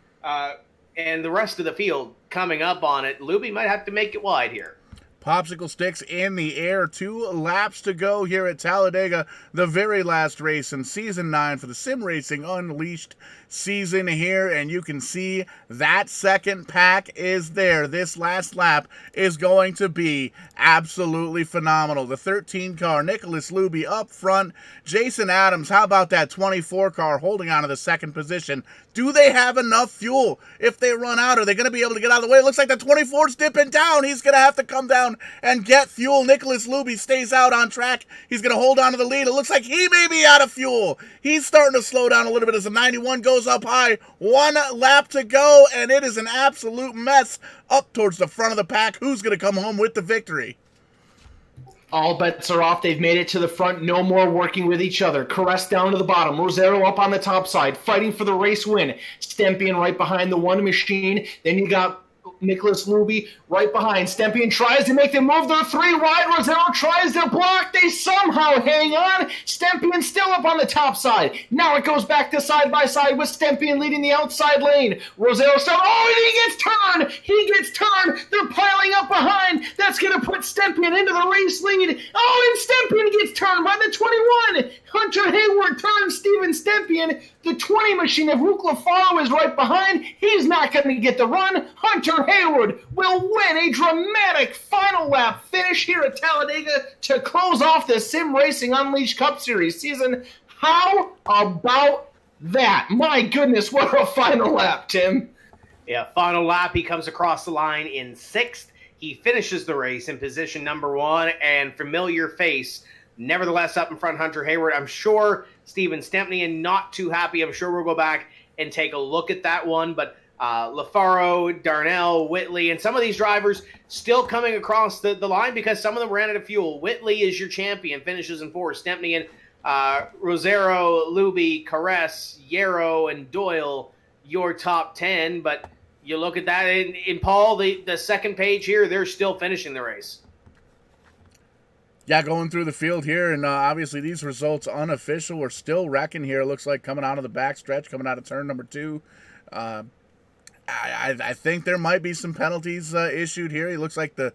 And the rest of the field coming up on it. Luby might have to make it wide here. Popsicle sticks in the air. 2 laps to go here at Talladega, the very last race in Season 9 for the Sim Racing Unleashed season here, and you can see that second pack is there. This last lap is going to be absolutely phenomenal. The 13 car, Nicholas Luby up front. Jason Adams, how about that 24 car holding on to the second position? Do they have enough fuel? If they run out, are they going to be able to get out of the way? It looks like the 24's dipping down. He's going to have to come down and get fuel. Nicholas Luby stays out on track. He's going to hold on to the lead. It looks like he may be out of fuel. He's starting to slow down a little bit as the 91 goes up high. 1 lap to go, and it is an absolute mess up towards the front of the pack. Who's going to come home with the victory? All bets are off. They've made it to the front. No more working with each other. Caress down to the bottom. Rosero up on the top side, fighting for the race win. Stempian right behind the one machine. Then you got Nicholas Luby right behind. Stempian tries to make them move. They're 3 wide. Rosero tries to block. They somehow hang on. Stempian still up on the top side. Now it goes back to side by side with Stempian leading the outside lane. Rosero still. Oh, and he gets turned. He gets turned. They're piling up behind. That's going to put Stempian into the race lead. Oh, and Stempian gets turned by the 21. Hunter Hayward turns Steven Stempian. The 20 machine of Luke Lafaro is right behind. He's not going to get the run. Hunter Hayward will win a dramatic final lap finish here at Talladega to close off the Sim Racing Unleashed Cup Series season. How about that? My goodness, what a final lap, Tim. Yeah, final lap. He comes across the line in 6th. He finishes the race in position number 1, and familiar face, nevertheless, up in front, Hunter Hayward. I'm sure Steven Stempnian not too happy. I'm sure we'll go back and take a look at that one. But Lafaro, Darnell, Whitley, and some of these drivers still coming across the line because some of them ran out of fuel. Whitley is your champion, finishes in 4. Stempnian, Rosero, Luby, Caress, Yarrow, and Doyle, your top 10. But you look at that, in Paul, the second page here, they're still finishing the race. Yeah, going through the field here, and obviously these results unofficial. We're still wrecking here. It looks like coming out of the backstretch, coming out of turn number 2. I think there might be some penalties issued here. He looks like the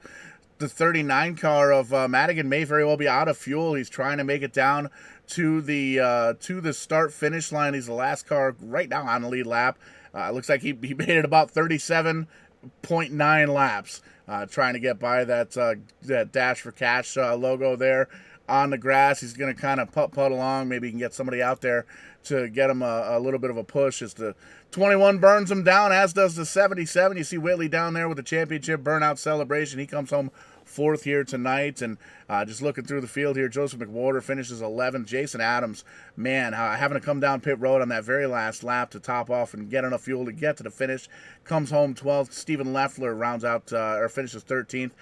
39 car of Madigan may very well be out of fuel. He's trying to make it down to the start-finish line. He's the last car right now on the lead lap. Looks like he made it about 37.9 laps. Trying to get by that Dash for Cash logo there on the grass. He's going to kind of putt along. Maybe he can get somebody out there to get him a little bit of a push as the 21 burns him down, as does the 77. You see Whitley down there with the championship burnout celebration. He comes home 4th here tonight. And just looking through the field here, Joseph McWhorter finishes 11th. Jason Adams, man, having to come down pit road on that very last lap to top off and get enough fuel to get to the finish, comes home 12th. Stephen Leffler rounds out or finishes 13th.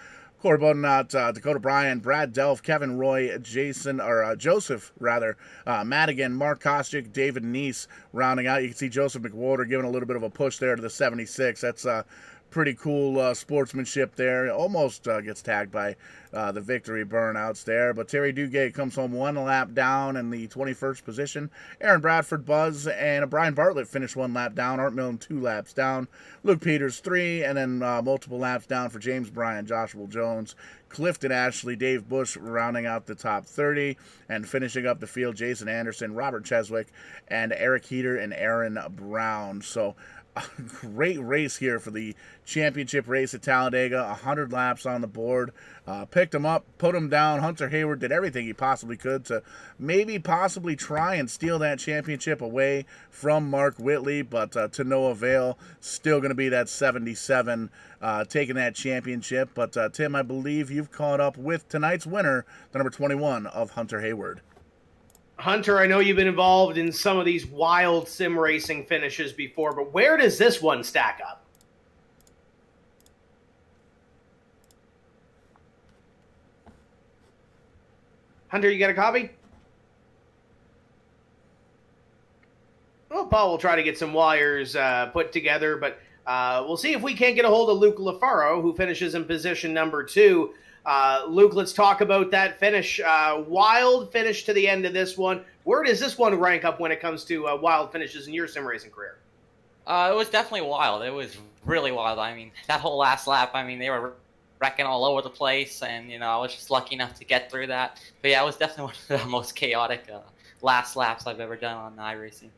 Corey Bowden out, Dakota Bryan, Brad Delph, Kevin Roy, Joseph Madigan, Mark Kostick, David Neese rounding out. You can see Joseph McWhorter giving a little bit of a push there to the 76. That's pretty cool sportsmanship there. Almost gets tagged by the victory burnouts there. But Terry Dugay comes home 1 lap down in the 21st position. Aaron Bradford, Buzz, and Brian Bartlett finished 1 lap down. Art Milne 2 laps down. Luke Peters 3, and then multiple laps down for James Bryan, Joshua Jones, Clifton Ashley, Dave Bush rounding out the top 30, and finishing up the field, Jason Anderson, Robert Cheswick, and Eric Heater and Aaron Brown. So a great race here for the championship race at Talladega. 100 laps on the board. Picked him up, put him down. Hunter Hayward did everything he possibly could to possibly try and steal that championship away from Mark Whitley, but to no avail. Still going to be that 77 taking that championship. But Tim, I believe you've caught up with tonight's winner, the number 21 of Hunter Hayward. Hunter, I know you've been involved in some of these wild sim racing finishes before, but where does this one stack up? Hunter, you got a copy? Well, Paul will try to get some wires put together, but we'll see if we can't get a hold of Luke Lafaro, who finishes in position number 2. Luke, let's talk about that finish. Wild finish to the end of this one. Where does this one rank up when it comes to wild finishes in your sim racing career? It was definitely wild. It was really wild. I mean, that whole last lap, they were wrecking all over the place, and, I was just lucky enough to get through that. But yeah, it was definitely one of the most chaotic last laps I've ever done on iRacing.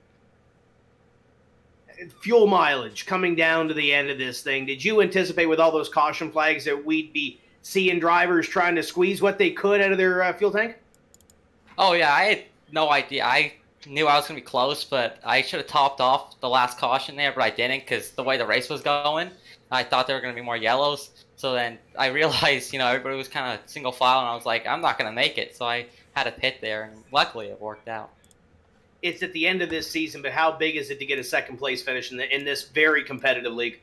Fuel mileage coming down to the end of this thing. Did you anticipate with all those caution flags that we'd be seeing drivers trying to squeeze what they could out of their fuel tank? Oh, yeah, I had no idea. I knew I was going to be close, but I should have topped off the last caution there, but I didn't because the way the race was going, I thought there were going to be more yellows. So then I realized, everybody was kind of single file, and I was like, I'm not going to make it. So I had a pit there, and luckily it worked out. It's at the end of this season, but how big is it to get a second place finish in this very competitive league?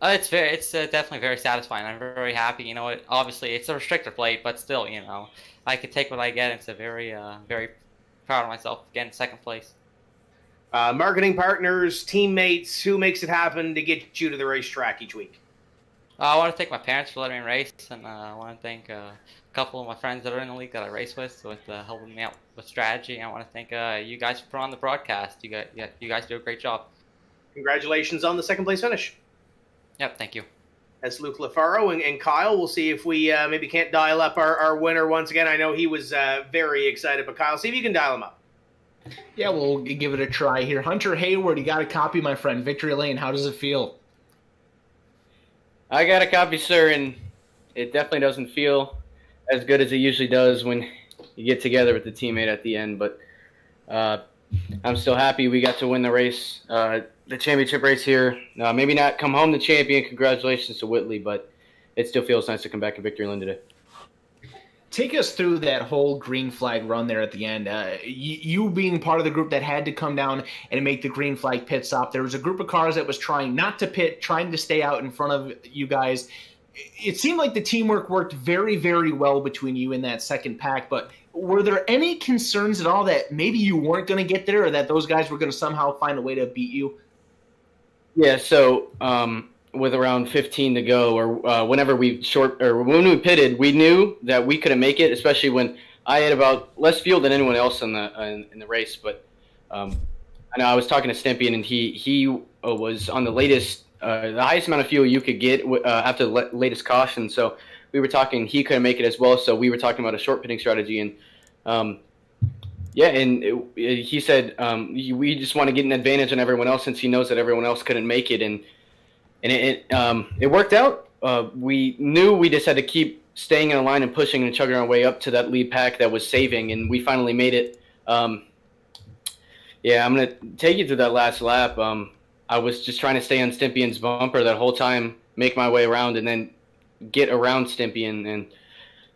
It's definitely very satisfying. I'm very happy. Obviously it's a restrictor plate, but still, I could take what I get. It's a very proud of myself getting second place. Marketing partners, teammates, who makes it happen to get you to the racetrack each week? I want to thank my parents for letting me race, and I want to thank a couple of my friends that are in the league that I race with helping me out with strategy. I want to thank you guys for putting on the broadcast. You guys do a great job. Congratulations on the second place finish. Yep, thank you. That's Luke Lafaro and Kyle. We'll see if we maybe can't dial up our winner once again. I know he was very excited, but Kyle, see if you can dial him up. Yeah, we'll give it a try here. Hunter Hayward, you got a copy, my friend. Victory Lane, how does it feel? I got a copy, sir, and it definitely doesn't feel as good as it usually does when you get together with the teammate at the end. But I'm still happy we got to win the race, the championship race here. Maybe not come home the champion. Congratulations to Whitley, but it still feels nice to come back in victory lane today. Take us through that whole green flag run there at the end. You being part of the group that had to come down and make the green flag pit stop. There was a group of cars that was trying not to pit, trying to stay out in front of you guys. It seemed like the teamwork worked very, very well between you in that second pack, but were there any concerns at all that maybe you weren't going to get there or that those guys were going to somehow find a way to beat you? Yeah, so with around 15 to go, or when we pitted, we knew that we couldn't make it, especially when I had about less fuel than anyone else in the race. But I know I was talking to Stimpian, and he was on the latest, the highest amount of fuel you could get after the latest caution. So we were talking, he couldn't make it as well. So we were talking about a short pitting strategy, and he said we just want to get an advantage on everyone else since he knows that everyone else couldn't make it, and it worked out. We knew we just had to keep staying in a line and pushing and chugging our way up to that lead pack that was saving, and we finally made it. I'm going to take you through that last lap. I was just trying to stay on Stimpian's bumper that whole time, make my way around, and then get around Stimpian.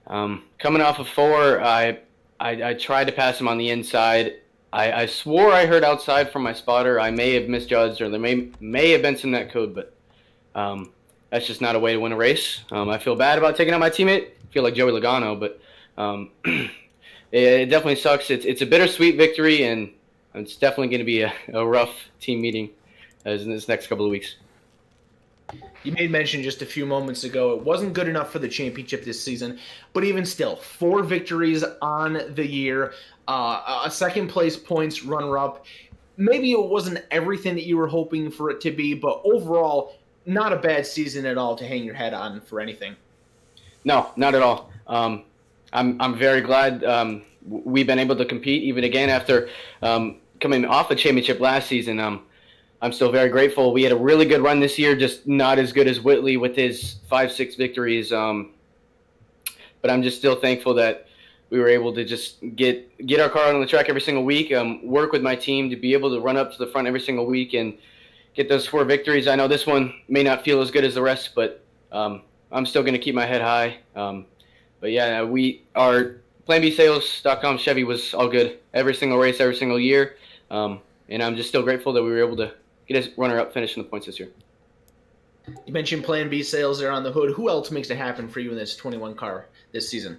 And coming off of 4, I tried to pass him on the inside. I swore I heard outside from my spotter. I may have misjudged, or there may have been some net code, but that's just not a way to win a race. I feel bad about taking out my teammate. I feel like Joey Logano, but it definitely sucks. It's a bittersweet victory, and it's definitely going to be a rough team meeting in this next couple of weeks. You made mention just a few moments ago, it wasn't good enough for the championship this season, but even still, 4 victories on the year, a second place points runner-up. Maybe it wasn't everything that you were hoping for it to be, but overall, not a bad season at all to hang your head on for anything. No, not at all. I'm very glad we've been able to compete even again after coming off a championship last season. I'm still very grateful. We had a really good run this year, just not as good as Whitley with his 5-6 victories. But I'm just still thankful that we were able to just get our car on the track every single week, work with my team to be able to run up to the front every single week and get those 4 victories. I know this one may not feel as good as the rest, but I'm still going to keep my head high. But yeah, our PlanBSales.com Chevy was all good every single race, every single year. And I'm just still grateful that we were able to get a runner-up finish in the points this year. You mentioned Plan B sales there on the hood. Who else makes it happen for you in this 21 car this season?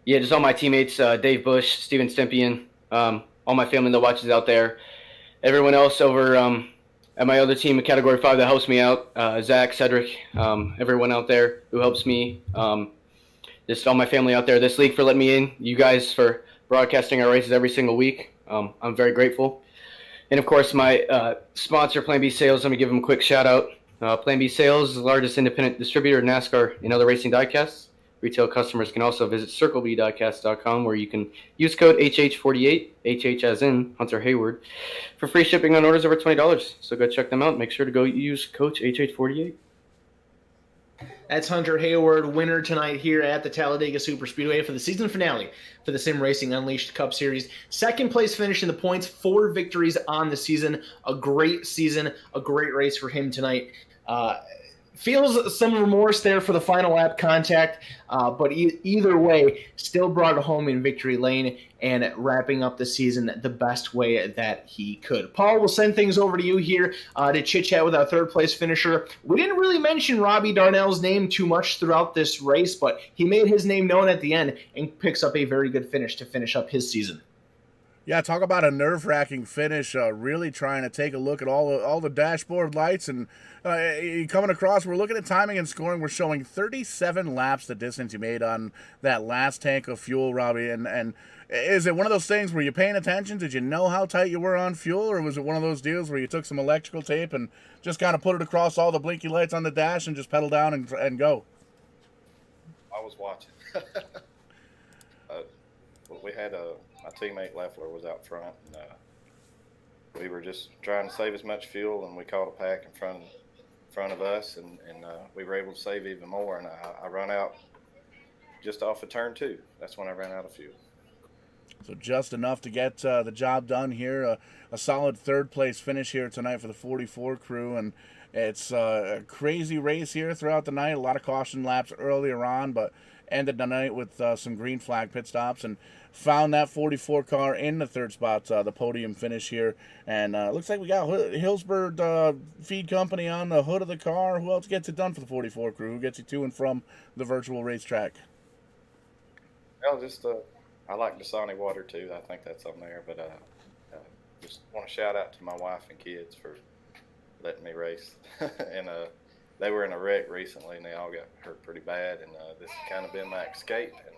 Yeah, just all my teammates, Dave Bush, Steven Stimpian, all my family that watches out there. Everyone else over at my other team in Category 5 that helps me out, Zach, Cedric, everyone out there who helps me. Just all my family out there, this league for letting me in, you guys for broadcasting our races every single week. I'm very grateful. And, of course, my sponsor, Plan B Sales, let me give them a quick shout-out. Plan B Sales is the largest independent distributor of NASCAR and other racing diecasts. Retail customers can also visit CircleBdiecast.com, where you can use code HH48, HH as in Hunter Hayward, for free shipping on orders over $20. So go check them out. Make sure to go use Coach HH48. That's Hunter Hayward, winner tonight here at the Talladega Superspeedway for the season finale for the Sim Racing Unleashed Cup Series. Second place finish in the points, 4 victories on the season. A great season, a great race for him tonight. feels some remorse there for the final lap contact, but either way, still brought it home in victory lane and wrapping up the season the best way that he could. Paul, we'll send things over to you here to chit-chat with our third-place finisher. We didn't really mention Robbie Darnell's name too much throughout this race, but he made his name known at the end and picks up a very good finish to finish up his season. Yeah, talk about a nerve-wracking finish. Really trying to take a look at all the dashboard lights and coming across. We're looking at timing and scoring. We're showing 37 laps the distance you made on that last tank of fuel, Robbie. And is it one of those things where you're paying attention? Did you know how tight you were on fuel, or was it one of those deals where you took some electrical tape and just kind of put it across all the blinky lights on the dash and just pedal down and go? I was watching. We had my teammate Leffler was out front, and we were just trying to save as much fuel, and we caught a pack in front of us, and we were able to save even more. And I run out just off of turn 2. That's when I ran out of fuel. So just enough to get the job done here. A solid third-place finish here tonight for the 44 crew, and it's a crazy race here throughout the night. A lot of caution laps earlier on, but ended the night with some green flag pit stops and found that 44 car in the third spot, the podium finish here. And looks like we got Hillsburg Feed Company on the hood of the car. Who else gets it done for the 44 crew? Who gets you to and from the virtual racetrack? Well, just I like Dasani water too. I think that's on there. But just want to shout out to my wife and kids for letting me race. And they were in a wreck recently, and they all got hurt pretty bad. And this has kind of been my escape. And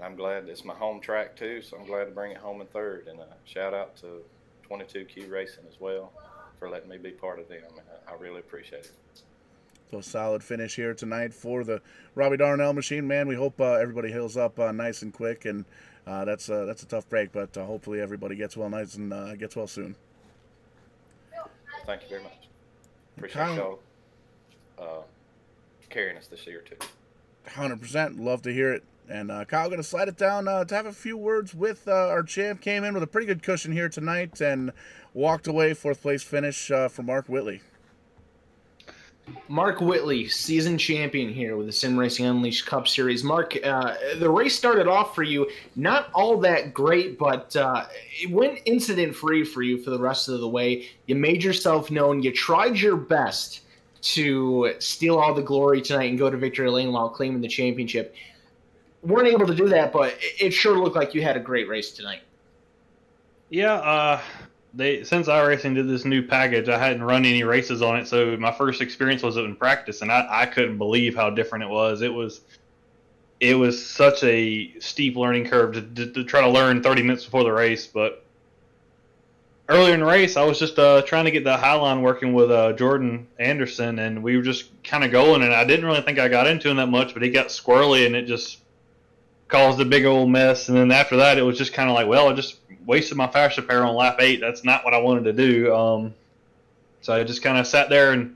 I'm glad it's my home track too, so I'm glad to bring it home in third. And shout out to 22Q Racing as well for letting me be part of them. And I really appreciate it. So solid finish here tonight for the Robbie Darnell machine, man. We hope everybody heals up nice and quick, and that's a tough break, but hopefully everybody gets well nice and gets well soon. Thank you very much. Appreciate y'all carrying us this year too. 100%. Love to hear it. And Kyle, going to slide it down to have a few words with our champ. Came in with a pretty good cushion here tonight and walked away fourth place finish for Mark Whitley. Mark Whitley, season champion here with the SimRacing Unleashed Cup Series. Mark, the race started off for you not all that great, but it went incident-free for you for the rest of the way. You made yourself known. You tried your best to steal all the glory tonight and go to victory lane while claiming the championship. Weren't able to do that, but it sure looked like you had a great race tonight. Yeah, since iRacing did this new package, I hadn't run any races on it, so my first experience was in practice, and I couldn't believe how different it was. It was such a steep learning curve to try to learn 30 minutes before the race. But earlier in the race, I was just trying to get the high line working with Jordan Anderson, and we were just kind of going, and I didn't really think I got into him that much, but he got squirrely, and it just caused a big old mess. And then after that, it was just kind of like, well, I just wasted my fast repair on lap 8. That's not what I wanted to do. So I just kind of sat there and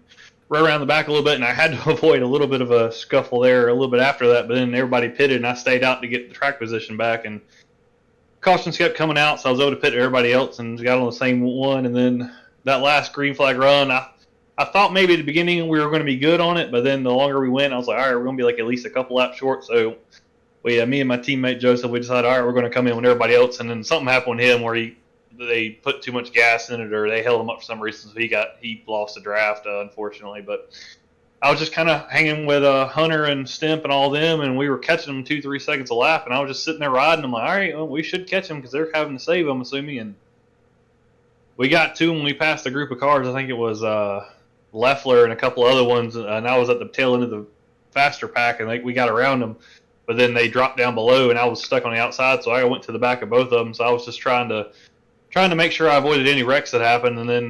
ran around the back a little bit, and I had to avoid a little bit of a scuffle there a little bit after that. But then everybody pitted, and I stayed out to get the track position back, and cautions kept coming out, so I was able to pit everybody else and got on the same one. And then that last green flag run, I thought maybe at the beginning we were going to be good on it, but then the longer we went, I was like, all right, we're going to be like at least a couple laps short. So me and my teammate Joseph, we decided, all right, we're going to come in with everybody else. And then something happened with him where they put too much gas in it, or they held him up for some reason, so he lost the draft, unfortunately. But I was just kind of hanging with Hunter and Stimp and all them, and we were catching them 2-3 seconds a lap, and I was just sitting there riding. I'm like, all right, well, we should catch them because they're having to save, I'm assuming. And we got to them. We passed a group of cars. I think it was Leffler and a couple other ones, and I was at the tail end of the faster pack, and we got around them. But then they dropped down below, and I was stuck on the outside, so I went to the back of both of them. So I was just trying to make sure I avoided any wrecks that happened. And then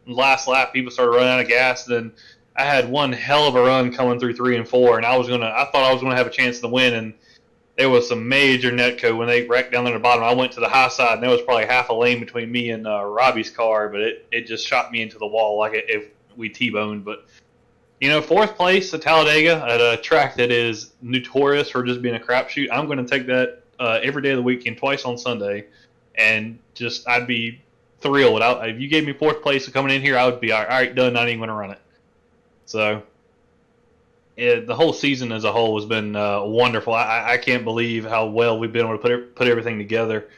last lap, people started running out of gas. Then I had one hell of a run coming through 3 and 4, and I thought I was gonna have a chance to win. And there was some major netco when they wrecked down there at the bottom. I went to the high side, and there was probably half a lane between me and Robbie's car, but it just shot me into the wall like if we T-boned. But fourth place at Talladega at a track that is notorious for just being a crapshoot. I'm going to take that every day of the weekend, twice on Sunday, and I'd be thrilled. If you gave me fourth place coming in here, I would be all right, done. Not even going to run it. So the whole season as a whole has been wonderful. I can't believe how well we've been able to put everything together.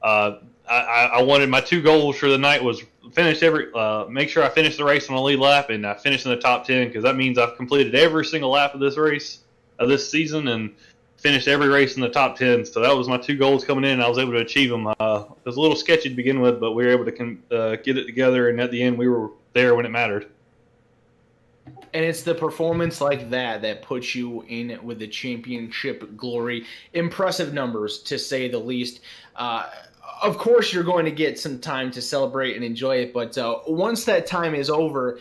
I wanted my 2 goals for the night was make sure I finish the race on the lead lap and I finish in the top 10, because that means I've completed every single lap of this race of this season and finished every race in the top 10. So that was my 2 goals coming in, and I was able to achieve them. It was a little sketchy to begin with, but we were able to get it together, and at the end we were there when it mattered. And it's the performance like that that puts you in with the championship glory. Impressive numbers, to say the least. Of course, you're going to get some time to celebrate and enjoy it, but once that time is over,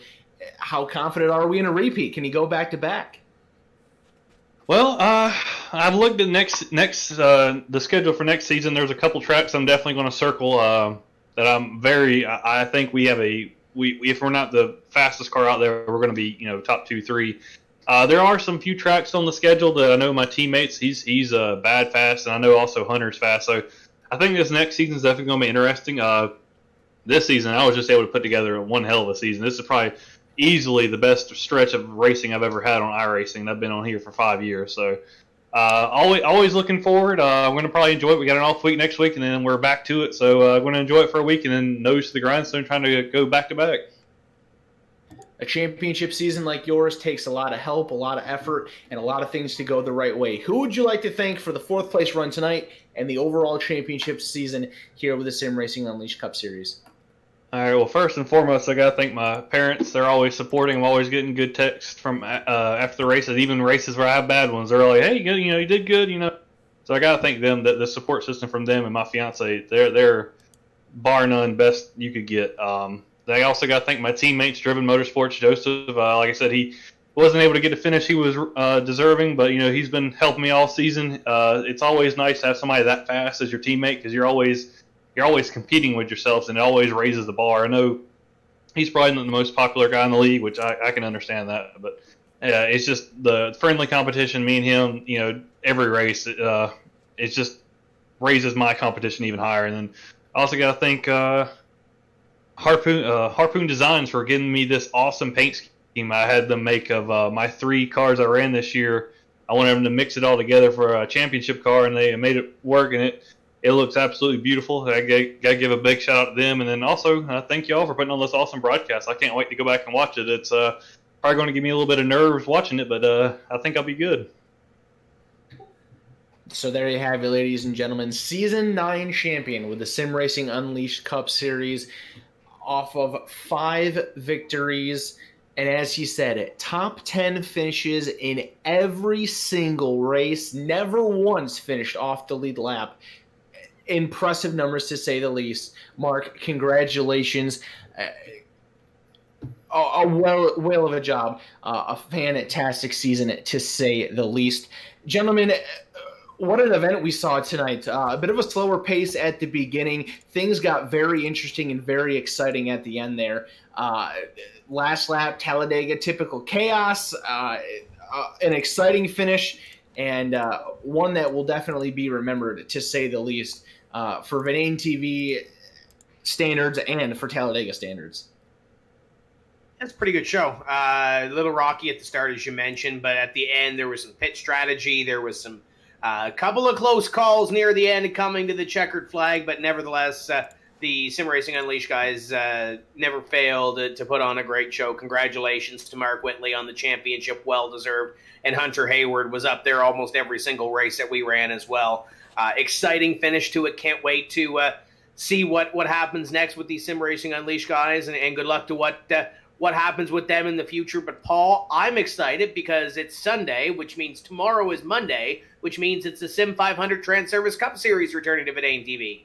how confident are we in a repeat? Can you go back to back? Well, I've looked at the schedule for next season. There's a couple tracks I'm definitely going to circle that I think we have if we're not the fastest car out there, we're going to be top 2, 3. There are some few tracks on the schedule that I know my teammates. He's bad fast, and I know also Hunter's fast. So I think this next season is definitely going to be interesting. This season, I was just able to put together one hell of a season. This is probably easily the best stretch of racing I've ever had on iRacing. I've been on here for 5 years, so always looking forward. I'm going to probably enjoy it. We got an off week next week, and then we're back to it. So I'm going to enjoy it for a week, and then nose to the grindstone, trying to go back to back. A championship season like yours takes a lot of help, a lot of effort, and a lot of things to go the right way. Who would you like to thank for the 4th place run tonight and the overall championship season here with the Sim Racing Unleashed Cup Series? All right, well, first and foremost, I got to thank my parents. They're always supporting. I'm always getting good texts from after the races, even races where I have bad ones. They're like, hey, you did good, So I got to thank them, the support system from them and my fiance. They're bar none best you could get. I also got to thank my teammates, Driven Motorsports, Joseph. Like I said, he wasn't able to get to finish. He was deserving, but he's been helping me all season. It's always nice to have somebody that fast as your teammate, because you're always competing with yourselves, and it always raises the bar. I know he's probably not the most popular guy in the league, which I can understand that, but it's just the friendly competition. Me and him, every race, it just raises my competition even higher. And then I also got to thank Harpoon Designs for giving me this awesome paint scheme I had them make of my 3 cars I ran this year. I wanted them to mix it all together for a championship car, and they made it work, and it looks absolutely beautiful. I got to give a big shout out to them, and then also thank you all for putting on this awesome broadcast. I can't wait to go back and watch it. It's probably going to give me a little bit of nerves watching it, but I think I'll be good. So there you have it, ladies and gentlemen. Season 9 champion with the Sim Racing Unleashed Cup Series, off of 5 victories. And as he said, top 10 finishes in every single race. Never once finished off the lead lap. Impressive numbers, to say the least. Mark, congratulations. A whale of a job. A fantastic season, to say the least. Gentlemen, what an event we saw tonight. A bit of a slower pace at the beginning. Things got very interesting and very exciting at the end there. Last lap, Talladega, typical chaos. An exciting finish, and one that will definitely be remembered, to say the least, for Verdane TV standards and for Talladega standards. That's a pretty good show. A little rocky at the start, as you mentioned, but at the end there was some pit strategy. There was some couple of close calls near the end coming to the checkered flag, but nevertheless, the Sim Racing Unleashed guys never failed to put on a great show. Congratulations to Mark Whitley on the championship, well-deserved, and Hunter Hayward was up there almost every single race that we ran as well. Exciting finish to it. Can't wait to see what happens next with these Sim Racing Unleashed guys, and good luck to what happens with them in the future. But Paul, I'm excited because it's Sunday, which means tomorrow is Monday, which means it's the Sim 500 Trans-Service Cup Series returning to Verdane TV.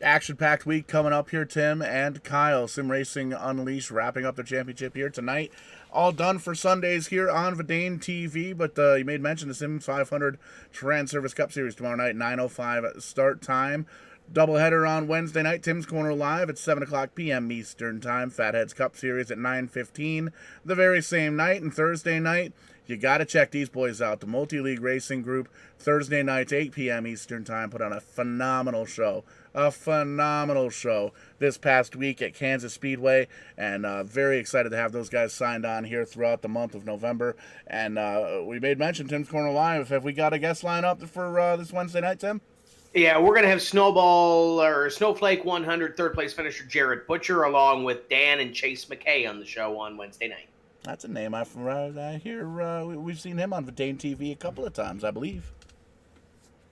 Action-packed week coming up here, Tim and Kyle. Sim Racing Unleashed wrapping up the championship here tonight. All done for Sundays here on Verdane TV, but you made mention the Sim 500 Trans-Service Cup Series tomorrow night, 9:05 start time. Doubleheader on Wednesday night, Tim's Corner Live at 7 o'clock p.m. Eastern Time. Fatheads Cup Series at 9:15 the very same night. And Thursday night, You got to check these boys out. The Multi-League Racing Group, Thursday nights, 8 p.m. Eastern Time, put on a phenomenal show. A phenomenal show this past week at Kansas Speedway, and very excited to have those guys signed on here throughout the month of November. And we made mention, Tim's Corner Live, have we got a guest line up for this Wednesday night, Tim? Yeah, we're going to have Snowflake 100 third place finisher Jared Butcher along with Dan and Chase McKay on the show on Wednesday night. That's a name I hear. We've seen him on Verdane TV a couple of times, I believe.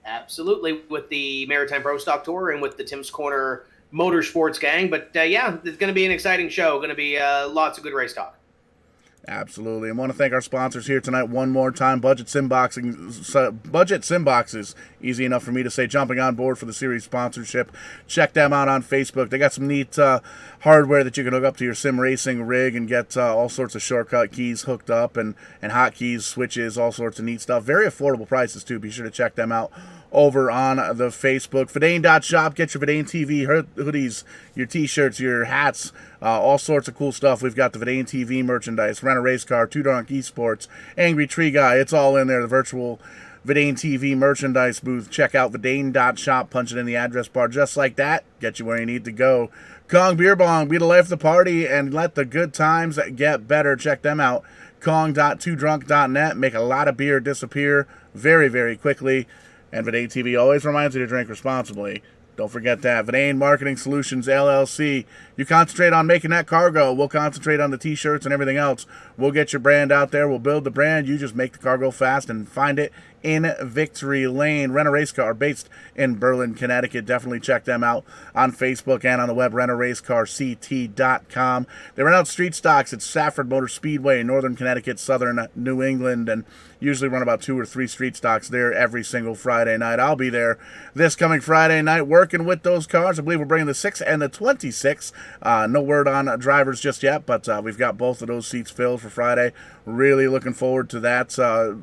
Absolutely, with the Maritime Pro Stock Tour and with the Tim's Corner Motorsports gang. But yeah, it's going to be an exciting show. Going to be lots of good race talk. Absolutely. I want to thank our sponsors here tonight one more time. Budget Sim Boxes, easy enough for me to say, jumping on board for the series sponsorship. Check them out on Facebook. They got some neat hardware that you can hook up to your sim racing rig and get all sorts of shortcut keys hooked up and hotkeys, switches, all sorts of neat stuff. Very affordable prices, too. Be sure to check them out over on the Facebook. Verdane.shop. Get your Verdane TV hoodies, your t-shirts, your hats, all sorts of cool stuff. We've got the Verdane TV merchandise, Rent a Race Car, Two Drunk Esports, Angry Tree Guy. It's all in there. The virtual Verdane TV merchandise booth. Check out Verdane.shop. Punch it in the address bar just like that. Get you where you need to go. Kong Beer Bong. Be the life of the party and let the good times get better. Check them out. Kong.twodrunk.net. Make a lot of beer disappear very, very quickly. And Verdane TV always reminds you to drink responsibly. Don't forget that. Verdane Marketing Solutions, LLC. You concentrate on making that cargo. We'll concentrate on the T-shirts and everything else. We'll get your brand out there. We'll build the brand. You just make the cargo fast and find it in Victory Lane. Rent a Race Car, based in Berlin, Connecticut. Definitely check them out on Facebook and on the web, rentaracecarct.com. They rent out street stocks at Safford Motor Speedway in Northern Connecticut, Southern New England, and usually run about 2 or 3 street stocks there every single Friday night. I'll be there this coming Friday night working with those cars. I believe we're bringing the 6 and the 26. No word on drivers just yet, but we've got both of those seats filled for Friday. Really looking forward to that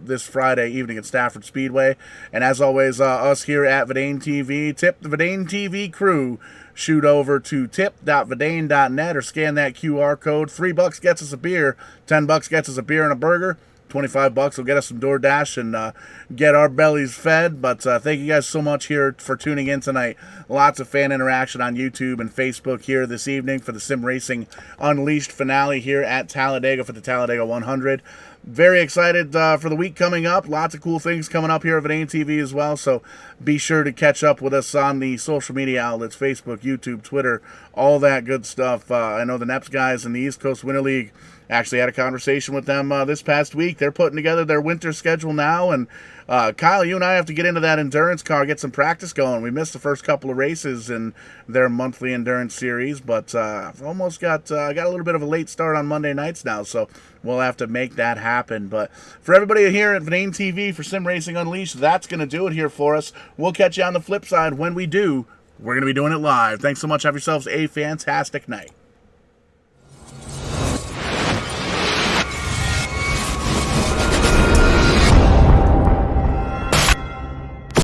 this Friday evening at Stafford Speedway. And as always, us here at Verdane TV, tip the Verdane TV crew. Shoot over to tip.verdane.net or scan that QR code. $3 gets us a beer, $10 gets us a beer and a burger. $25 will get us some DoorDash and get our bellies fed. But thank you guys so much here for tuning in tonight. Lots of fan interaction on YouTube and Facebook here this evening for the Sim Racing Unleashed finale here at Talladega for the Talladega 100. Very excited for the week coming up. Lots of cool things coming up here at Verdane TV as well. So be sure to catch up with us on the social media outlets, Facebook, YouTube, Twitter, all that good stuff. I know the Neps guys in the East Coast Winter League actually had a conversation with them this past week. They're putting together their winter schedule now. And Kyle, you and I have to get into that endurance car, get some practice going. We missed the first couple of races in their monthly endurance series, but I've almost got a little bit of a late start on Monday nights now, so we'll have to make that happen. But for everybody here at Verdane TV for Sim Racing Unleashed, that's going to do it here for us. We'll catch you on the flip side. When we do, we're going to be doing it live. Thanks so much. Have yourselves a fantastic night.